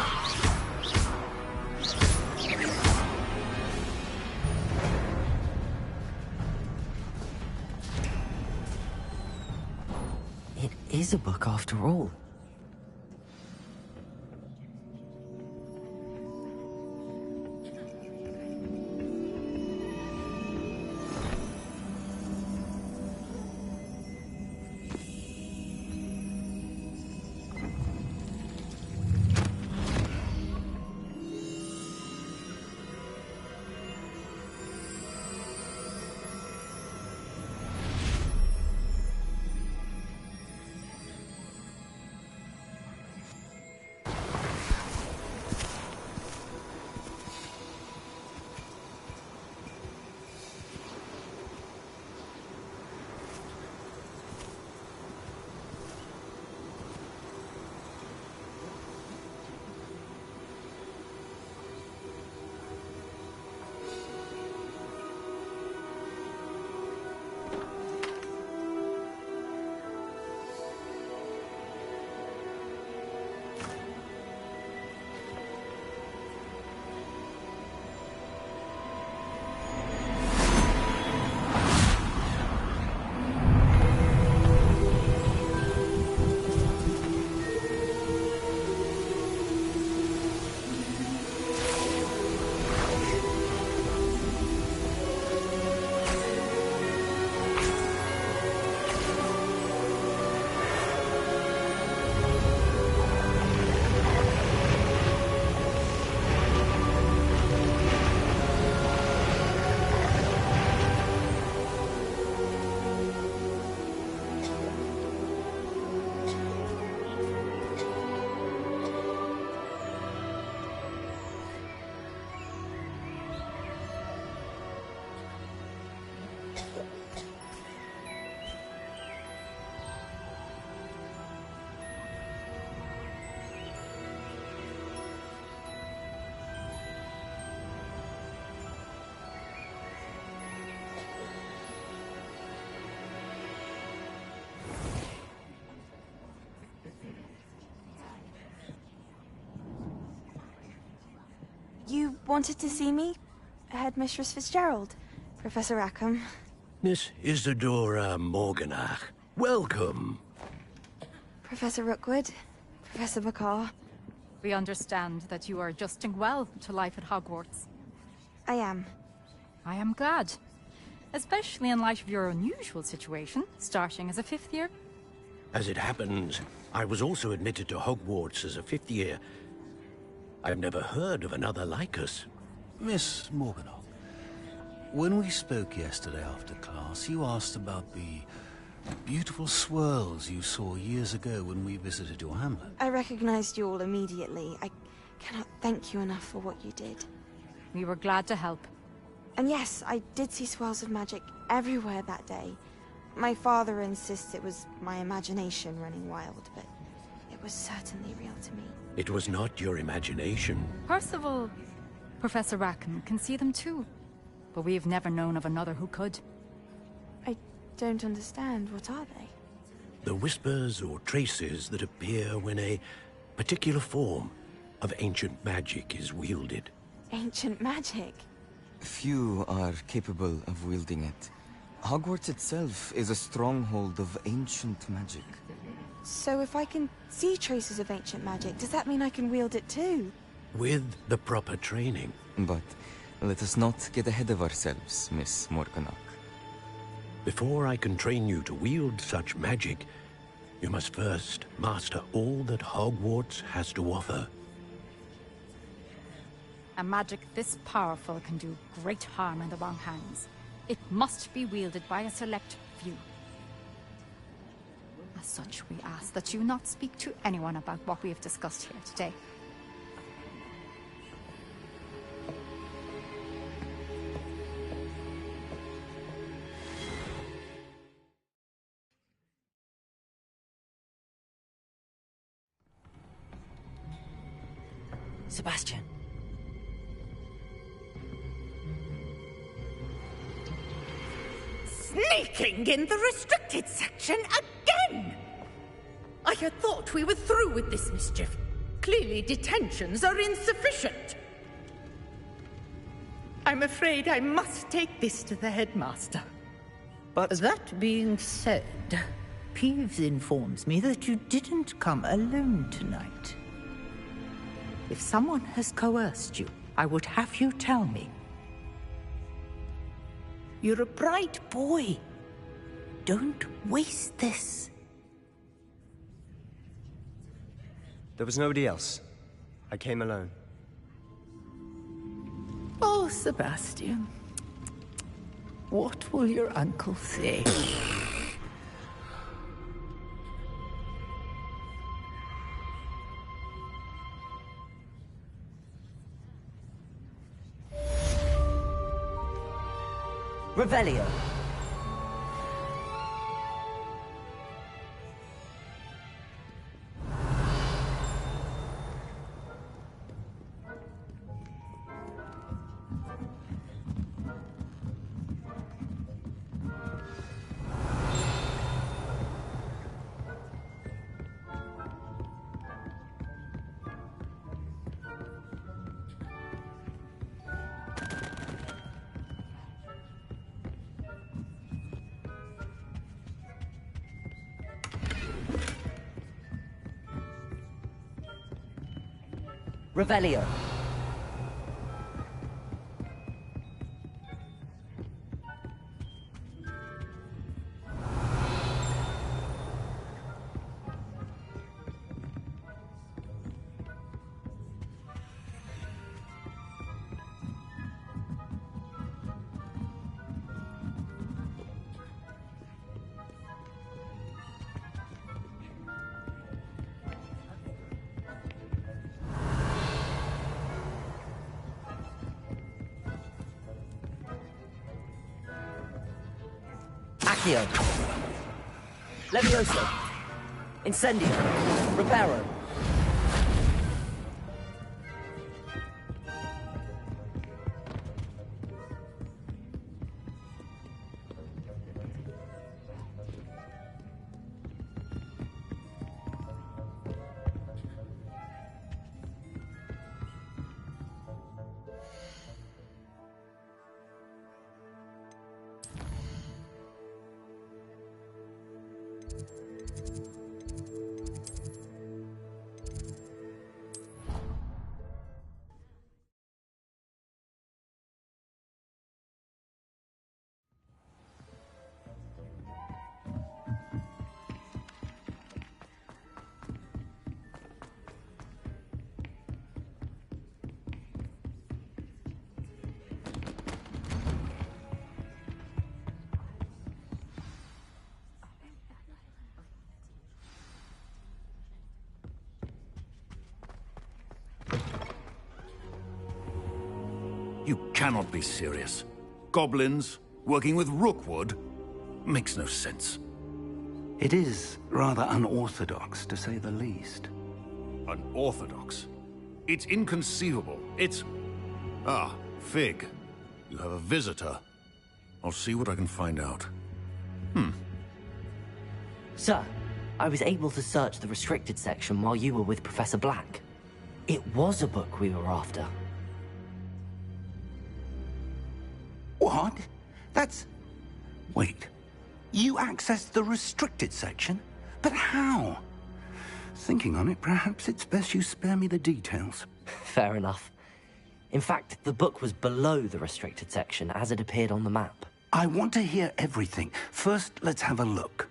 It is a book after all. You wanted to see me? Headmistress Fitzgerald, Professor Rackham. Miss Isadora Morganach, welcome. Professor Rookwood, Professor Bakar. We understand that you are adjusting well to life at Hogwarts. I am. I am glad. Especially in light of your unusual situation, starting as a 5th year. As it happens, I was also admitted to Hogwarts as a 5th year. I've never heard of another like us. Miss Morganach, when we spoke yesterday after class, you asked about the beautiful swirls you saw years ago when we visited your hamlet. I recognized you all immediately. I cannot thank you enough for what you did. We were glad to help. And yes, I did see swirls of magic everywhere that day. My father insists it was my imagination running wild, but it was certainly real to me. It was not your imagination. Percival, Professor Rackham can see them too. But we've never known of another who could. I don't understand. What are they? The whispers or traces that appear when a particular form of ancient magic is wielded. Ancient magic? Few are capable of wielding it. Hogwarts itself is a stronghold of ancient magic. So if I can see traces of ancient magic, does that mean I can wield it too? With the proper training. But let us not get ahead of ourselves, Miss Morganach. Before I can train you to wield such magic, you must first master all that Hogwarts has to offer. A magic this powerful can do great harm in the wrong hands. It must be wielded by a select few. As such, we ask that you not speak to anyone about what we have discussed here today. Sebastian. Sneaking in the restricted section again! I had thought we were through with this mischief. Clearly detentions are insufficient. I'm afraid I must take this to the headmaster. But that being said, Peeves informs me that you didn't come alone tonight. If someone has coerced you, I would have you tell me. You're a bright boy. Don't waste this. There was nobody else. I came alone. Oh, Sebastian. What will your uncle say? Revelio. Revelio. Accio. Levioso. Incendio. Reparo. cannot be serious. Goblins working with Rookwood makes no sense. It is rather unorthodox, to say the least. Unorthodox? It's inconceivable. It's... Ah, Fig. You have a visitor. I'll see what I can find out. Sir, I was able to search the restricted section while you were with Professor Black. It was a book we were after. What? That's... Wait. You accessed the restricted section? But how? Thinking on it, perhaps it's best you spare me the details. Fair enough. In fact, the book was below the restricted section as it appeared on the map. I want to hear everything. First, let's have a look.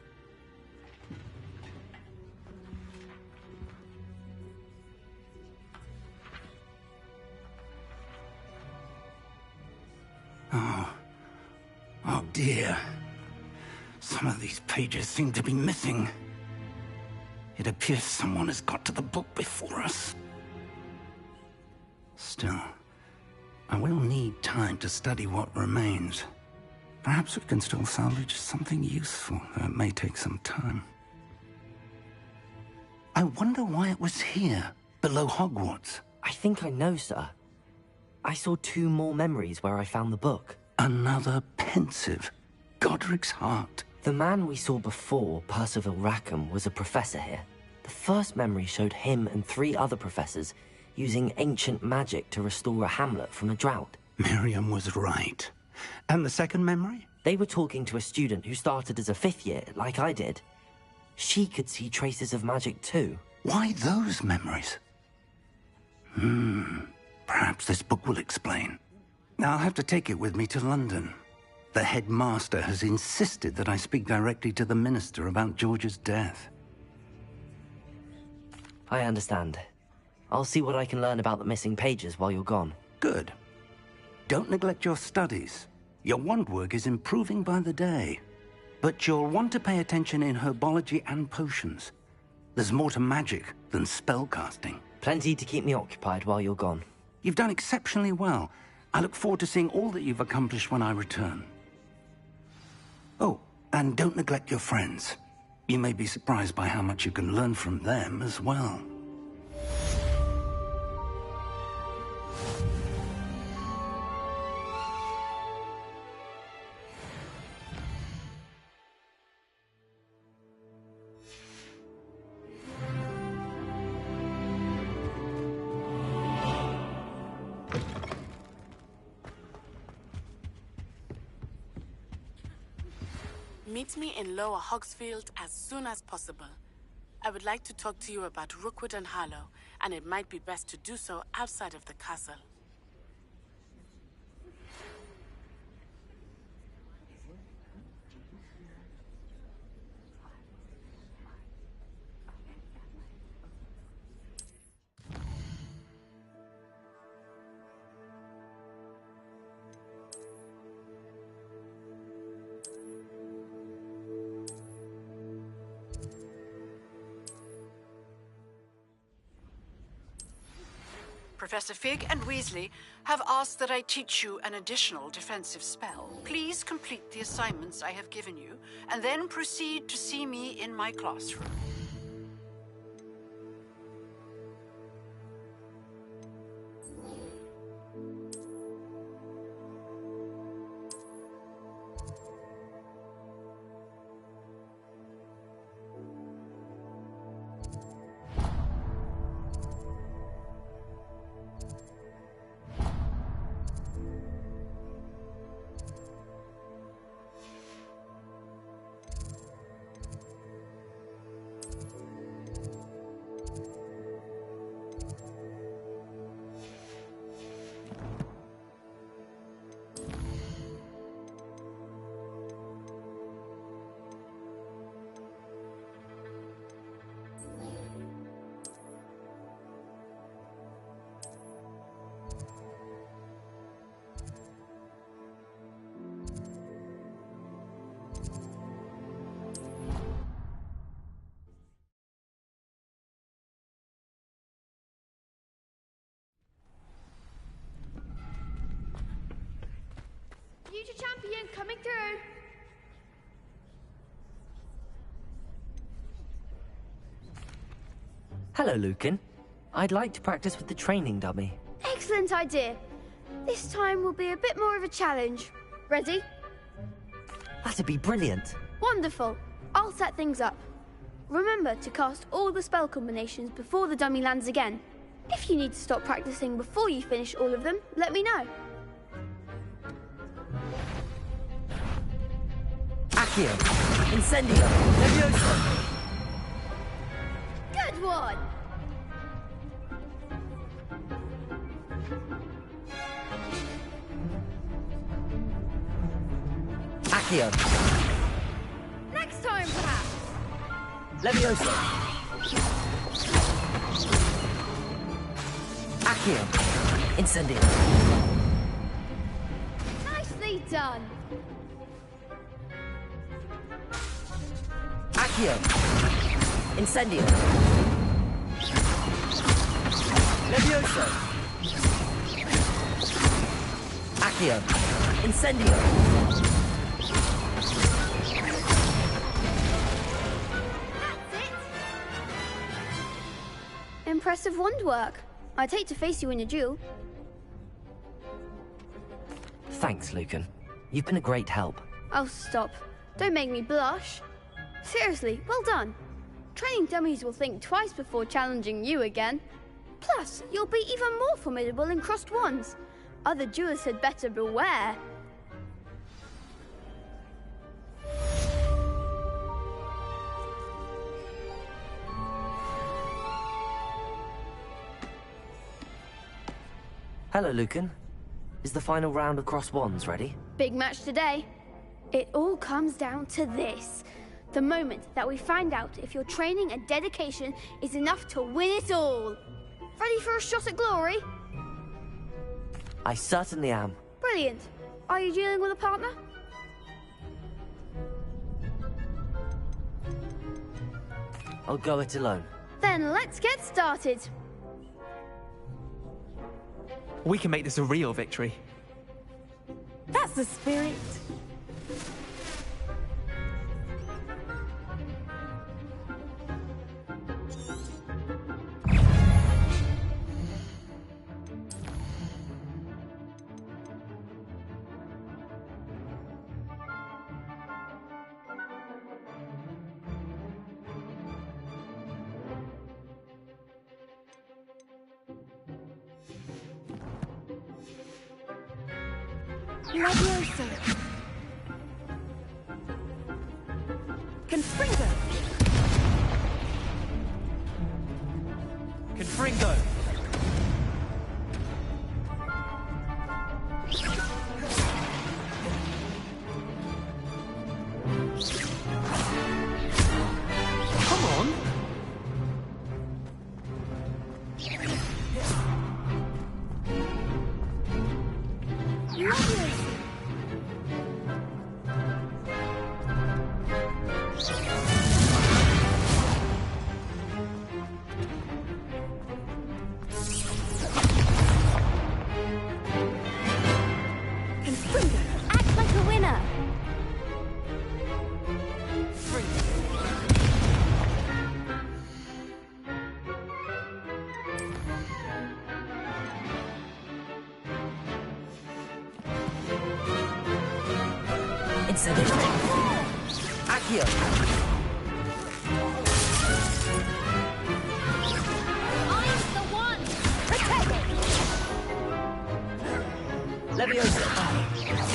Oh dear. Some of these pages seem to be missing. It appears someone has got to the book before us. Still, I will need time to study what remains. Perhaps we can still salvage something useful, though it may take some time. I wonder why it was here, below Hogwarts. I think I know, sir. I saw 2 more memories where I found the book. Another pensive. Godric's heart. The man we saw before, Percival Rackham, was a professor here. The first memory showed him and 3 other professors using ancient magic to restore a hamlet from a drought. Miriam was right. And the second memory? They were talking to a student who started as a 5th year, like I did. She could see traces of magic too. Why those memories? Perhaps this book will explain. I'll have to take it with me to London. The headmaster has insisted that I speak directly to the minister about George's death. I understand. I'll see what I can learn about the missing pages while you're gone. Good. Don't neglect your studies. Your wand work is improving by the day. But you'll want to pay attention in herbology and potions. There's more to magic than spellcasting. Plenty to keep me occupied while you're gone. You've done exceptionally well. I look forward to seeing all that you've accomplished when I return. Oh, and don't neglect your friends. You may be surprised by how much you can learn from them as well. Meet me in Lower Hogsfield as soon as possible. I would like to talk to you about Rookwood and Harlow, and it might be best to do so outside of the castle. Professor Fig and Weasley have asked that I teach you an additional defensive spell. Please complete the assignments I have given you, and then proceed to see me in my classroom. Champion coming through. Hello, Lucan. I'd like to practice with the training dummy. Excellent idea. This time will be a bit more of a challenge. Ready? That'd be brilliant. Wonderful. I'll set things up. Remember to cast all the spell combinations before the dummy lands again. If you need to stop practicing before you finish all of them, let me know. Accio! Incendio! Levioso! Good one! Accio! Next time, perhaps! Levioso! Accio! Incendio! Nicely done! Accio! Incendio! Levioso! Accio! Incendio! Impressive wand work. I'd hate to face you in a duel. Thanks, Lucan. You've been a great help. Oh, stop. Don't make me blush. Seriously, well done. Training dummies will think twice before challenging you again. Plus, you'll be even more formidable in crossed wands. Other duelists had better beware. Hello, Lucan. Is the final round of cross wands ready? Big match today. It all comes down to this. The moment that we find out if your training and dedication is enough to win it all. Ready for a shot at glory? I certainly am. Brilliant. Are you dealing with a partner? I'll go it alone. Then let's get started. We can make this a real victory. That's the spirit. Levioso. Confringo. Confringo. Come on. Act like a winner. Incendio! Accio! I'm the one. Levioso!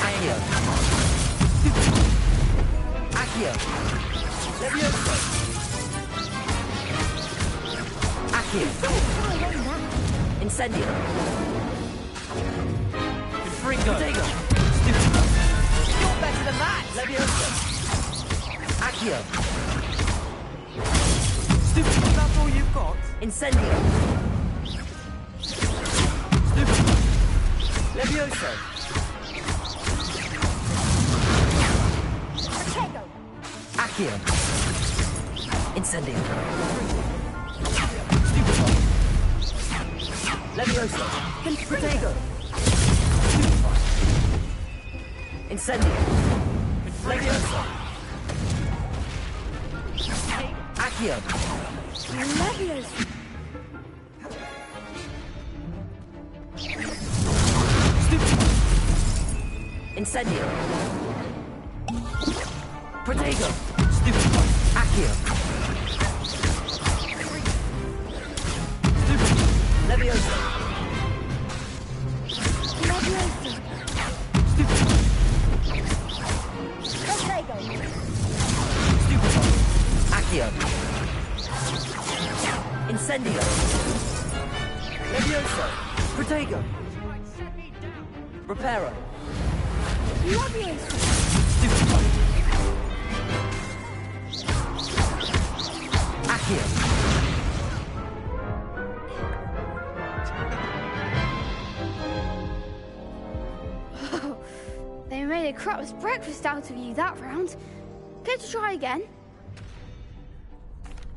Accio! Accio! Levioso! Accio! Incendio! Confringo. Protego! You're better than that! Levioso! Accio! Stupid, that's all you've got? Incendio! Stupid. Levioso! Protego. Accio! Incendio! Levioso! Protego! Incendio. Levioso. Accio. Levioso. Incendio. Protego. Accio. Levioso. Levioso. Protego. Accio. Incendio. Levioso. Protego. Reparo. Levioso. Accio. They made a crap's breakfast out of you that round. Care to try again?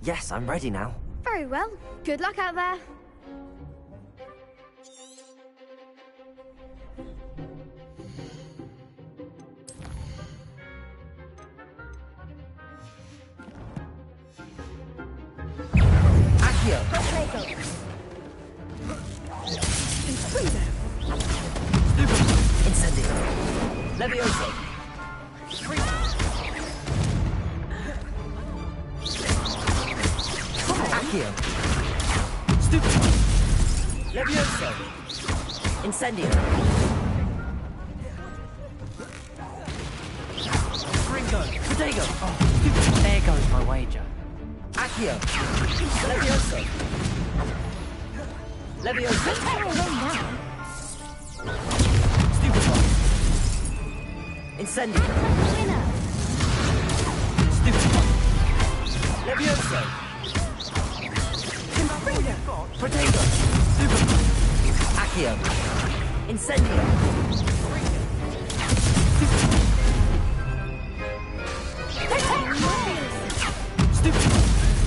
Yes, I'm ready now. Very well. Good luck out there. Accio. Protego. Incendio. Levioso. Accio. Levioso. Incendio. Ringo. Protego. Oh, there goes my wager. Accio. Levioso. Levioso. Incendio. Levioso. Protego. Accio. Incendio.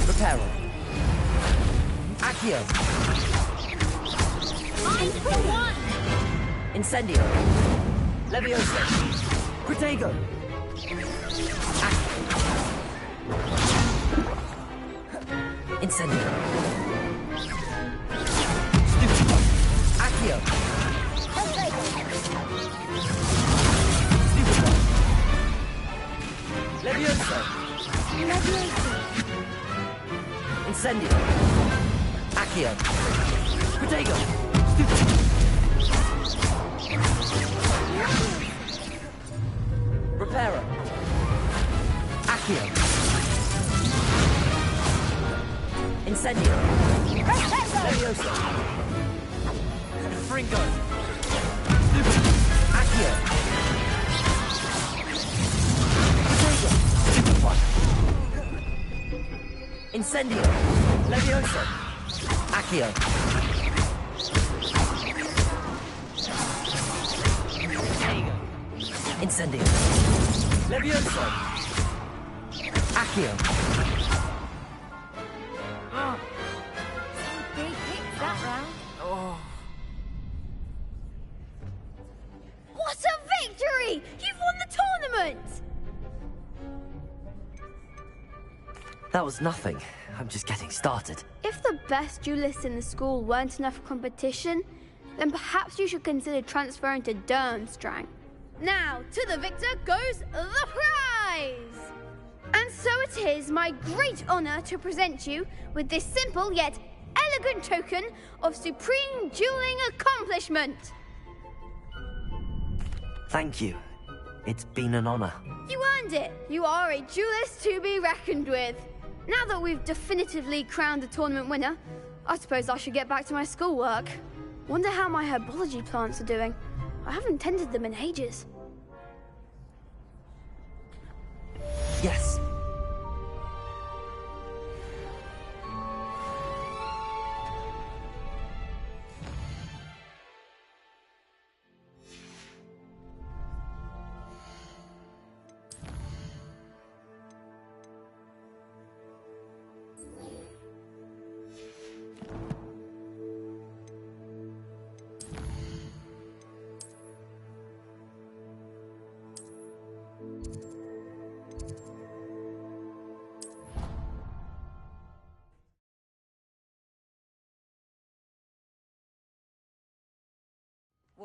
Reparo. Accio. Incendio. Levioso. Protego. Incendio. Accio. Levioso. Incendio. Accio. Protego. Reparo. Accio. Incendio. Levioso. Fringo. Accio. Protego. Incendio. Levioso. Accio. Incendio. Levioso. Accio. Big hits that round. Oh. What a victory! You've won the tournament! That was nothing. I'm just getting started. If the best duelists in the school weren't enough for competition, then perhaps you should consider transferring to Durmstrang. Now, to the victor goes the prize! And so it is my great honor to present you with this simple yet elegant token of supreme dueling accomplishment. Thank you. It's been an honor. You earned it. You are a duelist to be reckoned with. Now that we've definitively crowned the tournament winner, I suppose I should get back to my schoolwork. Wonder how my herbology plants are doing. I haven't tended them in ages. Yes.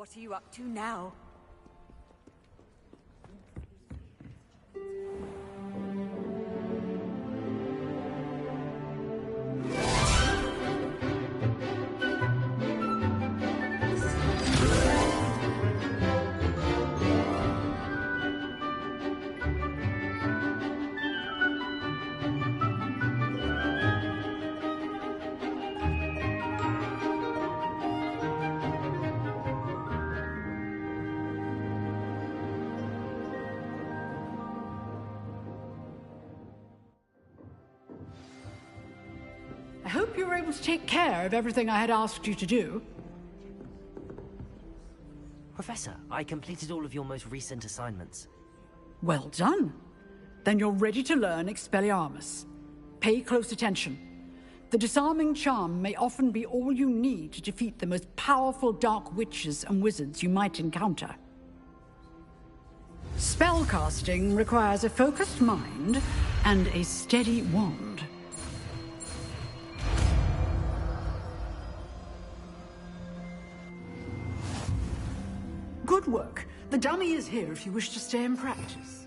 What are you up to now? I hope you were able to take care of everything I had asked you to do. Professor, I completed all of your most recent assignments. Well done. Then you're ready to learn Expelliarmus. Pay close attention. The disarming charm may often be all you need to defeat the most powerful dark witches and wizards you might encounter. Spellcasting requires a focused mind and a steady wand. Good work. The dummy is here if you wish to stay and practice.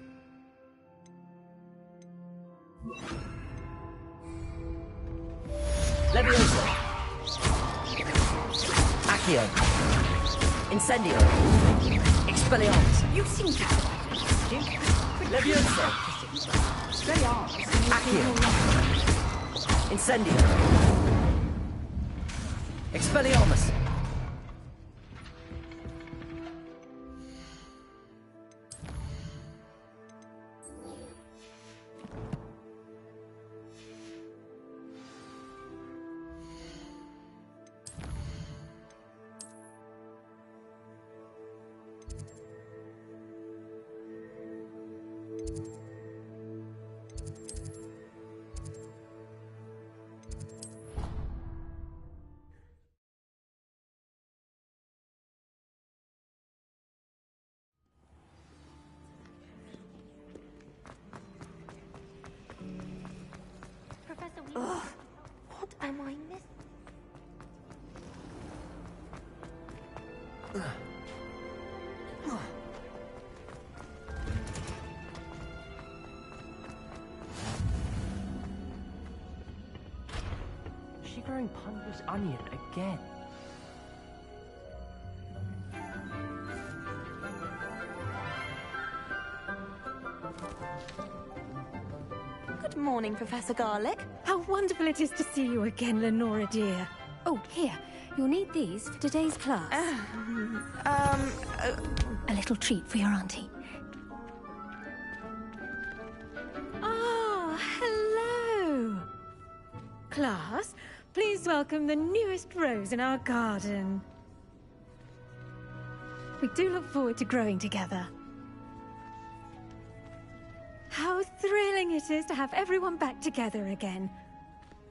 Levioso. Accio. Incendio. Expelliarmus. You seem to have Levioso. Accio. Incendio. Expelliarmus. Ugh, what am I missing? Shivering Punder's onion again. Good morning, Professor Garlic. How wonderful it is to see you again, Lenora dear. Oh, here. You'll need these for today's class. A little treat for your auntie. Ah, hello. Class, please welcome the newest rose in our garden. We do look forward to growing together. How thrilling it is to have everyone back together again.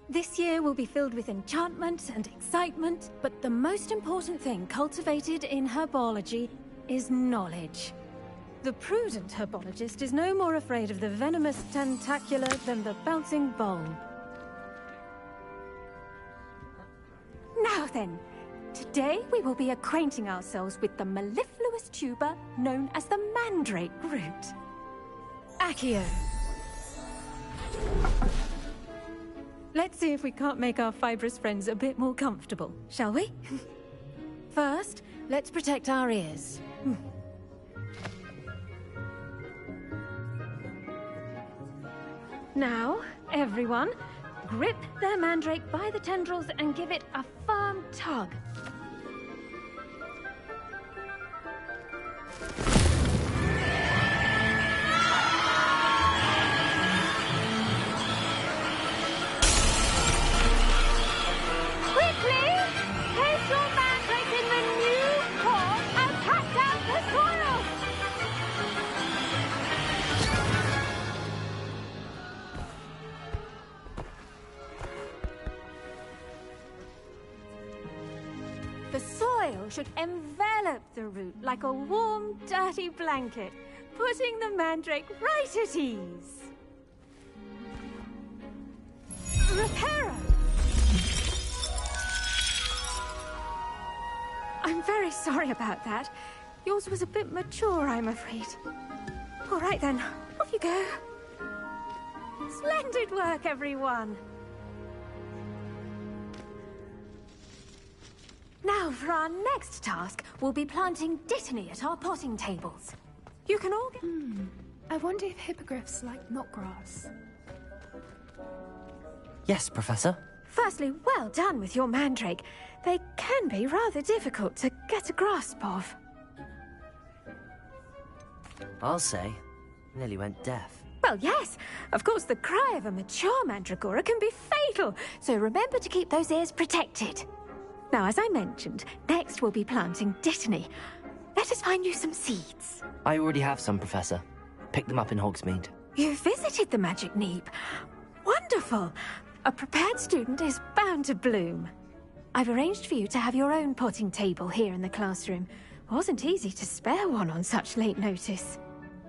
This year will be filled with enchantment and excitement, but the most important thing cultivated in herbology is knowledge. The prudent herbologist is no more afraid of the venomous tentacula than the bouncing bowl. Now then, today we will be acquainting ourselves with the mellifluous tuber known as the mandrake root. Accio. Let's see if we can't make our fibrous friends a bit more comfortable, shall we? First, let's protect our ears. Now, everyone, grip their mandrake by the tendrils and give it a firm tug. The soil should envelop the root like a warm, dirty blanket, putting the mandrake right at ease. Reparo! I'm very very sorry about that. Yours was a bit mature, I'm afraid. All right then, off you go. Splendid work, everyone. Now, for our next task, we'll be planting dittany at our potting tables. You can all get... I wonder if hippogriffs like knotgrass. Yes, Professor. Firstly, well done with your mandrake. They can be rather difficult to get a grasp of. I'll say. Nearly went deaf. Well, yes. Of course, the cry of a mature mandragora can be fatal, so remember to keep those ears protected. Now, as I mentioned, next we'll be planting dittany. Let us find you some seeds. I already have some, Professor. Picked them up in Hogsmeade. You visited the Magic Neep. Wonderful. A prepared student is bound to bloom. I've arranged for you to have your own potting table here in the classroom. Wasn't easy to spare one on such late notice.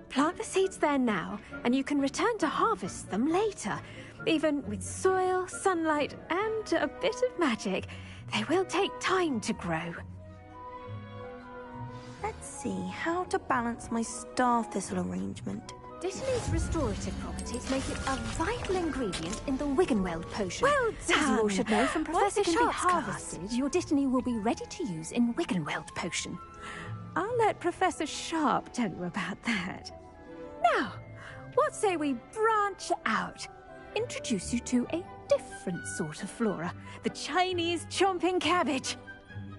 Plant the seeds there now, and you can return to harvest them later. Even with soil, sunlight, and a bit of magic, they will take time to grow. Let's see how to balance my star thistle arrangement. Dittany's restorative properties make it a vital ingredient in the Wiggenweld potion. Well done! As you all should know from Professor Sharp's harvested, your dittany will be ready to use in Wiggenweld potion. I'll let Professor Sharp tell you about that. Now, what say we branch out? Introduce you to a different sort of flora, the Chinese chomping cabbage.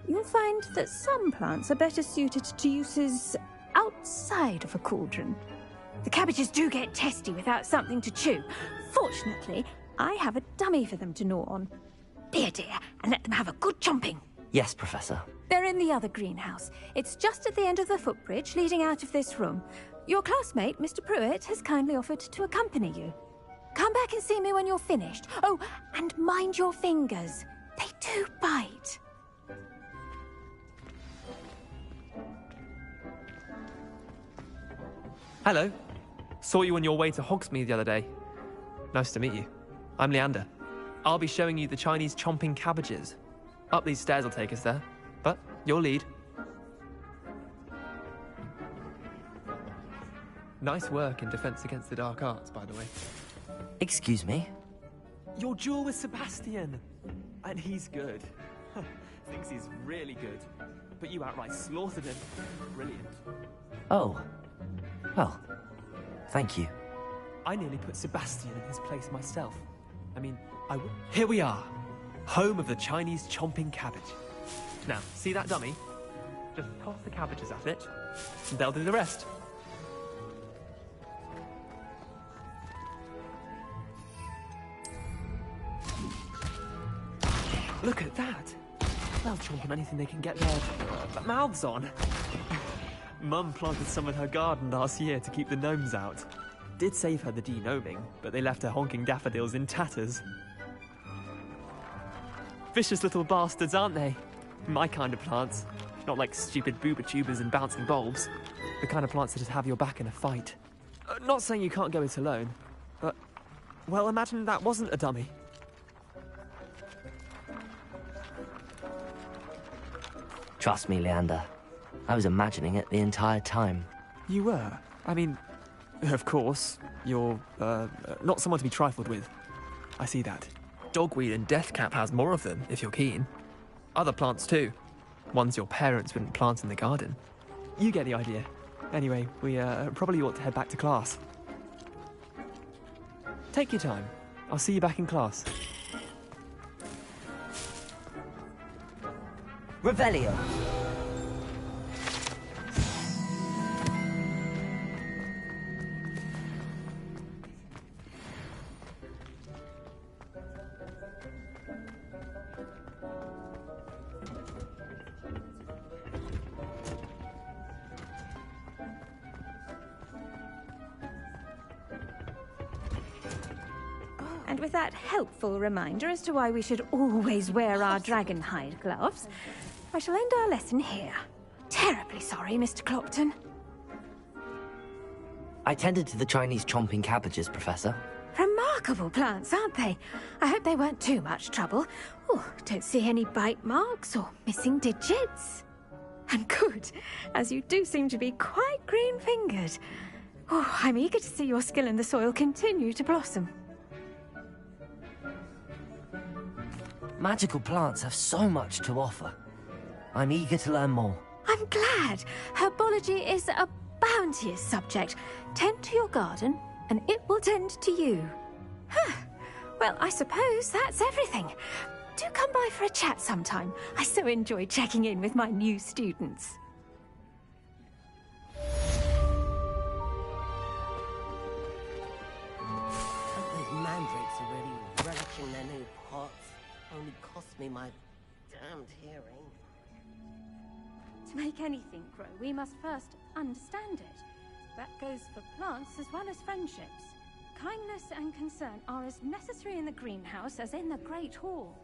You'll find that some plants are better suited to uses outside of a cauldron. The cabbages do get testy without something to chew. Fortunately, I have a dummy for them to gnaw on. Be a dear and let them have a good chomping. Yes, Professor. They're in the other greenhouse. It's just at the end of the footbridge leading out of this room. Your classmate, Mr. Pruitt, has kindly offered to accompany you. Come back and see me when you're finished. Oh, and mind your fingers. They do bite. Hello. Saw you on your way to Hogsmeade the other day. Nice to meet you. I'm Leander. I'll be showing you the Chinese chomping cabbages. Up these stairs will take us there, but you'll lead. Nice work in Defense Against the Dark Arts, by the way. Excuse me? Your duel with Sebastian! And he's good. Thinks he's really good. But you outright slaughtered him. Brilliant. Oh. Well, thank you. I nearly put Sebastian in his place myself. I mean, I would... Here we are. Home of the Chinese chomping cabbage. Now, see that dummy? Just toss the cabbages at it, and they'll do the rest. Look at that! They'll chomp on anything they can get their mouths on. Mum planted some in her garden last year to keep the gnomes out. Did save her the de-gnoming, but they left her honking daffodils in tatters. Vicious little bastards, aren't they? My kind of plants. Not like stupid booba tubers and bouncing bulbs. The kind of plants that just have your back in a fight. Not saying you can't go it alone, but... well, imagine that wasn't a dummy. Trust me, Leander. I was imagining it the entire time. You were? I mean, of course, you're, not someone to be trifled with. I see that. Dogweed and deathcap has more of them, if you're keen. Other plants too. Ones your parents wouldn't plant in the garden. You get the idea. Anyway, we probably ought to head back to class. Take your time. I'll see you back in class. Revelio. And with that helpful reminder as to why we should always wear our dragon hide gloves, I shall end our lesson here. Terribly sorry, Mr. Clopton. I tended to the Chinese chomping cabbages, Professor. Remarkable plants, aren't they? I hope they weren't too much trouble. Oh, don't see any bite marks or missing digits. And good, as you do seem to be quite green-fingered. Oh, I'm eager to see your skill in the soil continue to blossom. Magical plants have so much to offer. I'm eager to learn more. I'm glad. Herbology is a bounteous subject. Tend to your garden, and it will tend to you. Huh. Well, I suppose that's everything. Do come by for a chat sometime. I so enjoy checking in with my new students. Those mandrakes are really relishing their new pots. Only cost me my damned hearing. To make anything grow, we must first understand it. That goes for plants as well as friendships. Kindness and concern are as necessary in the greenhouse as in the Great Hall.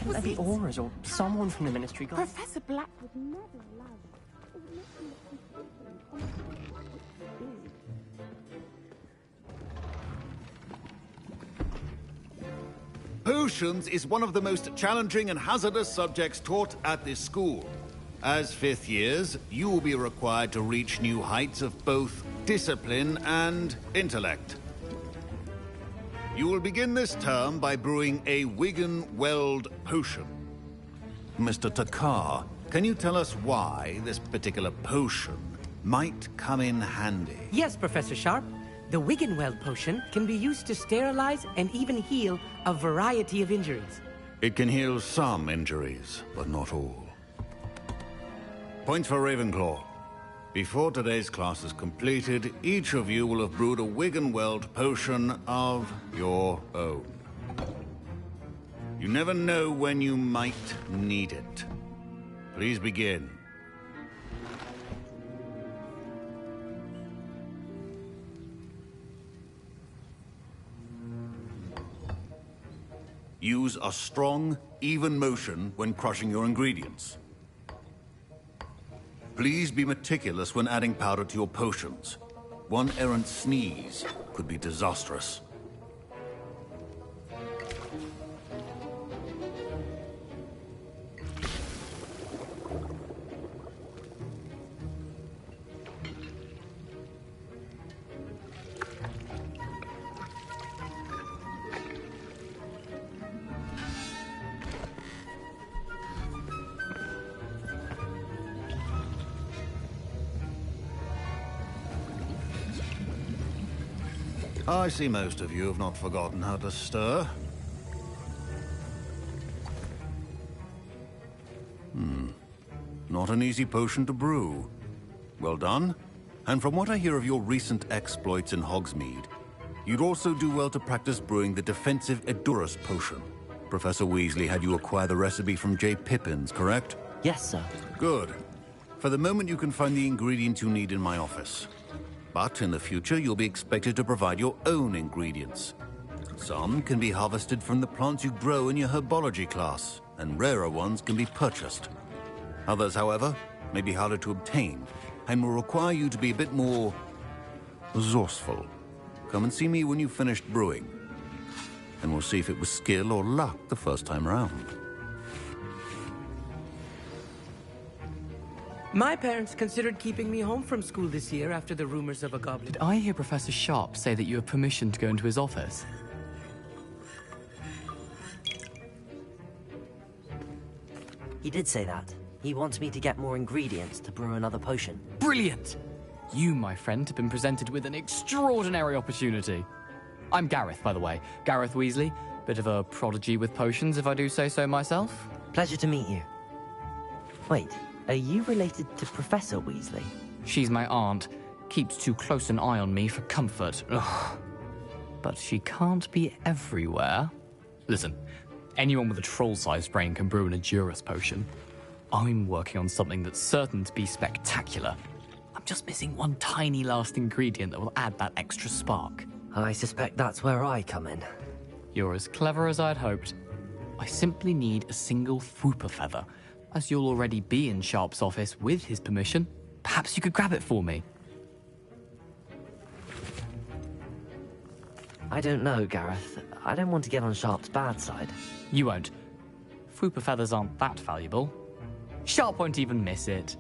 Shouldn't there be auras or someone from the Ministry Guard? Professor Black would never allow Potions is one of the most challenging and hazardous subjects taught at this school. As fifth years, you will be required to reach new heights of both discipline and intellect. You will begin this term by brewing a Wigan-Weld potion. Mr. Takar, can you tell us why this particular potion might come in handy? Yes, Professor Sharp. The Wigan-Weld potion can be used to sterilize and even heal a variety of injuries. It can heal some injuries, but not all. Points for Ravenclaw. Before today's class is completed, each of you will have brewed a Wigan-Weld potion of your own. You never know when you might need it. Please begin. Use a strong, even motion when crushing your ingredients. Please be meticulous when adding powder to your potions. One errant sneeze could be disastrous. I see most of you have not forgotten how to stir. Not an easy potion to brew. Well done. And from what I hear of your recent exploits in Hogsmeade, you'd also do well to practice brewing the defensive Edurus potion. Professor Weasley had you acquire the recipe from J. Pippins, correct? Yes, sir. Good. For the moment, you can find the ingredients you need in my office. But in the future, you'll be expected to provide your own ingredients. Some can be harvested from the plants you grow in your herbology class, and rarer ones can be purchased. Others, however, may be harder to obtain, and will require you to be a bit more resourceful. Come and see me when you've finished brewing, and we'll see if it was skill or luck the first time round. My parents considered keeping me home from school this year after the rumors of a goblin. Did I hear Professor Sharp say that you have permission to go into his office? He did say that. He wants me to get more ingredients to brew another potion. Brilliant! You, my friend, have been presented with an extraordinary opportunity. I'm Gareth, by the way. Gareth Weasley. Bit of a prodigy with potions, if I do say so myself. Pleasure to meet you. Wait, are you related to Professor Weasley? She's my aunt. Keeps too close an eye on me for comfort. Ugh. But she can't be everywhere. Listen, anyone with a troll-sized brain can brew an Edurus potion. I'm working on something that's certain to be spectacular. I'm just missing one tiny last ingredient that will add that extra spark. I suspect that's where I come in. You're as clever as I'd hoped. I simply need a single Fwooper feather. As you'll already be in Sharp's office with his permission, perhaps you could grab it for me. I don't know, Gareth. I don't want to get on Sharp's bad side. You won't. Fwooper feathers aren't that valuable. Sharp won't even miss it.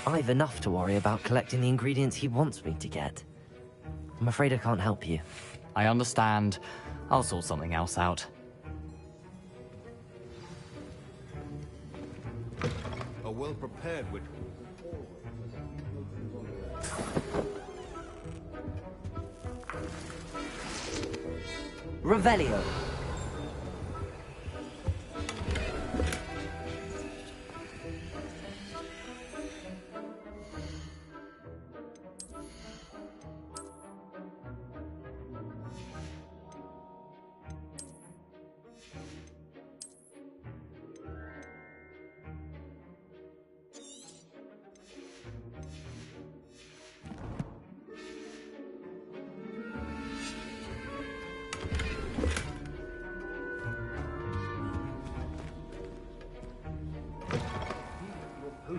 I've enough to worry about collecting the ingredients he wants me to get. I'm afraid I can't help you. I understand. I'll sort something else out. A well-prepared witch. Revelio.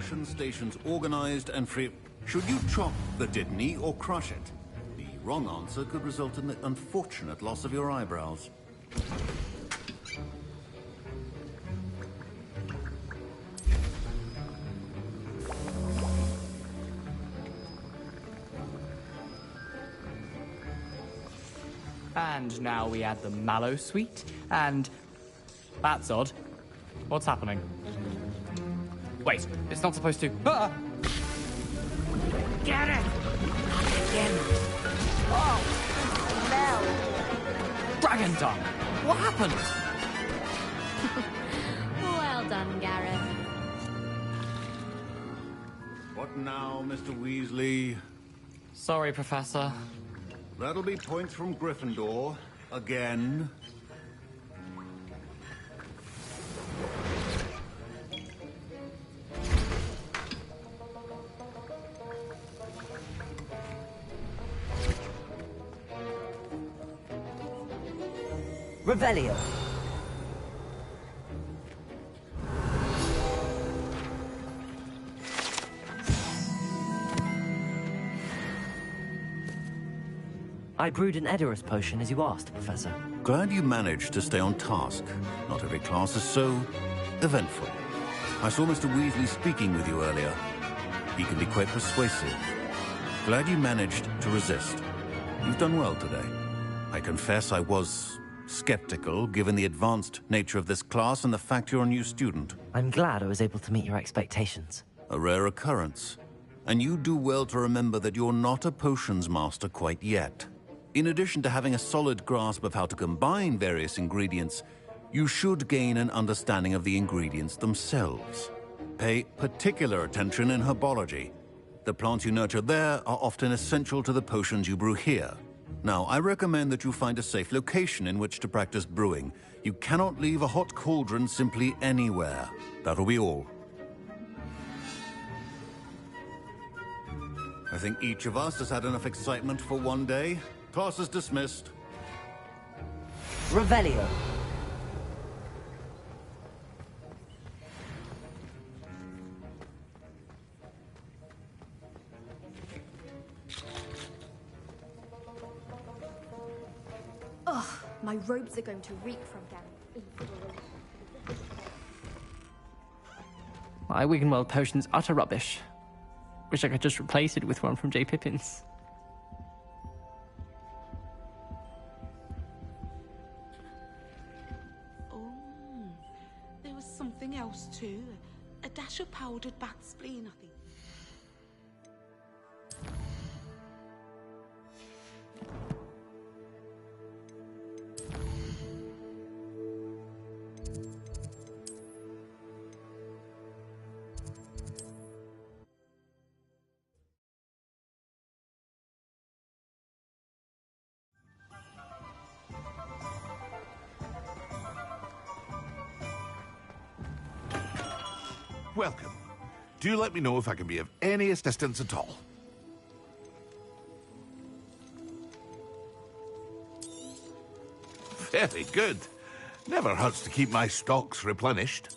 potion stations organized and free. Should you chop the Dittany or crush it? The wrong answer could result in the unfortunate loss of your eyebrows. And now we add the mallow sweet, and... That's odd. What's happening? Wait, it's not supposed to... Ah! Get it! Again! Oh! Smell! Dragon tongue! What happened? Well done, Gareth. What now, Mr. Weasley? Sorry, Professor. That'll be points from Gryffindor. Again. Revelio. I brewed an Edorus potion as you asked, Professor. Glad you managed to stay on task. Not every class is so eventful. I saw Mr. Weasley speaking with you earlier. He can be quite persuasive. Glad you managed to resist. You've done well today. I confess I was skeptical, given the advanced nature of this class and the fact you're a new student. I'm glad I was able to meet your expectations. A rare occurrence. And you do well to remember that you're not a potions master quite yet. In addition to having a solid grasp of how to combine various ingredients, you should gain an understanding of the ingredients themselves. Pay particular attention in herbology. The plants you nurture there are often essential to the potions you brew here. Now, I recommend that you find a safe location in which to practice brewing. You cannot leave a hot cauldron simply anywhere. That'll be all. I think each of us has had enough excitement for one day. Class is dismissed. Revelio. Ugh, my robes are going to reek from Gary. My Wiggenweld potion's utter rubbish. Wish I could just replace it with one from J. Pippin's. Oh, there was something else too. A dash of powdered bat spleen, I think. Welcome. Do let me know if I can be of any assistance at all. Very good. Never hurts to keep my stocks replenished.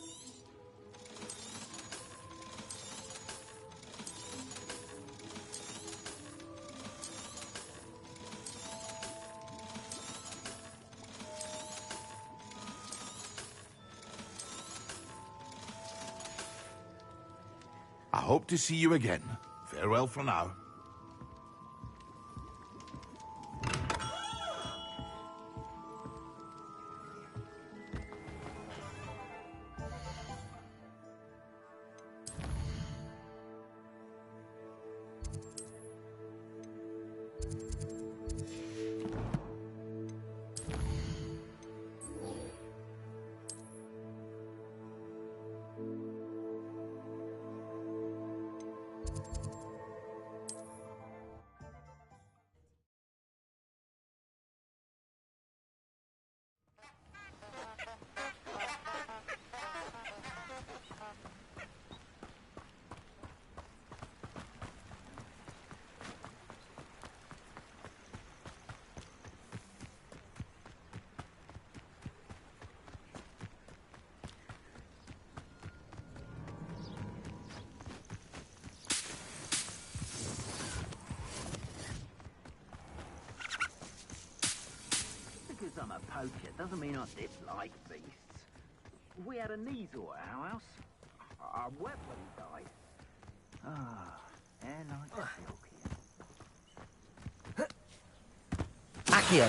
I hope to see you again. Farewell for now. because I'm a poacher doesn't mean I dislike beasts. We had a Neasor at our house. I wept when he died. Ah, hair like silk here. Accio!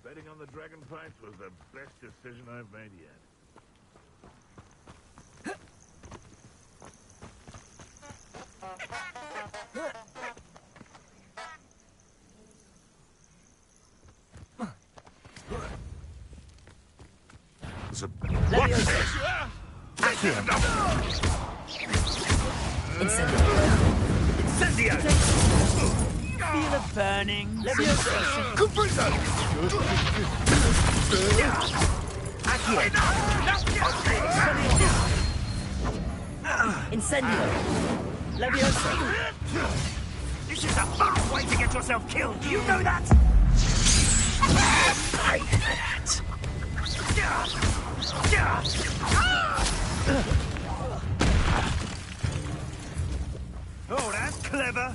Betting on the dragon fights was the best decision I've made yet. Levioso! Accio! Incendio! Incendio! Feel it burning. Levioso! Compreso! Accio! Incendio! Levioso! This is the fast way to get yourself killed. Do you know that? Pay for that. Oh, that's clever.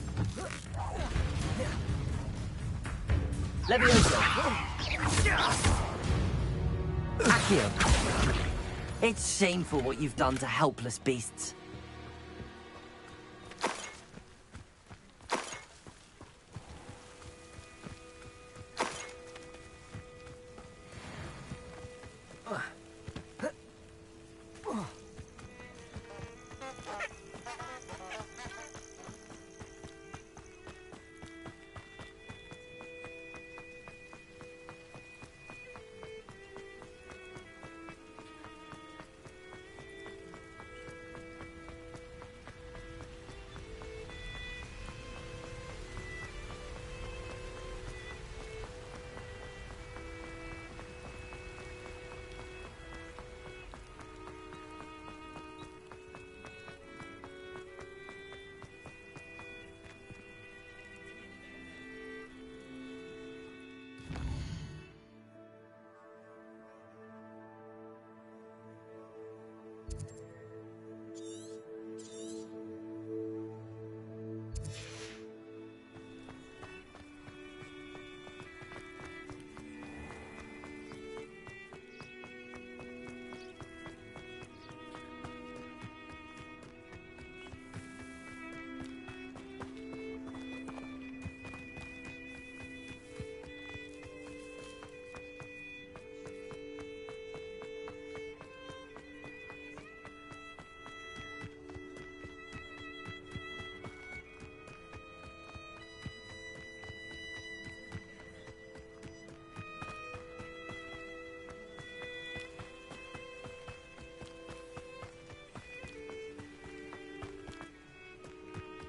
Levioso! Accio! It's shameful what you've done to helpless beasts.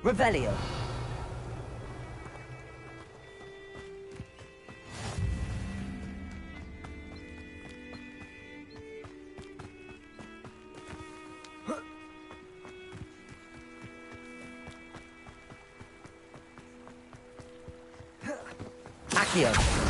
Revelio. Accio.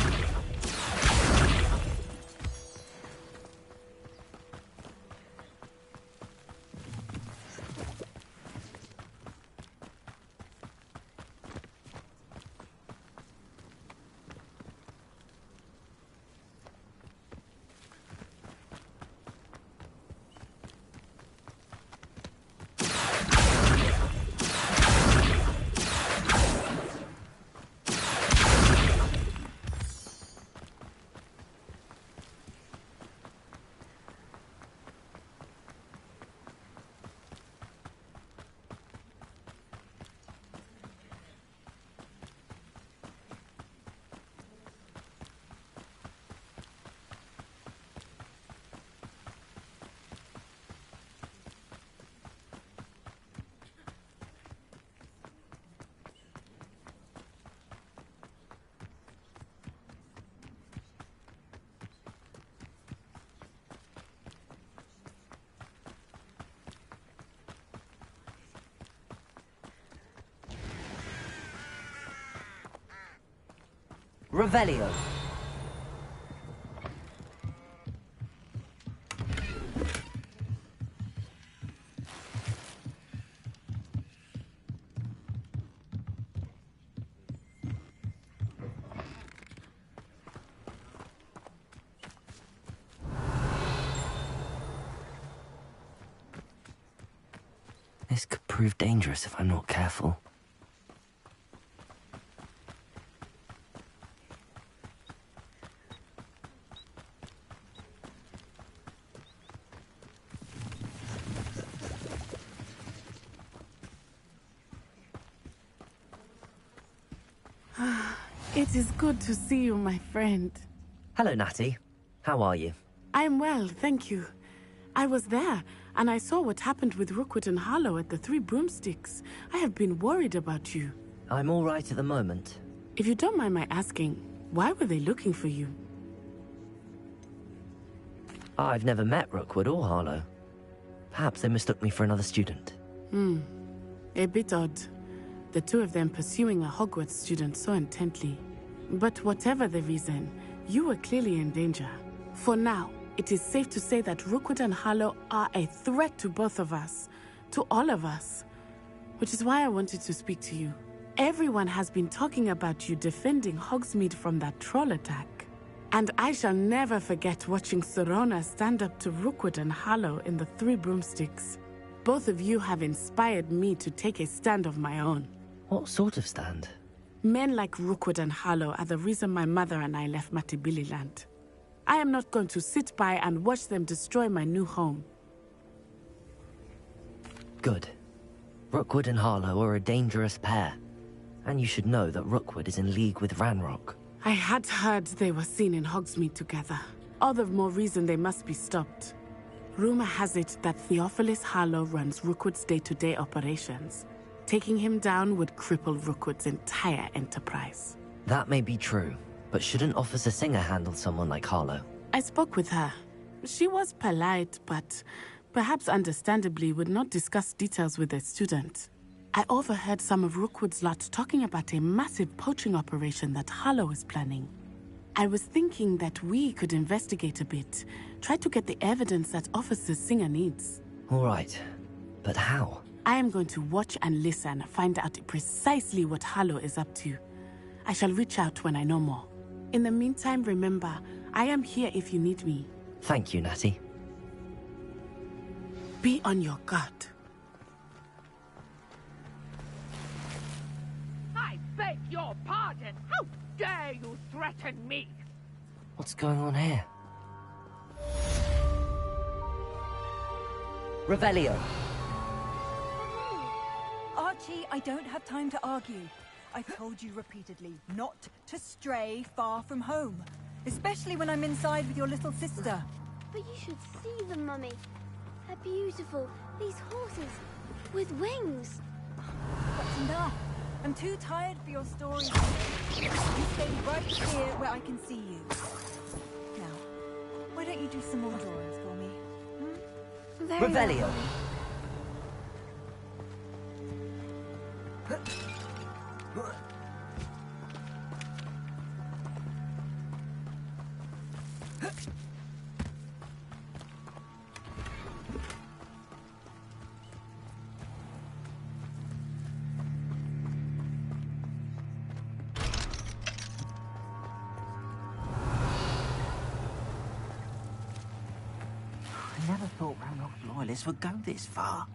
Revelio. This could prove dangerous if I'm not careful. It is good to see you, my friend. Hello, Natty. How are you? I'm well, thank you. I was there, and I saw what happened with Rookwood and Harlow at the Three Broomsticks. I have been worried about you. I'm all right at the moment. If you don't mind my asking, why were they looking for you? I've never met Rookwood or Harlow. Perhaps they mistook me for another student. A bit odd. The two of them pursuing a Hogwarts student so intently. But whatever the reason, you were clearly in danger. For now, it is safe to say that Rookwood and Harlow are a threat to both of us. To all of us. Which is why I wanted to speak to you. Everyone has been talking about you defending Hogsmeade from that troll attack. And I shall never forget watching Serona stand up to Rookwood and Harlow in the Three Broomsticks. Both of you have inspired me to take a stand of my own. What sort of stand? Men like Rookwood and Harlow are the reason my mother and I left Matibili Land. I am not going to sit by and watch them destroy my new home. Good. Rookwood and Harlow are a dangerous pair. And you should know that Rookwood is in league with Ranrock. I had heard they were seen in Hogsmeade together. All the more reason they must be stopped. Rumor has it that Theophilus Harlow runs Rookwood's day-to-day operations. Taking him down would cripple Rookwood's entire enterprise. That may be true, but shouldn't Officer Singer handle someone like Harlow? I spoke with her. She was polite, but perhaps understandably would not discuss details with a student. I overheard some of Rookwood's lot talking about a massive poaching operation that Harlow is planning. I was thinking that we could investigate a bit, try to get the evidence that Officer Singer needs. All right, but how? I am going to watch and listen, find out precisely what Harlow is up to. I shall reach out when I know more. In the meantime, remember, I am here if you need me. Thank you, Natty. Be on your guard. I beg your pardon. How dare you threaten me? What's going on here? Revelio. Archie, I don't have time to argue. I've told you repeatedly not to stray far from home. Especially when I'm inside with your little sister. But you should see them, Mummy. They're beautiful. These horses with wings. That's enough. I'm too tired for your stories. You stay right here where I can see you. Now, why don't you do some more drawings for me? Revelio. I never thought Ranrock's loyalists would go this far.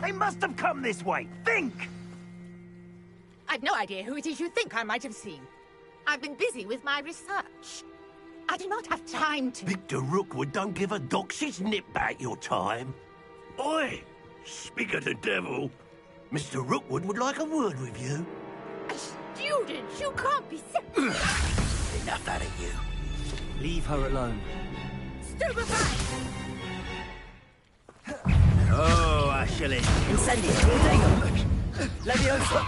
They must have come this way. Think! I've no idea who it is you think I might have seen. I've been busy with my research. I do not have time to... Victor Rookwood don't give a doxy's nip back your time. Oi! Speak of the devil. Mr. Rookwood would like a word with you. A student? You can't be... Enough out of you. Leave her alone. Stupefy! Oh, Ashley. Incendio. Dego. Levioso.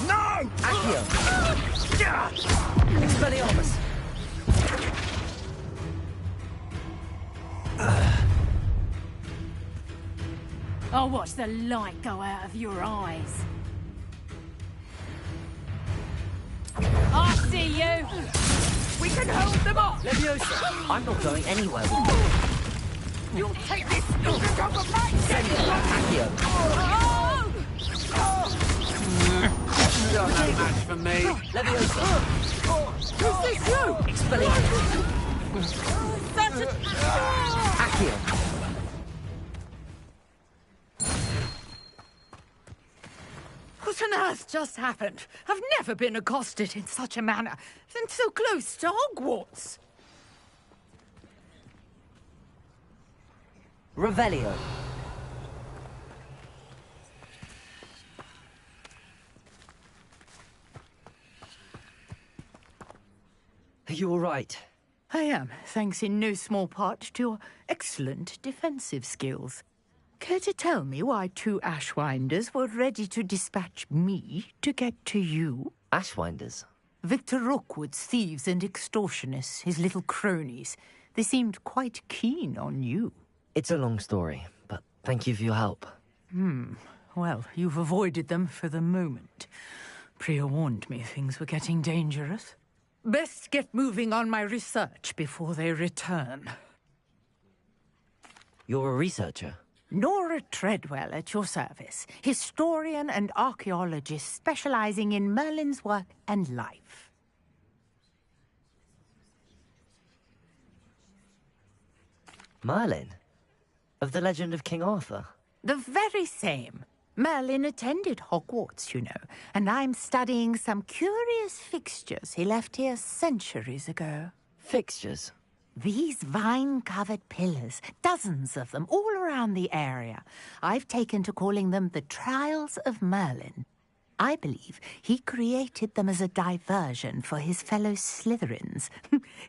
No! Accio. Expelliarmus. I'll watch the light go out of your eyes. I see you! We can hold them off! Levioso. I'm not going anywhere. You'll take this student off of my Accio. Not that match for me. Levioso. Who's this you? Expelliarmus. Such a... Accio. What on earth just happened? I've never been accosted in such a manner, and so close to Hogwarts. Revelio. Are you all right? I am, thanks in no small part to your excellent defensive skills. Care to tell me why 2 Ashwinders were ready to dispatch me to get to you? Ashwinders? Victor Rookwood's thieves and extortionists, his little cronies. They seemed quite keen on you. It's a long story, but thank you for your help. Well, you've avoided them for the moment. Priya warned me things were getting dangerous. Best get moving on my research before they return. You're a researcher? Nora Treadwell at your service, historian and archaeologist specializing in Merlin's work and life. Merlin? Of the legend of King Arthur? The very same. Merlin attended Hogwarts, you know, and I'm studying some curious fixtures he left here centuries ago. Fixtures? These vine-covered pillars, dozens of them, all around the area. I've taken to calling them the Trials of Merlin. I believe he created them as a diversion for his fellow Slytherins.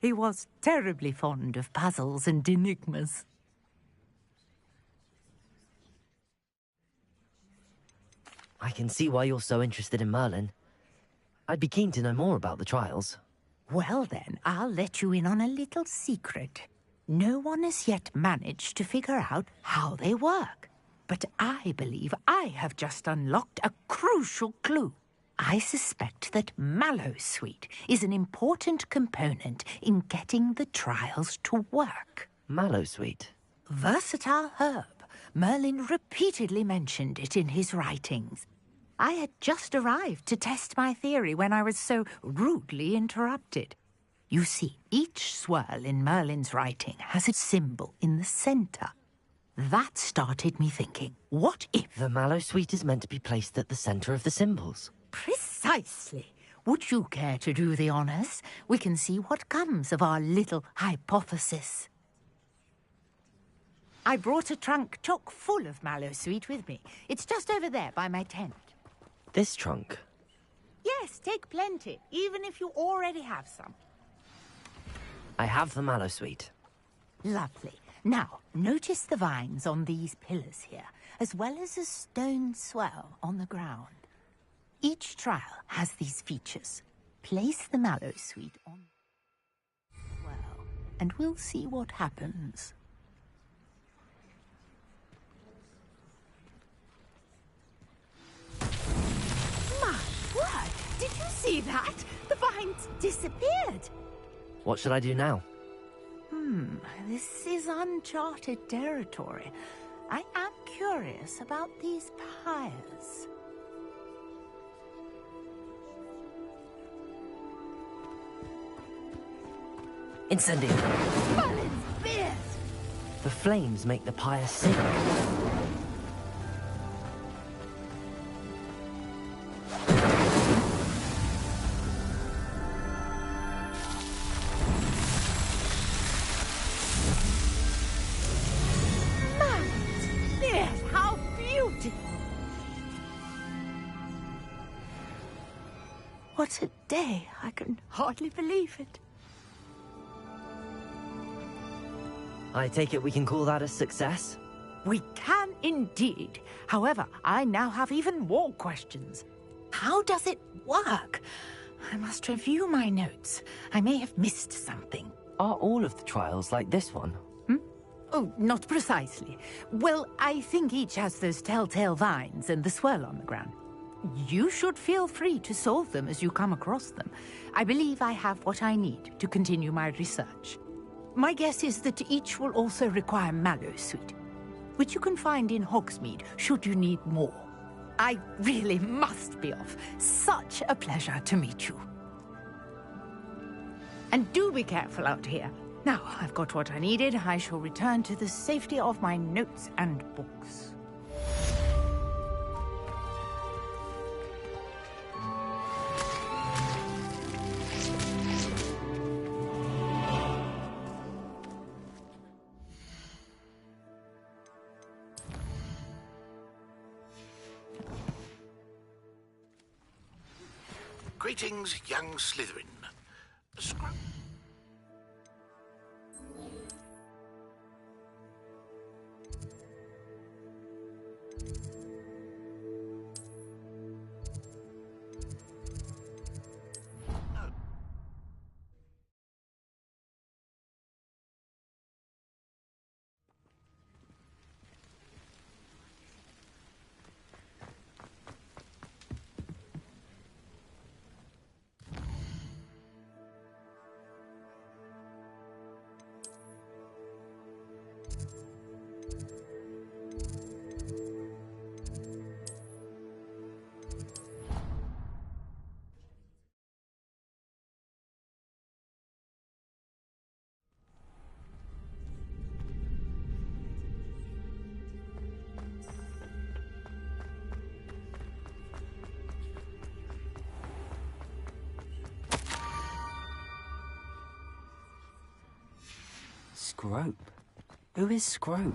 He was terribly fond of puzzles and enigmas. I can see why you're so interested in Merlin. I'd be keen to know more about the trials. Well then, I'll let you in on a little secret. No one has yet managed to figure out how they work. But I believe I have just unlocked a crucial clue. I suspect that Mallowsweet is an important component in getting the trials to work. Mallowsweet? Versatile herb. Merlin repeatedly mentioned it in his writings. I had just arrived to test my theory when I was so rudely interrupted. You see, each swirl in Merlin's writing has a symbol in the center. That started me thinking, what if... The Mallowsweet is meant to be placed at the center of the symbols. Precisely. Would you care to do the honors? We can see what comes of our little hypothesis. I brought a trunk chock full of Mallowsweet with me. It's just over there by my tent. This trunk? Yes, take plenty, even if you already have some. I have the Mallowsweet. Lovely. Now, notice the vines on these pillars here, as well as a stone swell on the ground. Each trial has these features. Place the Mallowsweet on the swell, and we'll see what happens. My word! Did you see that? The vines disappeared. What should I do now? This is uncharted territory. I am curious about these pyres. Incendio! Merlin's beard! The flames make the pyre sink. day. I can hardly believe it. I take it we can call that a success? We can indeed. However, I now have even more questions. How does it work? I must review my notes. I may have missed something. Are all of the trials like this one? Oh, not precisely. Well, I think each has those telltale vines and the swirl on the ground. You should feel free to solve them as you come across them. I believe I have what I need to continue my research. My guess is that each will also require Mallowsweet, which you can find in Hogsmeade should you need more. I really must be off. Such a pleasure to meet you. And do be careful out here. Now, I've got what I needed. I shall return to the safety of my notes and books. Greetings, young Slytherin. Scrope? Who is Scrope?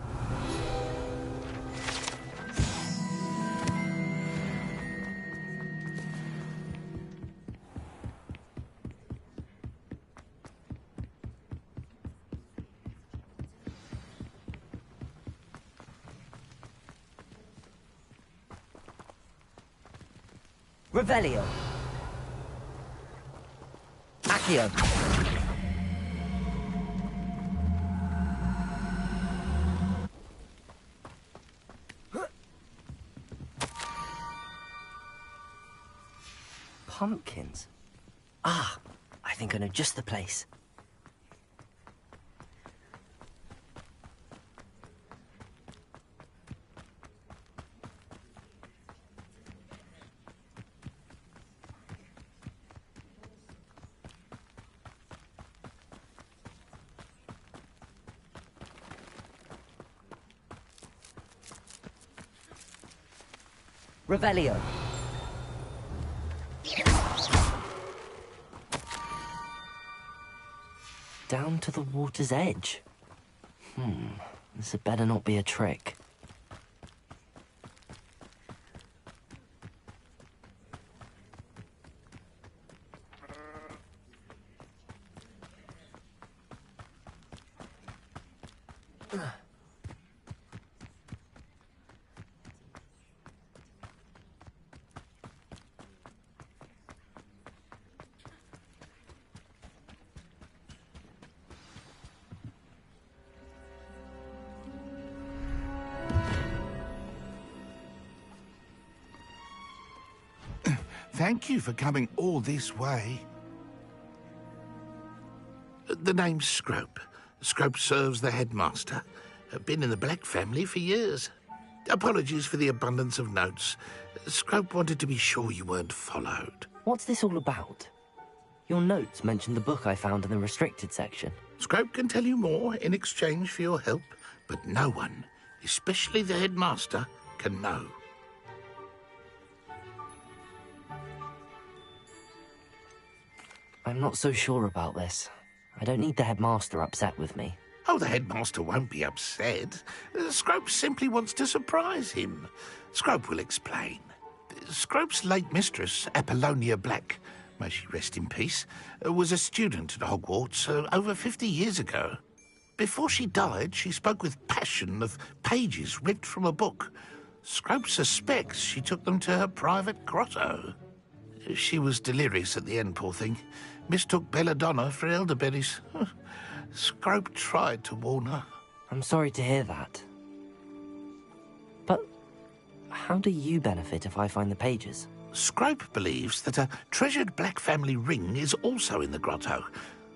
Revelio. Accio. Pumpkins. Ah, I think I know just the place. Revelio. Down to the water's edge. This had better not be a trick. Thank you for coming all this way. The name's Scrope. Scrope serves the headmaster. Been in the Black family for years. Apologies for the abundance of notes. Scrope wanted to be sure you weren't followed. What's this all about? Your notes mentioned the book I found in the restricted section. Scrope can tell you more in exchange for your help, but no one, especially the headmaster, can know. I'm not so sure about this. I don't need the headmaster upset with me. Oh, the headmaster won't be upset. Scrope simply wants to surprise him. Scrope will explain. Scrope's late mistress, Apollonia Black, may she rest in peace, was a student at Hogwarts over 50 years ago. Before she died, she spoke with passion of pages ripped from a book. Scrope suspects she took them to her private grotto. She was delirious at the end, poor thing. Mistook belladonna for elderberries. Scrope tried to warn her. I'm sorry to hear that. But how do you benefit if I find the pages? Scrope believes that a treasured black family ring is also in the grotto.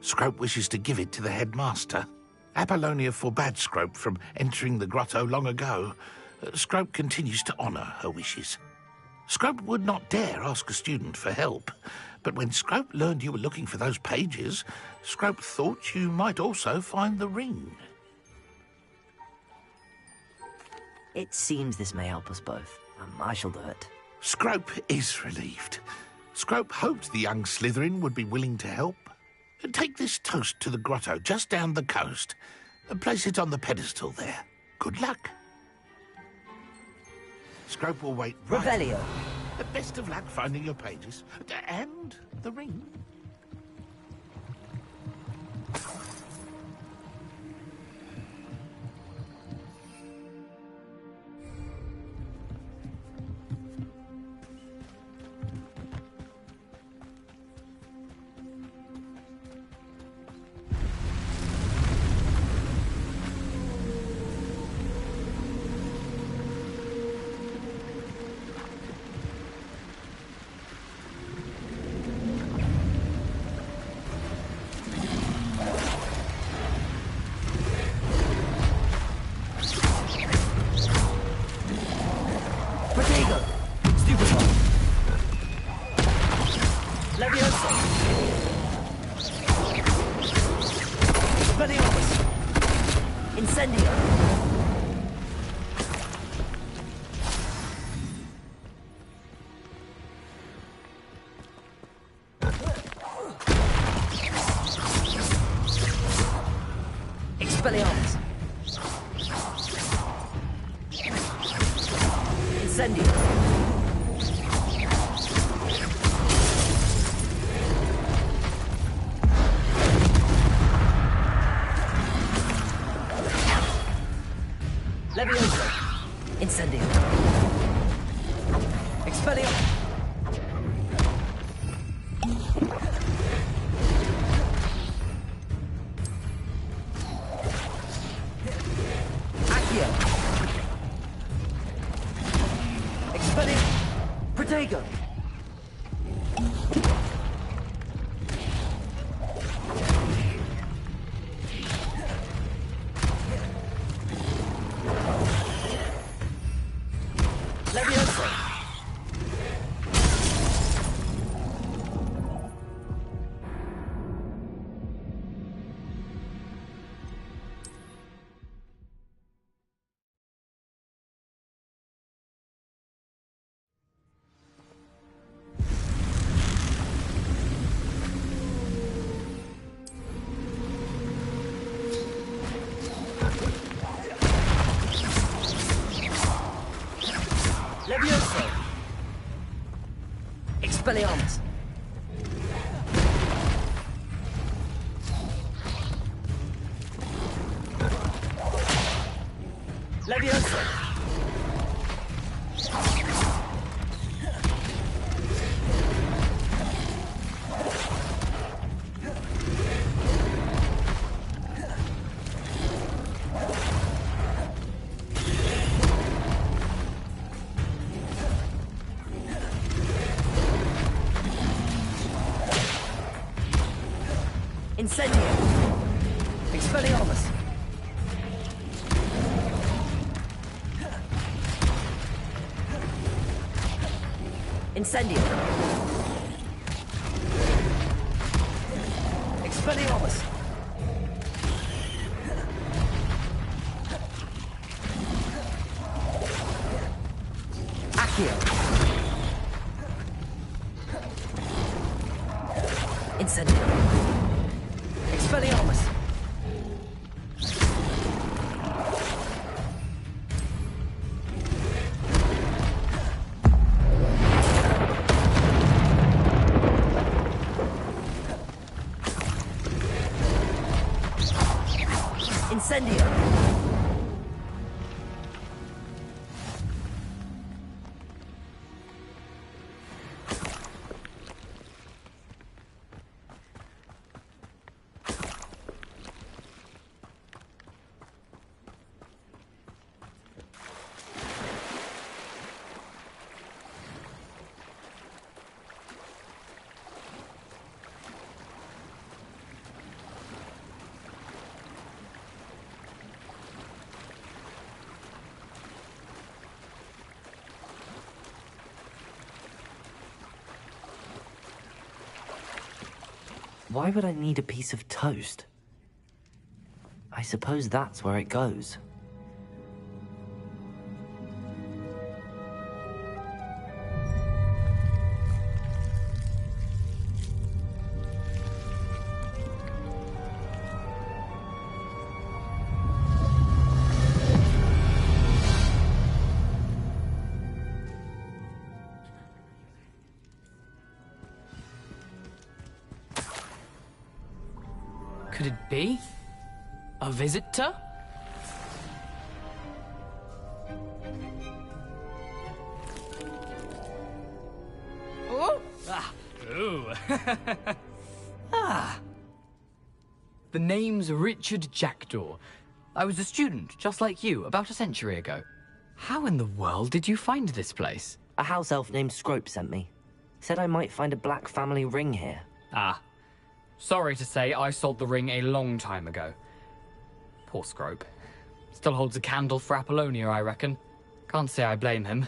Scrope wishes to give it to the headmaster. Apollonia forbade Scrope from entering the grotto long ago. Scrope continues to honour her wishes. Scrope would not dare ask a student for help, but when Scrope learned you were looking for those pages, Scrope thought you might also find the ring. It seems this may help us both. I shall do it. Scrope is relieved. Scrope hoped the young Slytherin would be willing to help. Take this toast to the grotto just down the coast and place it on the pedestal there. Good luck. Scrope will wait right. Revelio. Best of luck finding your pages. And the ring. Levioso! Levioso! Incendio! Expelliarmus! Incendio! Levioso! Incendio! Expelliarmus! Accio! Expelliarmus! Protego! Levioso! Levioso! Expelliarmus! Levioso! Incendio! Expelliarmus! Incendio! Expelliarmus! Accio! Incendio! Expelliarmus! Incendio! Why would I need a piece of toast? I suppose that's where it goes. Could it be? A visitor? Oh! Ah! Ooh! Ah! The name's Richard Jackdaw. I was a student, just like you, about a century ago. How in the world did you find this place? A house elf named Scrope sent me. Said I might find a black family ring here. Ah. Sorry to say, I sold the ring a long time ago. Poor Scrope. Still holds a candle for Apollonia, I reckon. Can't say I blame him.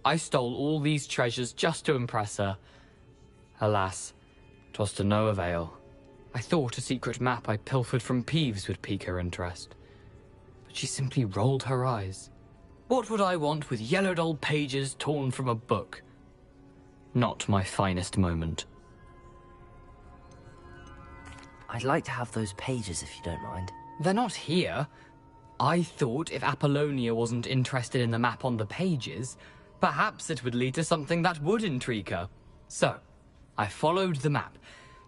I stole all these treasures just to impress her. Alas, 'twas to no avail. I thought a secret map I pilfered from Peeves would pique her interest. But she simply rolled her eyes. What would I want with yellowed old pages torn from a book? Not my finest moment. I'd like to have those pages if you don't mind. They're not here. I thought if Apollonia wasn't interested in the map on the pages, perhaps it would lead to something that would intrigue her. So, I followed the map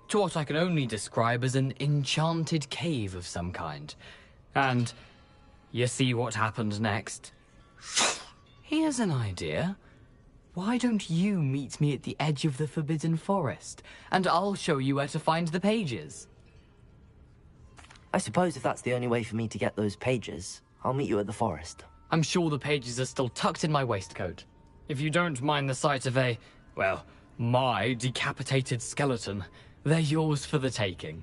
to what I can only describe as an enchanted cave of some kind. And you see what happened next? Here's an idea. Why don't you meet me at the edge of the Forbidden Forest, and I'll show you where to find the pages? I suppose if that's the only way for me to get those pages, I'll meet you at the forest. I'm sure the pages are still tucked in my waistcoat. If you don't mind the sight of well, my decapitated skeleton, they're yours for the taking.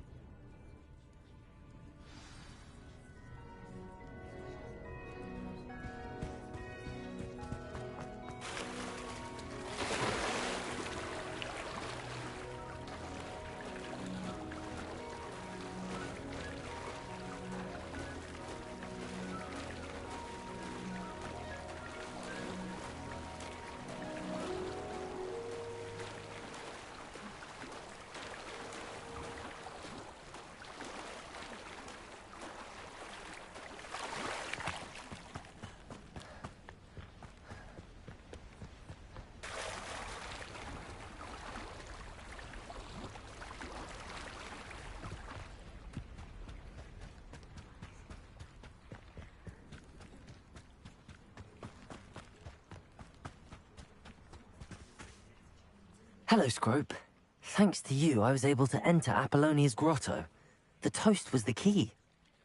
Hello, Scrope. Thanks to you, I was able to enter Apollonia's grotto. The toast was the key.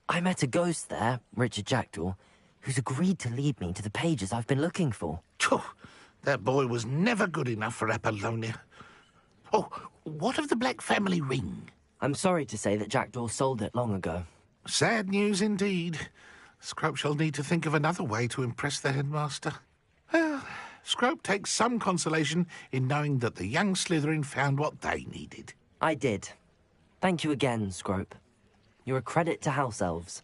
I met a ghost there, Richard Jackdaw, who's agreed to lead me to the pages I've been looking for. That boy was never good enough for Apollonia. Oh, what of the Black family ring? I'm sorry to say that Jackdaw sold it long ago. Sad news indeed. Scrope shall need to think of another way to impress the headmaster. Well, Scrope takes some consolation in knowing that the young Slytherin found what they needed. I did. Thank you again, Scrope. You're a credit to house elves.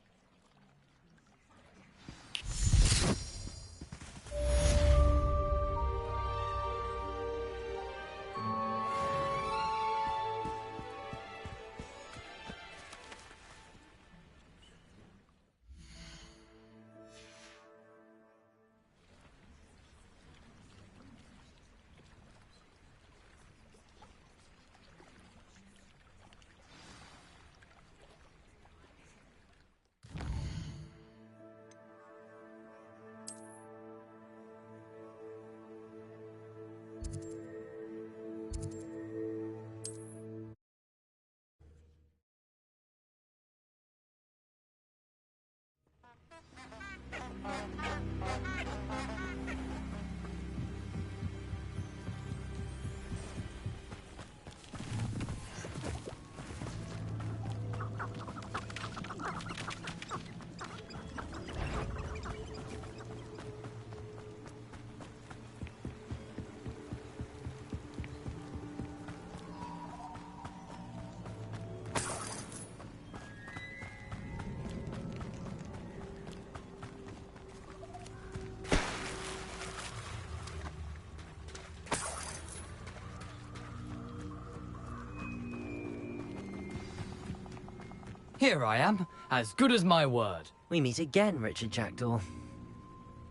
Here I am, as good as my word. We meet again, Richard Jackdaw.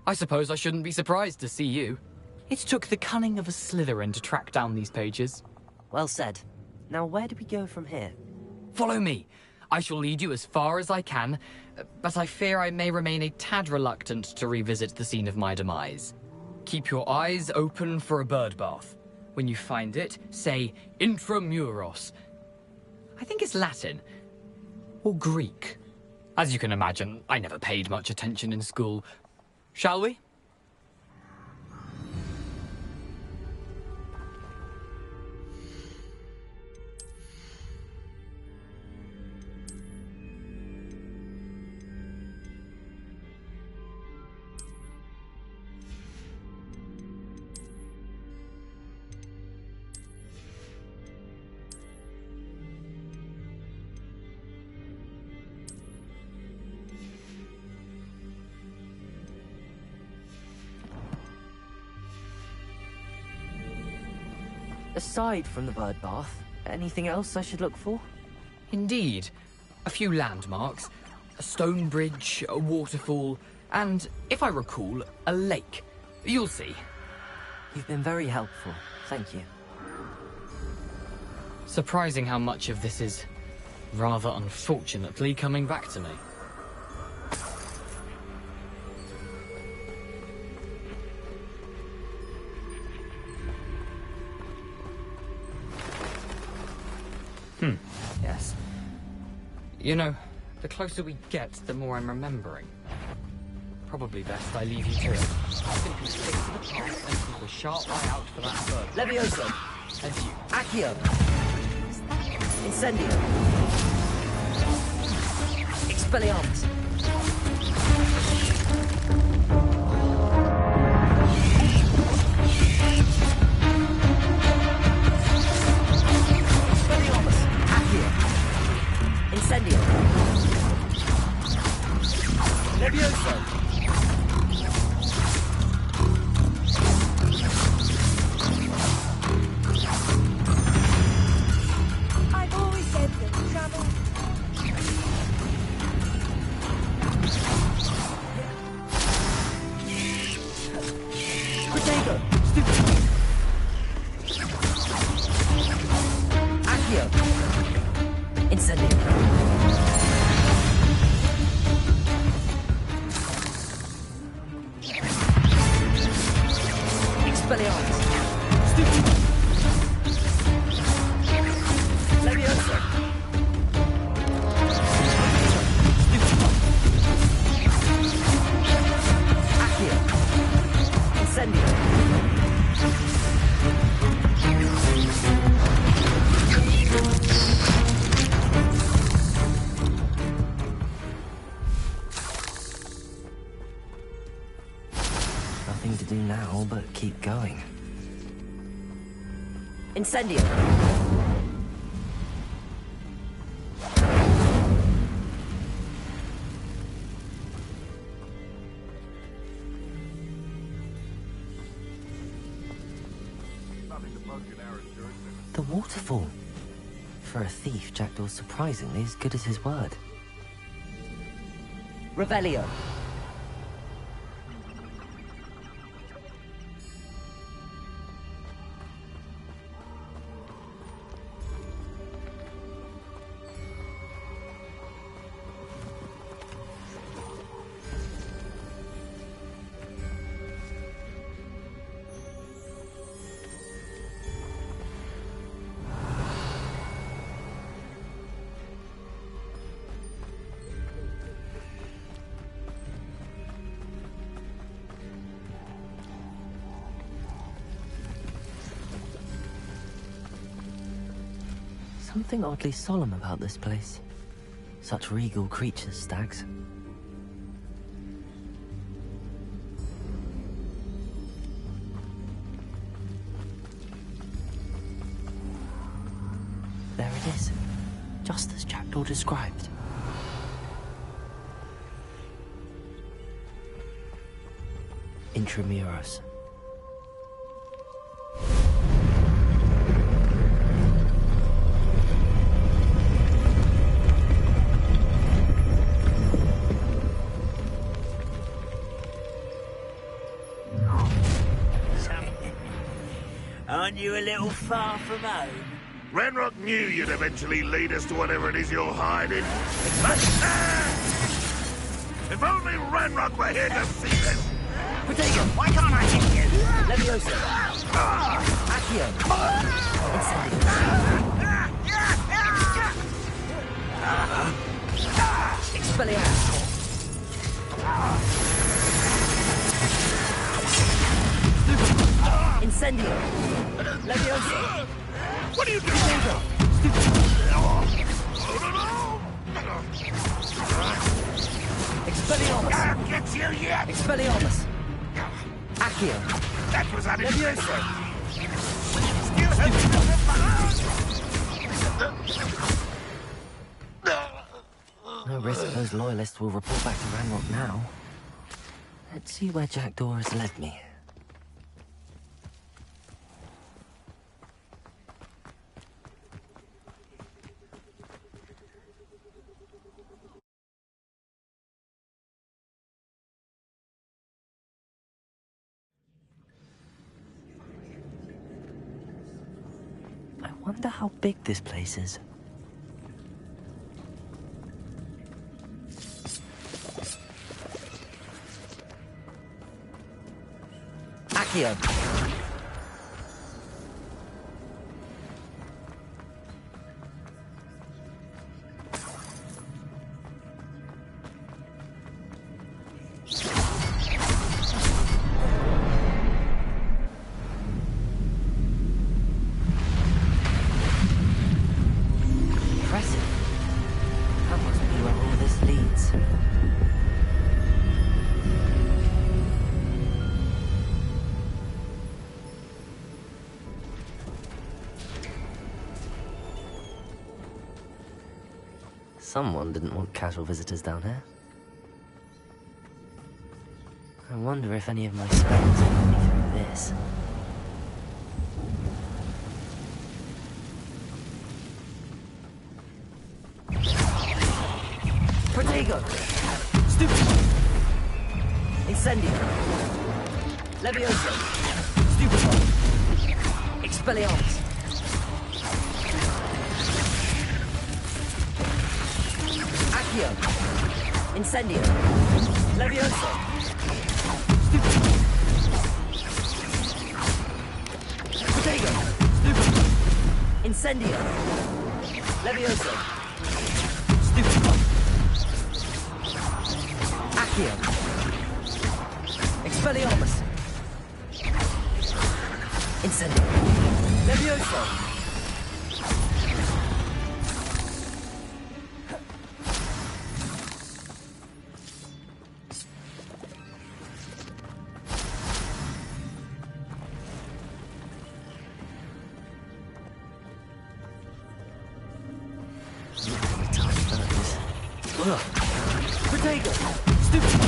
I suppose I shouldn't be surprised to see you. It took the cunning of a Slytherin to track down these pages. Well said. Now where do we go from here? Follow me. I shall lead you as far as I can, but I fear I may remain a tad reluctant to revisit the scene of my demise. Keep your eyes open for a bird bath. When you find it, say intramuros. I think it's Latin. Or Greek. As you can imagine, I never paid much attention in school. Shall we? Aside from the bird bath, anything else I should look for? Indeed. A few landmarks. A stone bridge, a waterfall, and, if I recall, a lake. You'll see. You've been very helpful. Thank you. Surprising how much of this is, rather unfortunately, coming back to me. Yes. You know, the closer we get, the more I'm remembering. Probably best I leave you to it. Simply stick to the path and keep a sharp eye out for that bird. Levioso! And you. Accio! Incendio! Expelliarmus! Incendio! Levioso! I've always said that travel... Protego! Accio! Incendio! Expelliarmus! Stupido! Levioso! Stupido! Accio! Incendio! Nothing to do now but keep going. Incendio! The waterfall. For a thief, Jackdaw's surprisingly as good as his word. Revelio. Something oddly solemn about this place. Such regal creatures, stags. There it is, just as Jackdaw described. Intramuros. Aren't you a little far from home? Ranrock knew you'd eventually lead us to whatever it is you're hiding. But, if only Ranrock were here to see this! Protego! Why can't I hit you? Levioso! Accio! Incendio! Expelliarmus! Incendio! Levioso! What are you doing? Expelliarmus! I'll get you yet! Expelliarmus! Accio! That was unexpected! Levioso! Still No risk those loyalists will report back to Ranrock now. Let's see where Jackdaw has led me. I wonder how big this place is. Accio. Impressive. That must be where all this leads. Someone didn't want casual visitors down here. I wonder if any of my spells will me through this. Protego! Stupid! Incendio! Levioso! Stupefy! Expelliarmus! Accio! Incendio! Levioso! Stupefy! Protego! Stupefy! Incendio! Levioso! Stupefy! Accio! Expelliarmus! Incendio! Levioso! Protego! Stupid!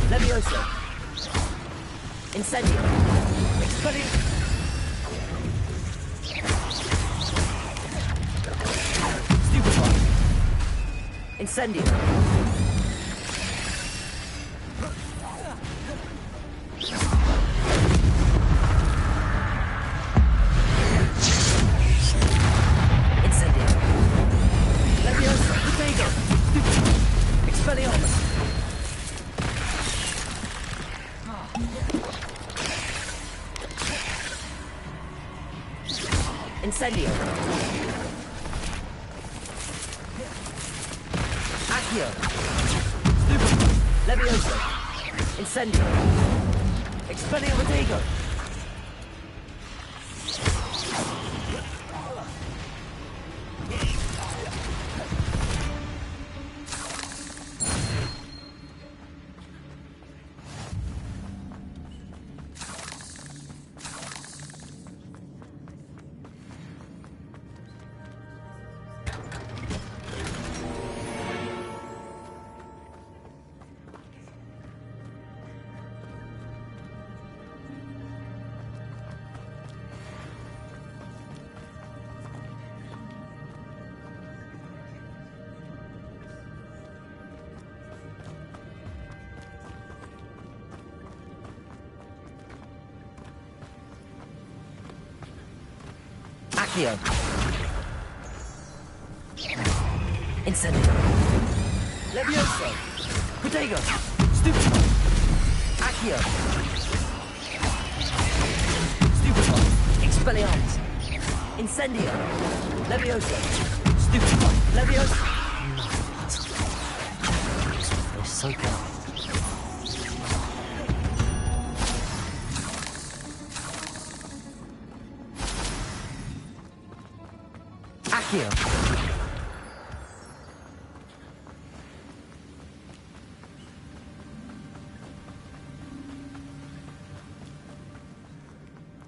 Levioso! Incendio! Expelliarmus! Stupefy! Incendio! Incendio! Levioso! Protego! Stupefy! Expelliarmus! Incendio! Accio! Stupefy! Levioso! Incendio! Expelliarmus! Accio. Incendio. Levioso. Protego. Stupefy. Accio. Stupefy. Expelliarmus. Incendio. Levioso. Stupefy. Levioso. They're so good. Accio.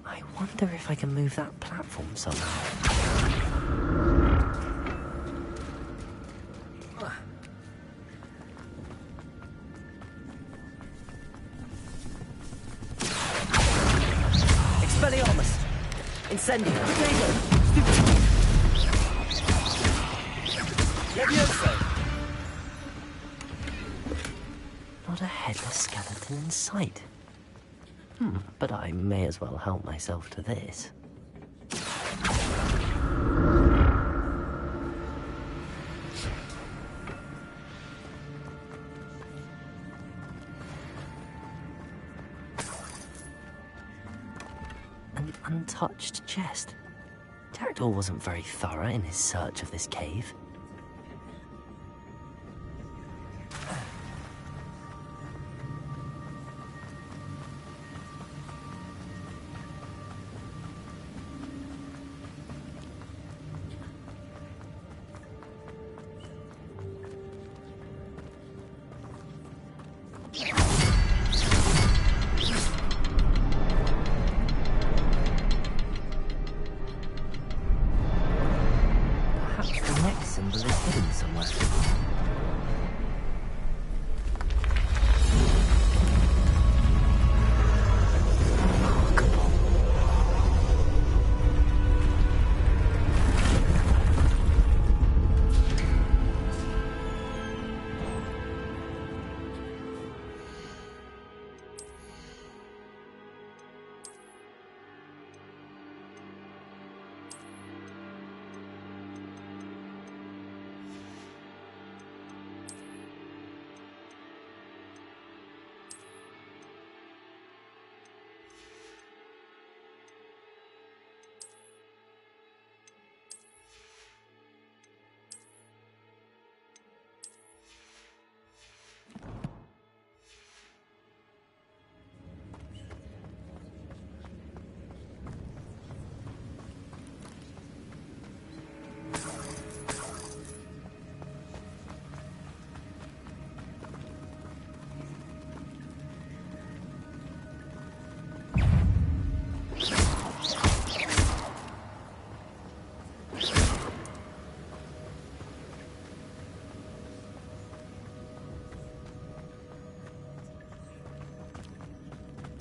I wonder if I can move that platform somehow. Expelliarmus! Incendio! Levioso! Not a headless skeleton in sight. But I may as well help myself to this. An untouched chest. Jackdaw wasn't very thorough in his search of this cave.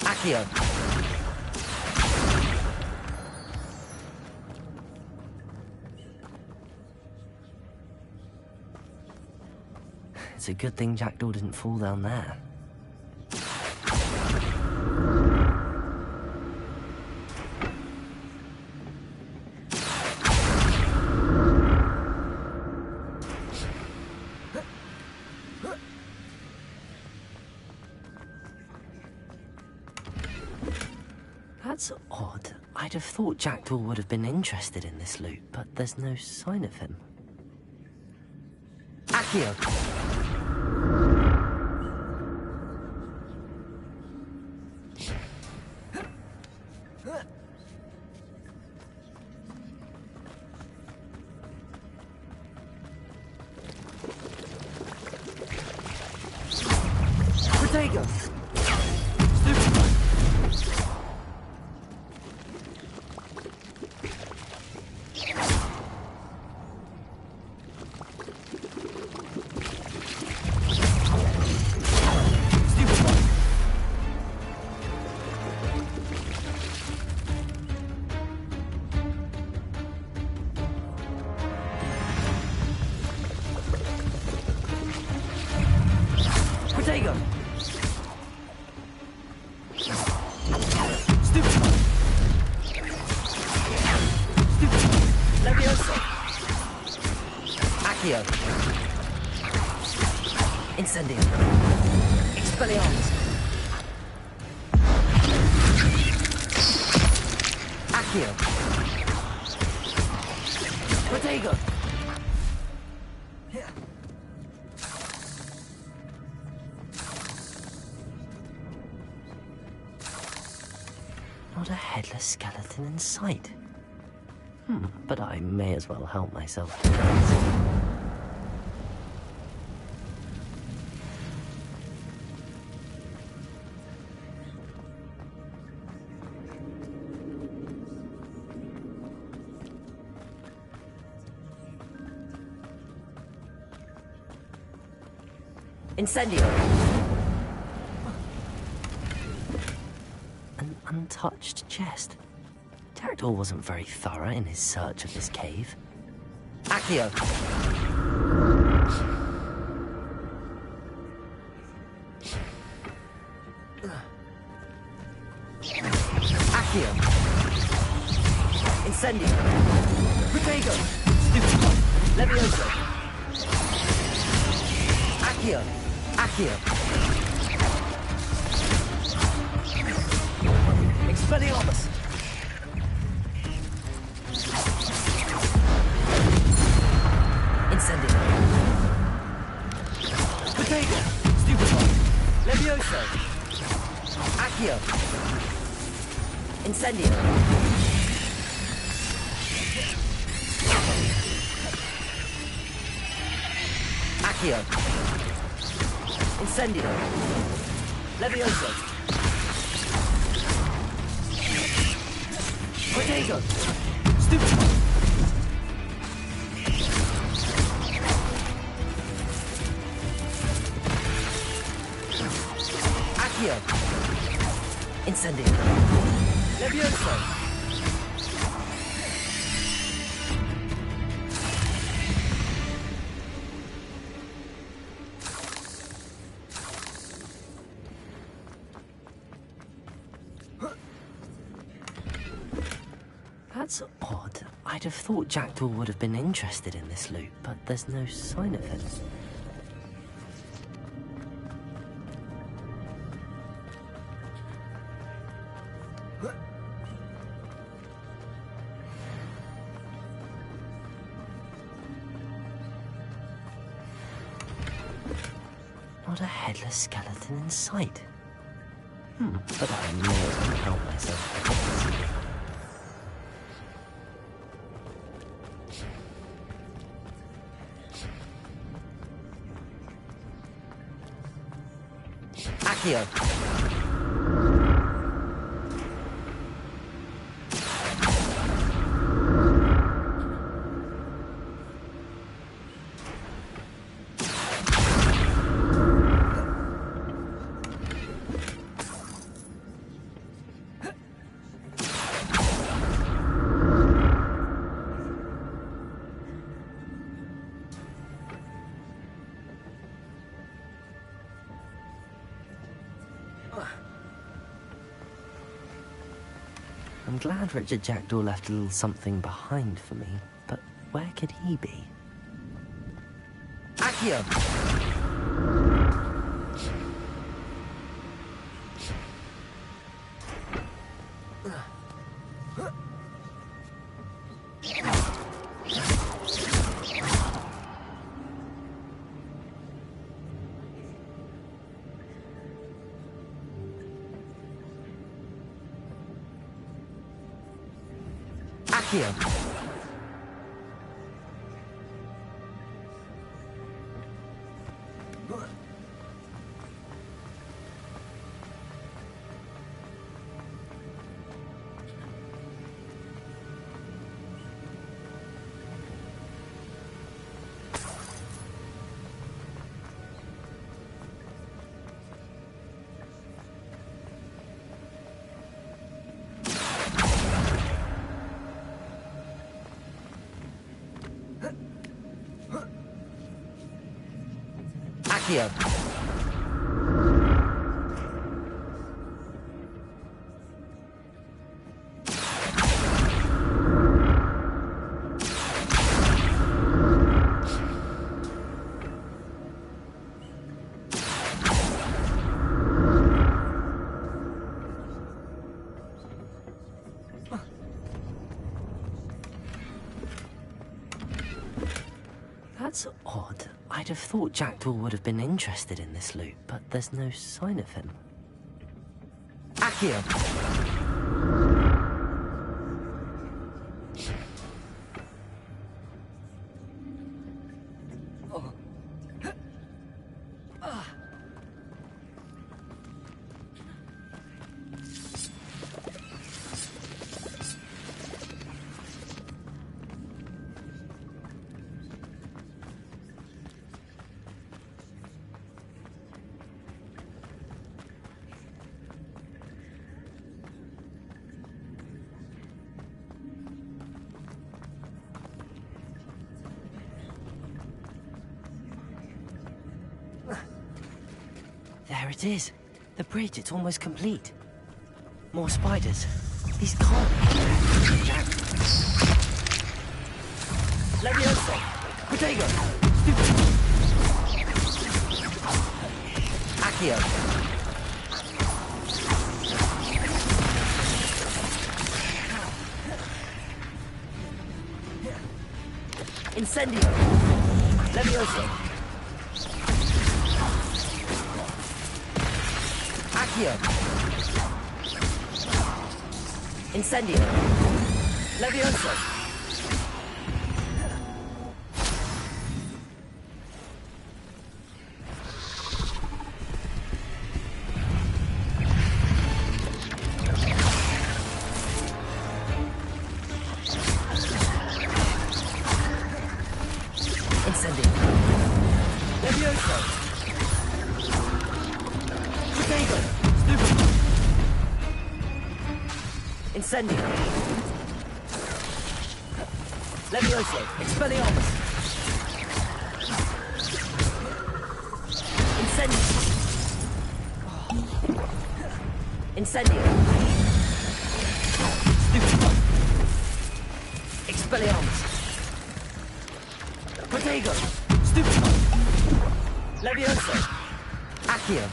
Accio. It's a good thing Jackdaw didn't fall down there. That's odd. I'd have thought Jackdaw would have been interested in this loot, but there's no sign of him. Accio! Protego! Protego! Incendio. Expelliarmus. Accio. Protego. Not a headless skeleton in sight. But I may as well help myself to this. Incendio! An untouched chest. Jackdaw wasn't very thorough in his search of this cave. Accio! Accio! Incendio! Protego! Levioso! Accio! Accio! Expelliarmus! Incendio! Protego! Stupefy! Levioso! Accio! Incendio! Accio! Incendio! Levioso! Protego! Stupefy! Accio! Incendio! Levioso! That's odd. I'd have thought Jackdaw would have been interested in this loot, but there's no sign of it. Not a headless skeleton in sight. But I may as well help myself to this. Accio! I'm glad Richard Jackdaw left a little something behind for me, but where could he be? Accio! Accio! Accio! I'd have thought Jackdaw would have been interested in this loot, but there's no sign of him. Accio! There it is. The bridge, it's almost complete. More spiders. These can't be Levioso! Protego! Accio! Incendio! Levioso! Accio! Incendio! Levioso! Incendio! Levioso! Protego! Incendio! Levioso! Expelliarmus! Incendio! Incendio! Expelliarmus! Protego! Stupefy! Levioso! Accio!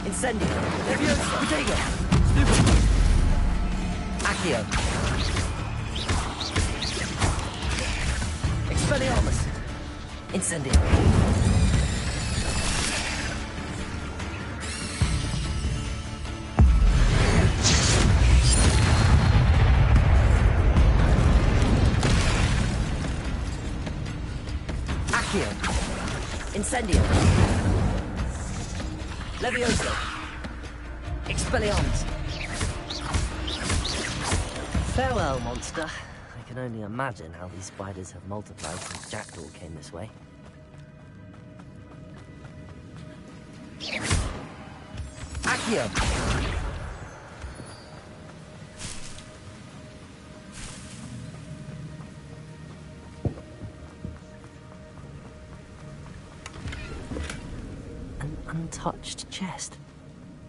Incendio! Levioso! Protego! Stupefy! Accio! Expelliarmus! Incendio! Accio! Incendio! Levioso! Expelliarmus! Farewell, monster. I can only imagine how these spiders have multiplied since Jackdaw came this way. Accio! An untouched chest.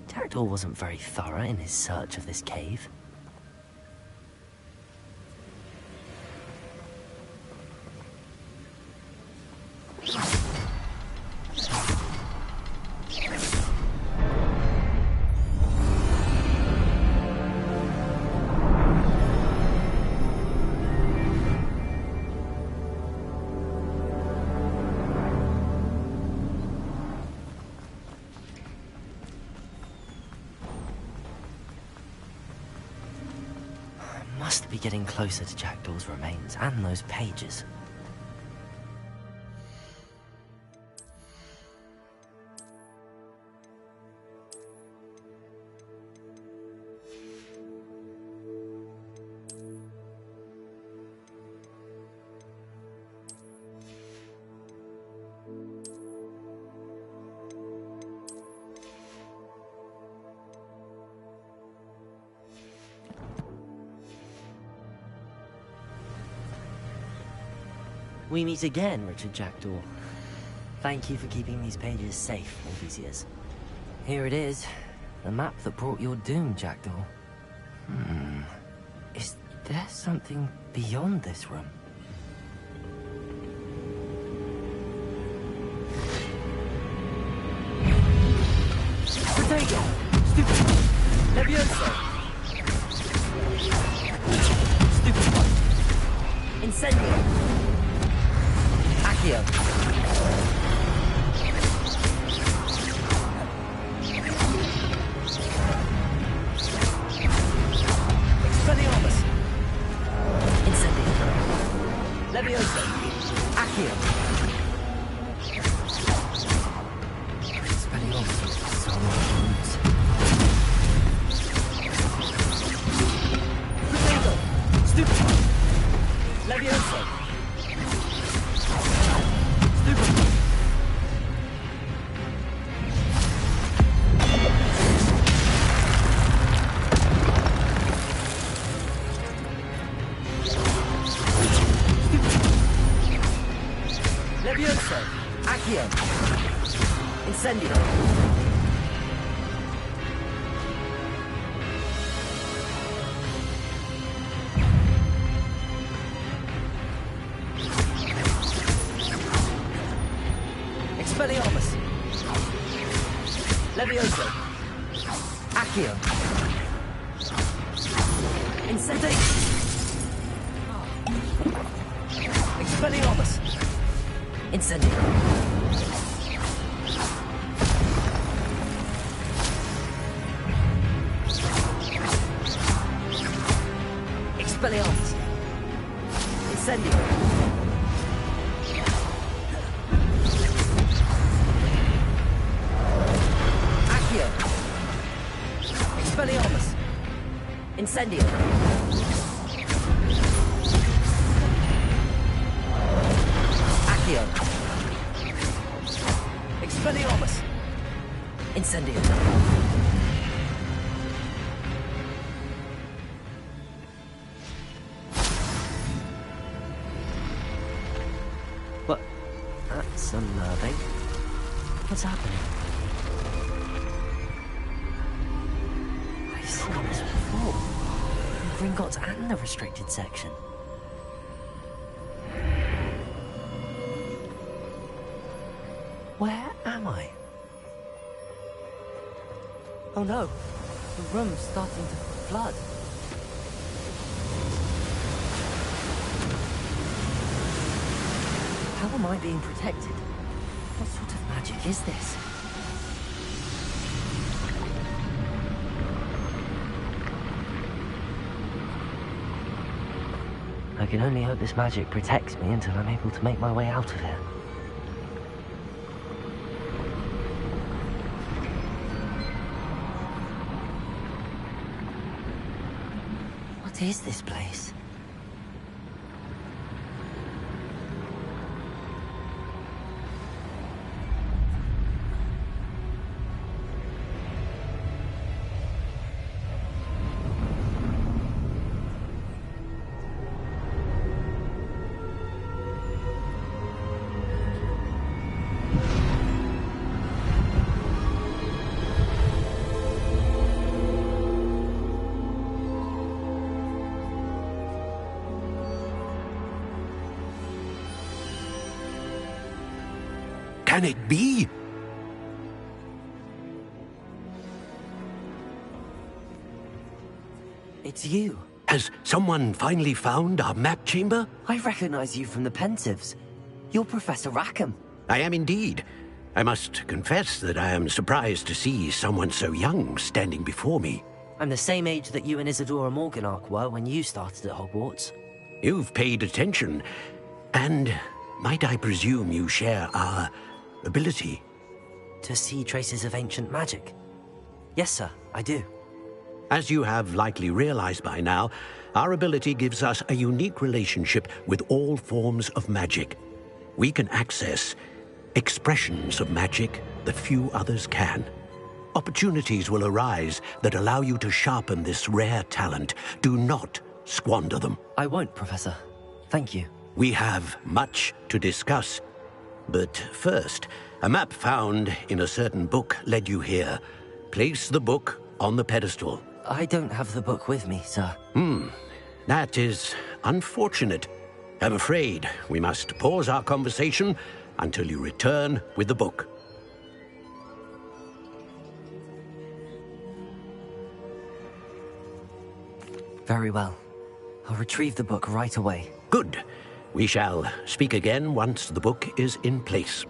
Jackdaw wasn't very thorough in his search of this cave. Must be getting closer to Jackdaw's remains and those pages. We meet again, Richard Jackdaw. Thank you for keeping these pages safe all these years. Here it is, the map that brought your doom, Jackdaw. Is there something beyond this room? Incendio! Accio! Expelliarmus! Incendio! Levioso! Accio! Expelliarmus is so rude. Crusader! Stupefy! Levioso! Stupefy! Levioso! Accio! Incendio! Expelliarmus! Levioso! Accio! Incendio! Expelliarmus! Incendio! Expelliarmus! Incendio! Accio! Expelliarmus! Incendio! Accio! Expelliarmus! Incendio! What? That's unnerving. What's happening? I've seen this before. In Gringotts and the restricted section. Where am I? Oh no, the room's starting to flood. How am I being protected? What sort of magic is this? I can only hope this magic protects me until I'm able to make my way out of here. What is this place? Can it be? It's you. Has someone finally found our map chamber? I recognize you from the Pensives. You're Professor Rackham. I am indeed. I must confess that I am surprised to see someone so young standing before me. I'm the same age that you and Isadora Morganach were when you started at Hogwarts. You've paid attention, and might I presume you share our ability? To see traces of ancient magic? Yes, sir, I do. As you have likely realized by now, our ability gives us a unique relationship with all forms of magic. We can access expressions of magic that few others can. Opportunities will arise that allow you to sharpen this rare talent. Do not squander them. I won't, Professor. Thank you. We have much to discuss. But first, a map found in a certain book led you here. Place the book on the pedestal. I don't have the book with me, sir. That is unfortunate. I'm afraid we must pause our conversation until you return with the book. Very well. I'll retrieve the book right away. Good. We shall speak again once the book is in place.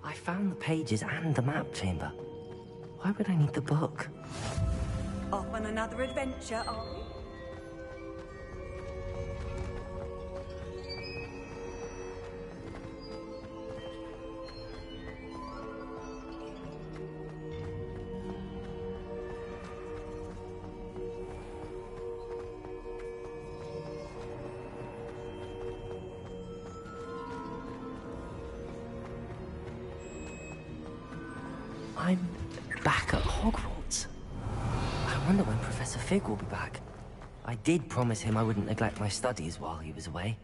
I found the pages and the map chamber. Why would I need the book? Off on another adventure, are we? I'm back at Hogwarts. I wonder when Professor Fig will be back. I did promise him I wouldn't neglect my studies while he was away.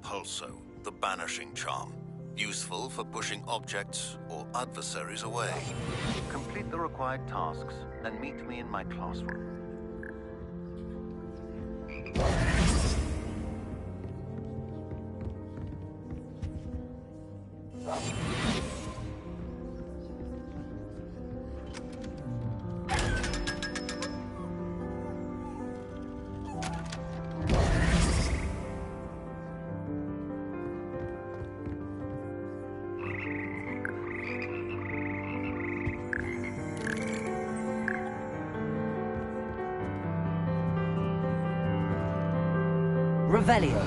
Pulso, the banishing charm. Useful for pushing objects or adversaries away. Complete the required tasks and meet me in my classroom. Revelio.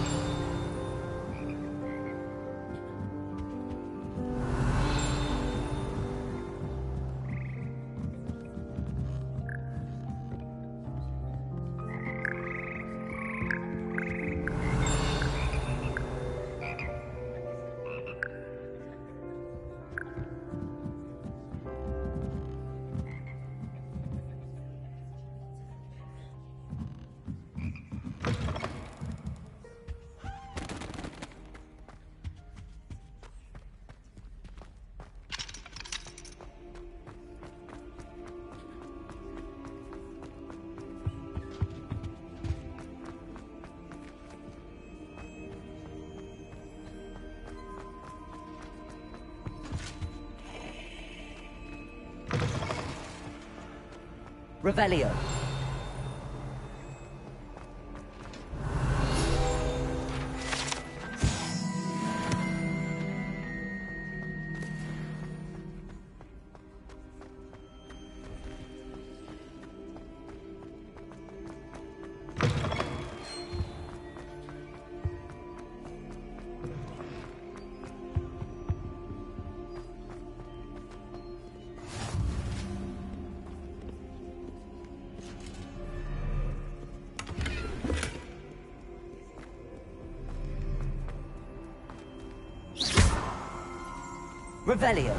Revelio. Revelio.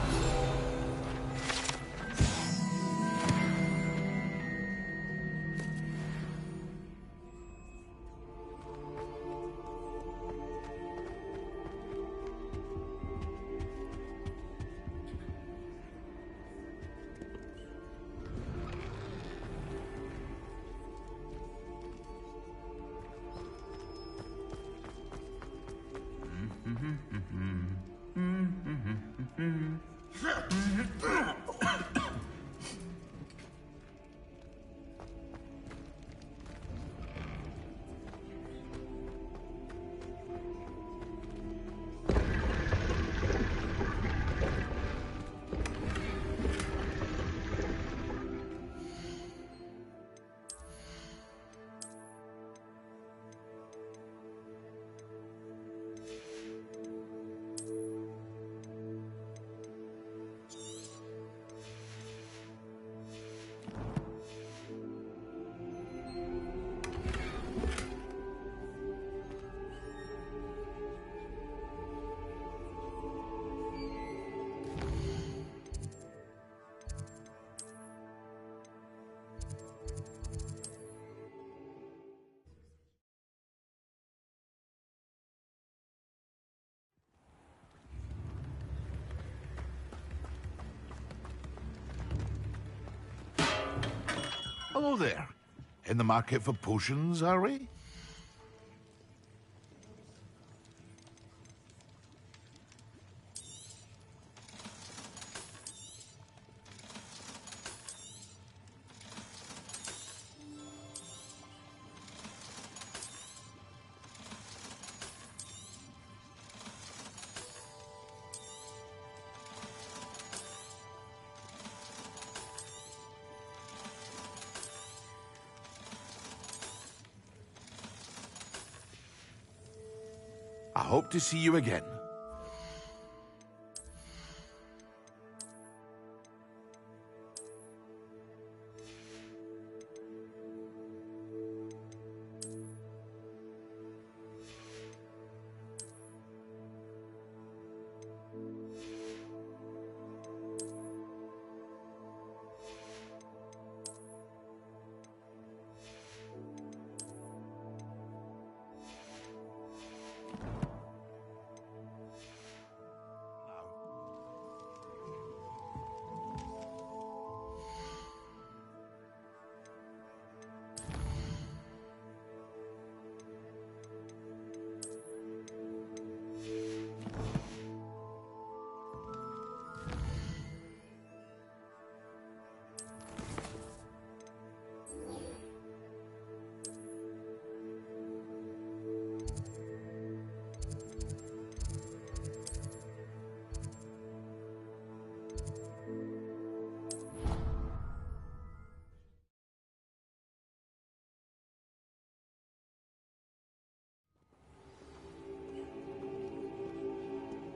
Hello there. In the market for potions, are we? I hope to see you again.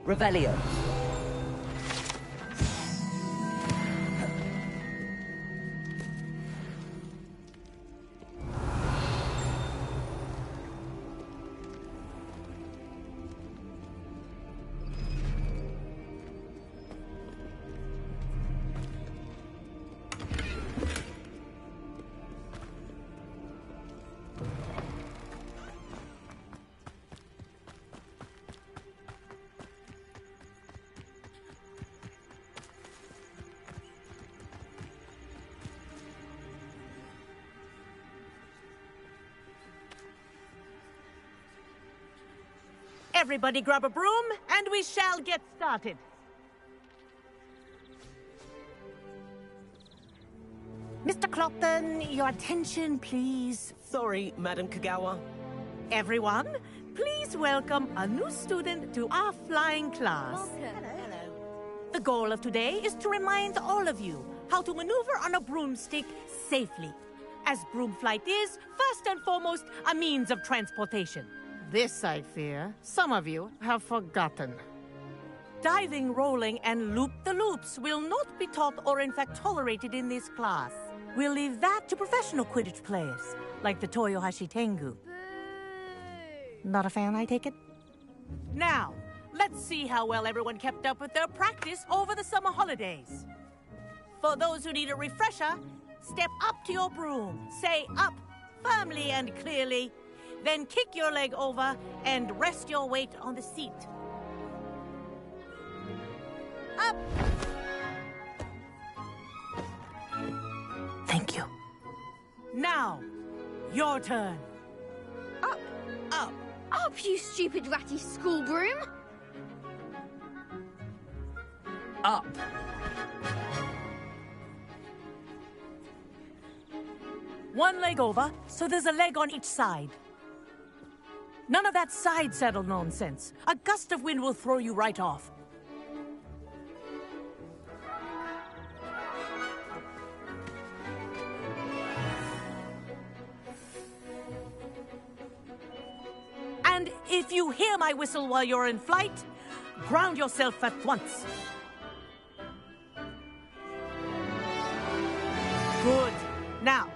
Revelio. Everybody grab a broom, and we shall get started. Mr. Clopton, your attention, please. Sorry, Madam Kagawa. Everyone, please welcome a new student to our flying class. Hello. The goal of today is to remind all of you how to maneuver on a broomstick safely, as broom flight is, first and foremost, a means of transportation. This, I fear, some of you have forgotten. Diving, rolling, and loop-the-loops will not be taught or in fact tolerated in this class. We'll leave that to professional Quidditch players, like the Toyohashi Tengu. Not a fan, I take it? Now, let's see how well everyone kept up with their practice over the summer holidays. For those who need a refresher, step up to your broom, say up firmly and clearly, then kick your leg over and rest your weight on the seat. Up! Thank you. Now, your turn. Up! Up! Up, you stupid ratty school broom! Up. One leg over, so there's a leg on each side. None of that side saddle nonsense. A gust of wind will throw you right off. And if you hear my whistle while you're in flight, ground yourself at once. Good. Now,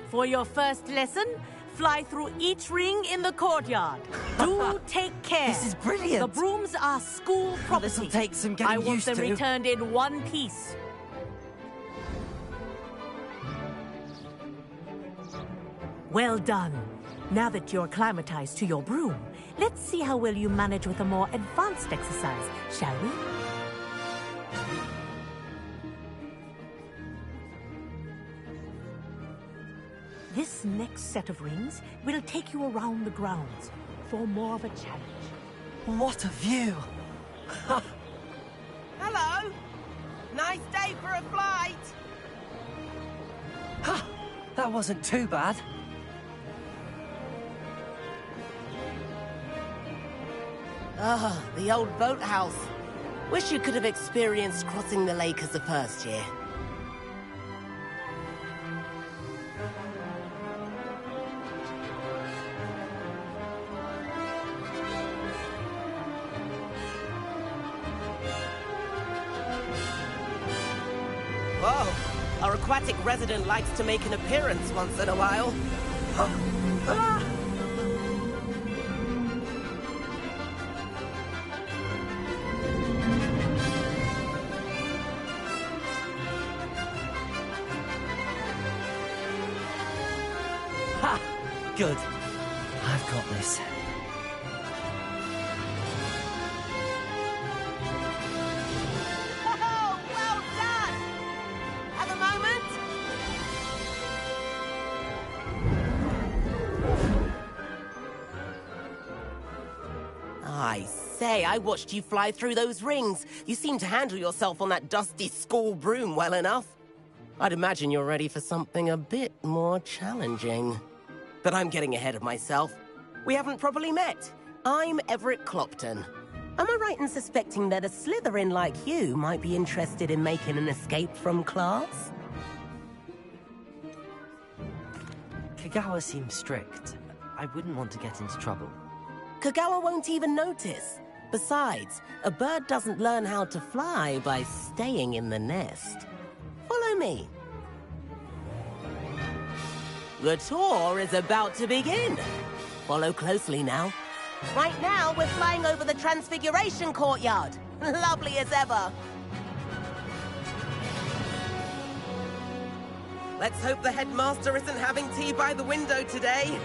for your first lesson, fly through each ring in the courtyard. Do take care. This is brilliant. The brooms are school property. This'll take some getting I want used them to. returned in one piece. Well done. Now that you're acclimatized to your broom, let's see how well you manage with a more advanced exercise, shall we? This next set of rings will take you around the grounds for more of a challenge. What a view! Hello! Nice day for a flight! That wasn't too bad. Ah, the old boathouse. Wish you could have experienced crossing the lake as a first year. Whoa, our aquatic resident likes to make an appearance once in a while. Good. I've got this. Oh, well done! Have a moment? I say, I watched you fly through those rings. You seem to handle yourself on that dusty school broom well enough. I'd imagine you're ready for something a bit more challenging. But I'm getting ahead of myself. We haven't properly met. I'm Everett Clopton. Am I right in suspecting that a Slytherin like you might be interested in making an escape from class? Kagawa seems strict. I wouldn't want to get into trouble. Kagawa won't even notice. Besides, a bird doesn't learn how to fly by staying in the nest. Follow me. The tour is about to begin. Follow closely now. Right now, we're flying over the Transfiguration Courtyard. Lovely as ever. Let's hope the headmaster isn't having tea by the window today.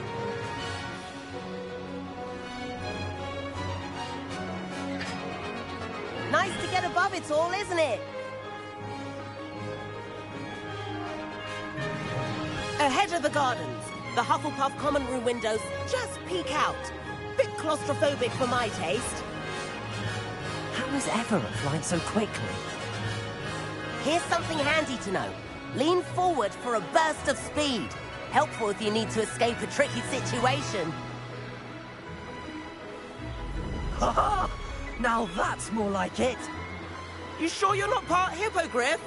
Nice to get above it all, isn't it? Ahead of the gardens, the Hufflepuff common room windows just peek out. Bit claustrophobic for my taste. How is Everett flying so quickly? Here's something handy to know. Lean forward for a burst of speed. Helpful if you need to escape a tricky situation. Ha! Now that's more like it. You sure you're not part hippogriff?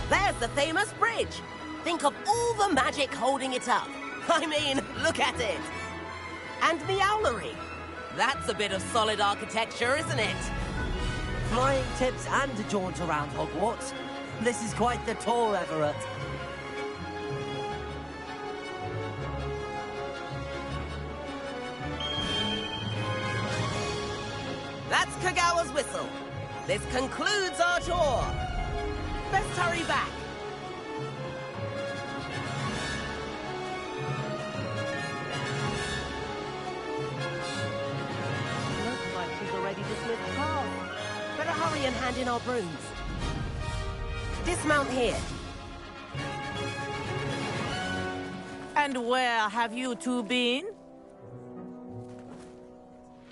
There's the famous bridge. Think of all the magic holding it up. I mean, look at it. And Meowlery. That's a bit of solid architecture, isn't it? Flying tips and a jaunt around Hogwarts. This is quite the tour, Everett. That's Kagawa's whistle. This concludes our tour. Best hurry back. Looks like she's already dismissed class. Better hurry and hand in our brooms. Dismount here. And where have you two been?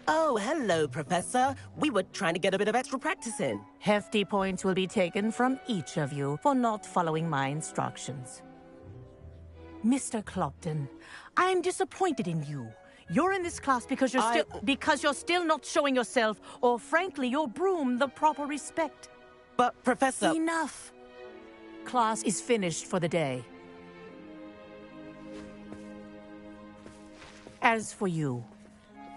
Oh, hello, Professor. We were trying to get a bit of extra practice in. Hefty points will be taken from each of you for not following my instructions. Mr. Clopton, I'm disappointed in you. You're in this class because you're still not showing yourself, or frankly, your broom the proper respect. But, Professor... Enough. Class is finished for the day. As for you,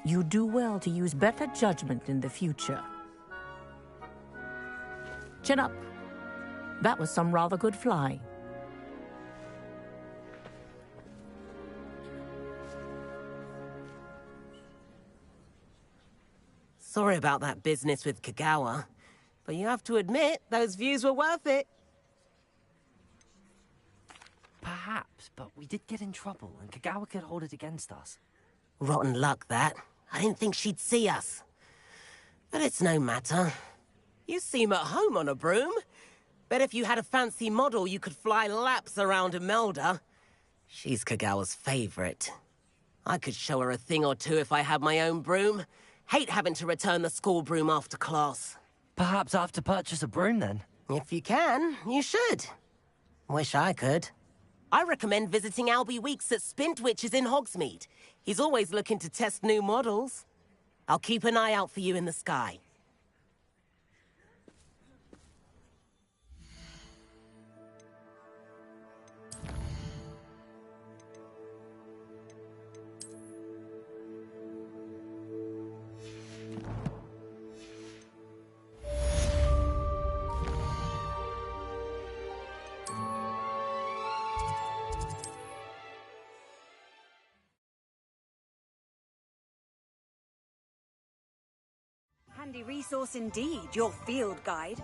you do well to use better judgment in the future. Chin up. That was some rather good flying. Sorry about that business with Kagawa, but you have to admit, those views were worth it. Perhaps, but we did get in trouble, and Kagawa could hold it against us. Rotten luck, that. I didn't think she'd see us. But it's no matter. You seem at home on a broom. Bet if you had a fancy model, you could fly laps around Imelda. She's Kagawa's favorite. I could show her a thing or two if I had my own broom. Hate having to return the school broom after class. Perhaps I have to purchase a broom, then? If you can, you should. Wish I could. I recommend visiting Albie Weeks at Spintwitches in Hogsmeade. He's always looking to test new models. I'll keep an eye out for you in the sky. Handy resource indeed, your field guide.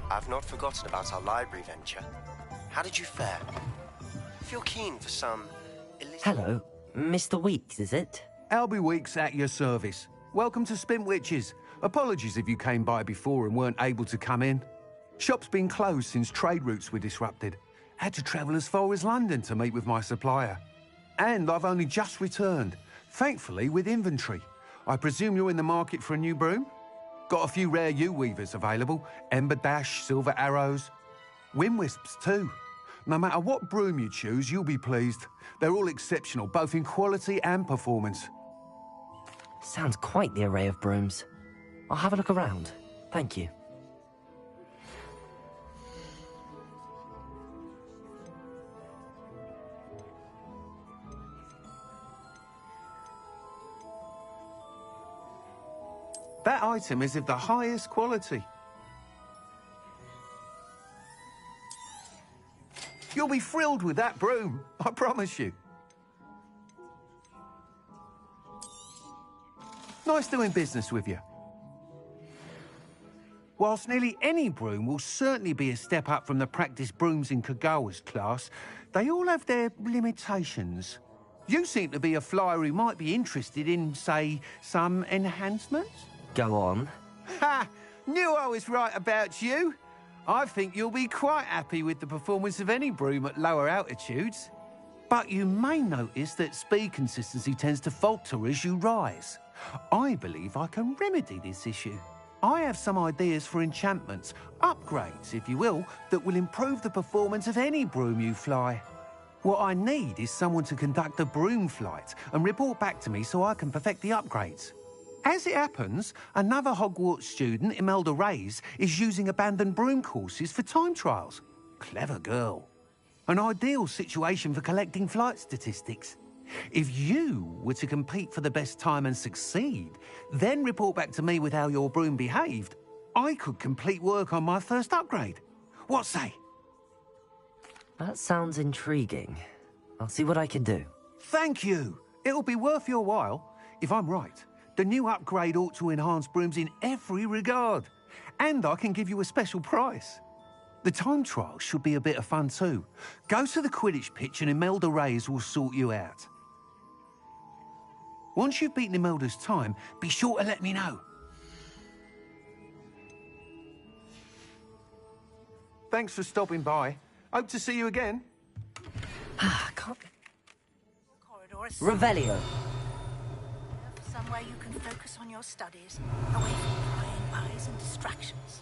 I've not forgotten about our library venture. How did you fare? If you're keen for some... Hello, Mr. Weeks, is it? Albie Weeks at your service. Welcome to Spintwitches. Apologies if you came by before and weren't able to come in. Shop's been closed since trade routes were disrupted. Had to travel as far as London to meet with my supplier. And I've only just returned, thankfully with inventory. I presume you're in the market for a new broom? Got a few rare U-weavers available, Ember Dash, Silver Arrows. Wind-wisps too. No matter what broom you choose, you'll be pleased. They're all exceptional, both in quality and performance. Sounds quite the array of brooms. I'll have a look around. Thank you. That item is of the highest quality. You'll be thrilled with that broom, I promise you. Nice doing business with you. Whilst nearly any broom will certainly be a step up from the practice brooms in Kagawa's class, they all have their limitations. You seem to be a flyer who might be interested in, say, some enhancements? Go on. Ha! Knew I was right about you. I think you'll be quite happy with the performance of any broom at lower altitudes. But you may notice that speed consistency tends to falter as you rise. I believe I can remedy this issue. I have some ideas for enchantments, upgrades, if you will, that will improve the performance of any broom you fly. What I need is someone to conduct a broom flight and report back to me so I can perfect the upgrades. As it happens, another Hogwarts student, Imelda Reyes, is using abandoned broom courses for time trials. Clever girl. An ideal situation for collecting flight statistics. If you were to compete for the best time and succeed, then report back to me with how your broom behaved, I could complete work on my first upgrade. What say? That sounds intriguing. I'll see what I can do. Thank you. It'll be worth your while. If I'm right, the new upgrade ought to enhance brooms in every regard. And I can give you a special price. The time trial should be a bit of fun too. Go to the Quidditch pitch and Imelda Reyes will sort you out. Once you've beaten Imelda's time, be sure to let me know. Thanks for stopping by. Hope to see you again. Revelio. Somewhere you can focus on your studies, away from prying eyes and distractions.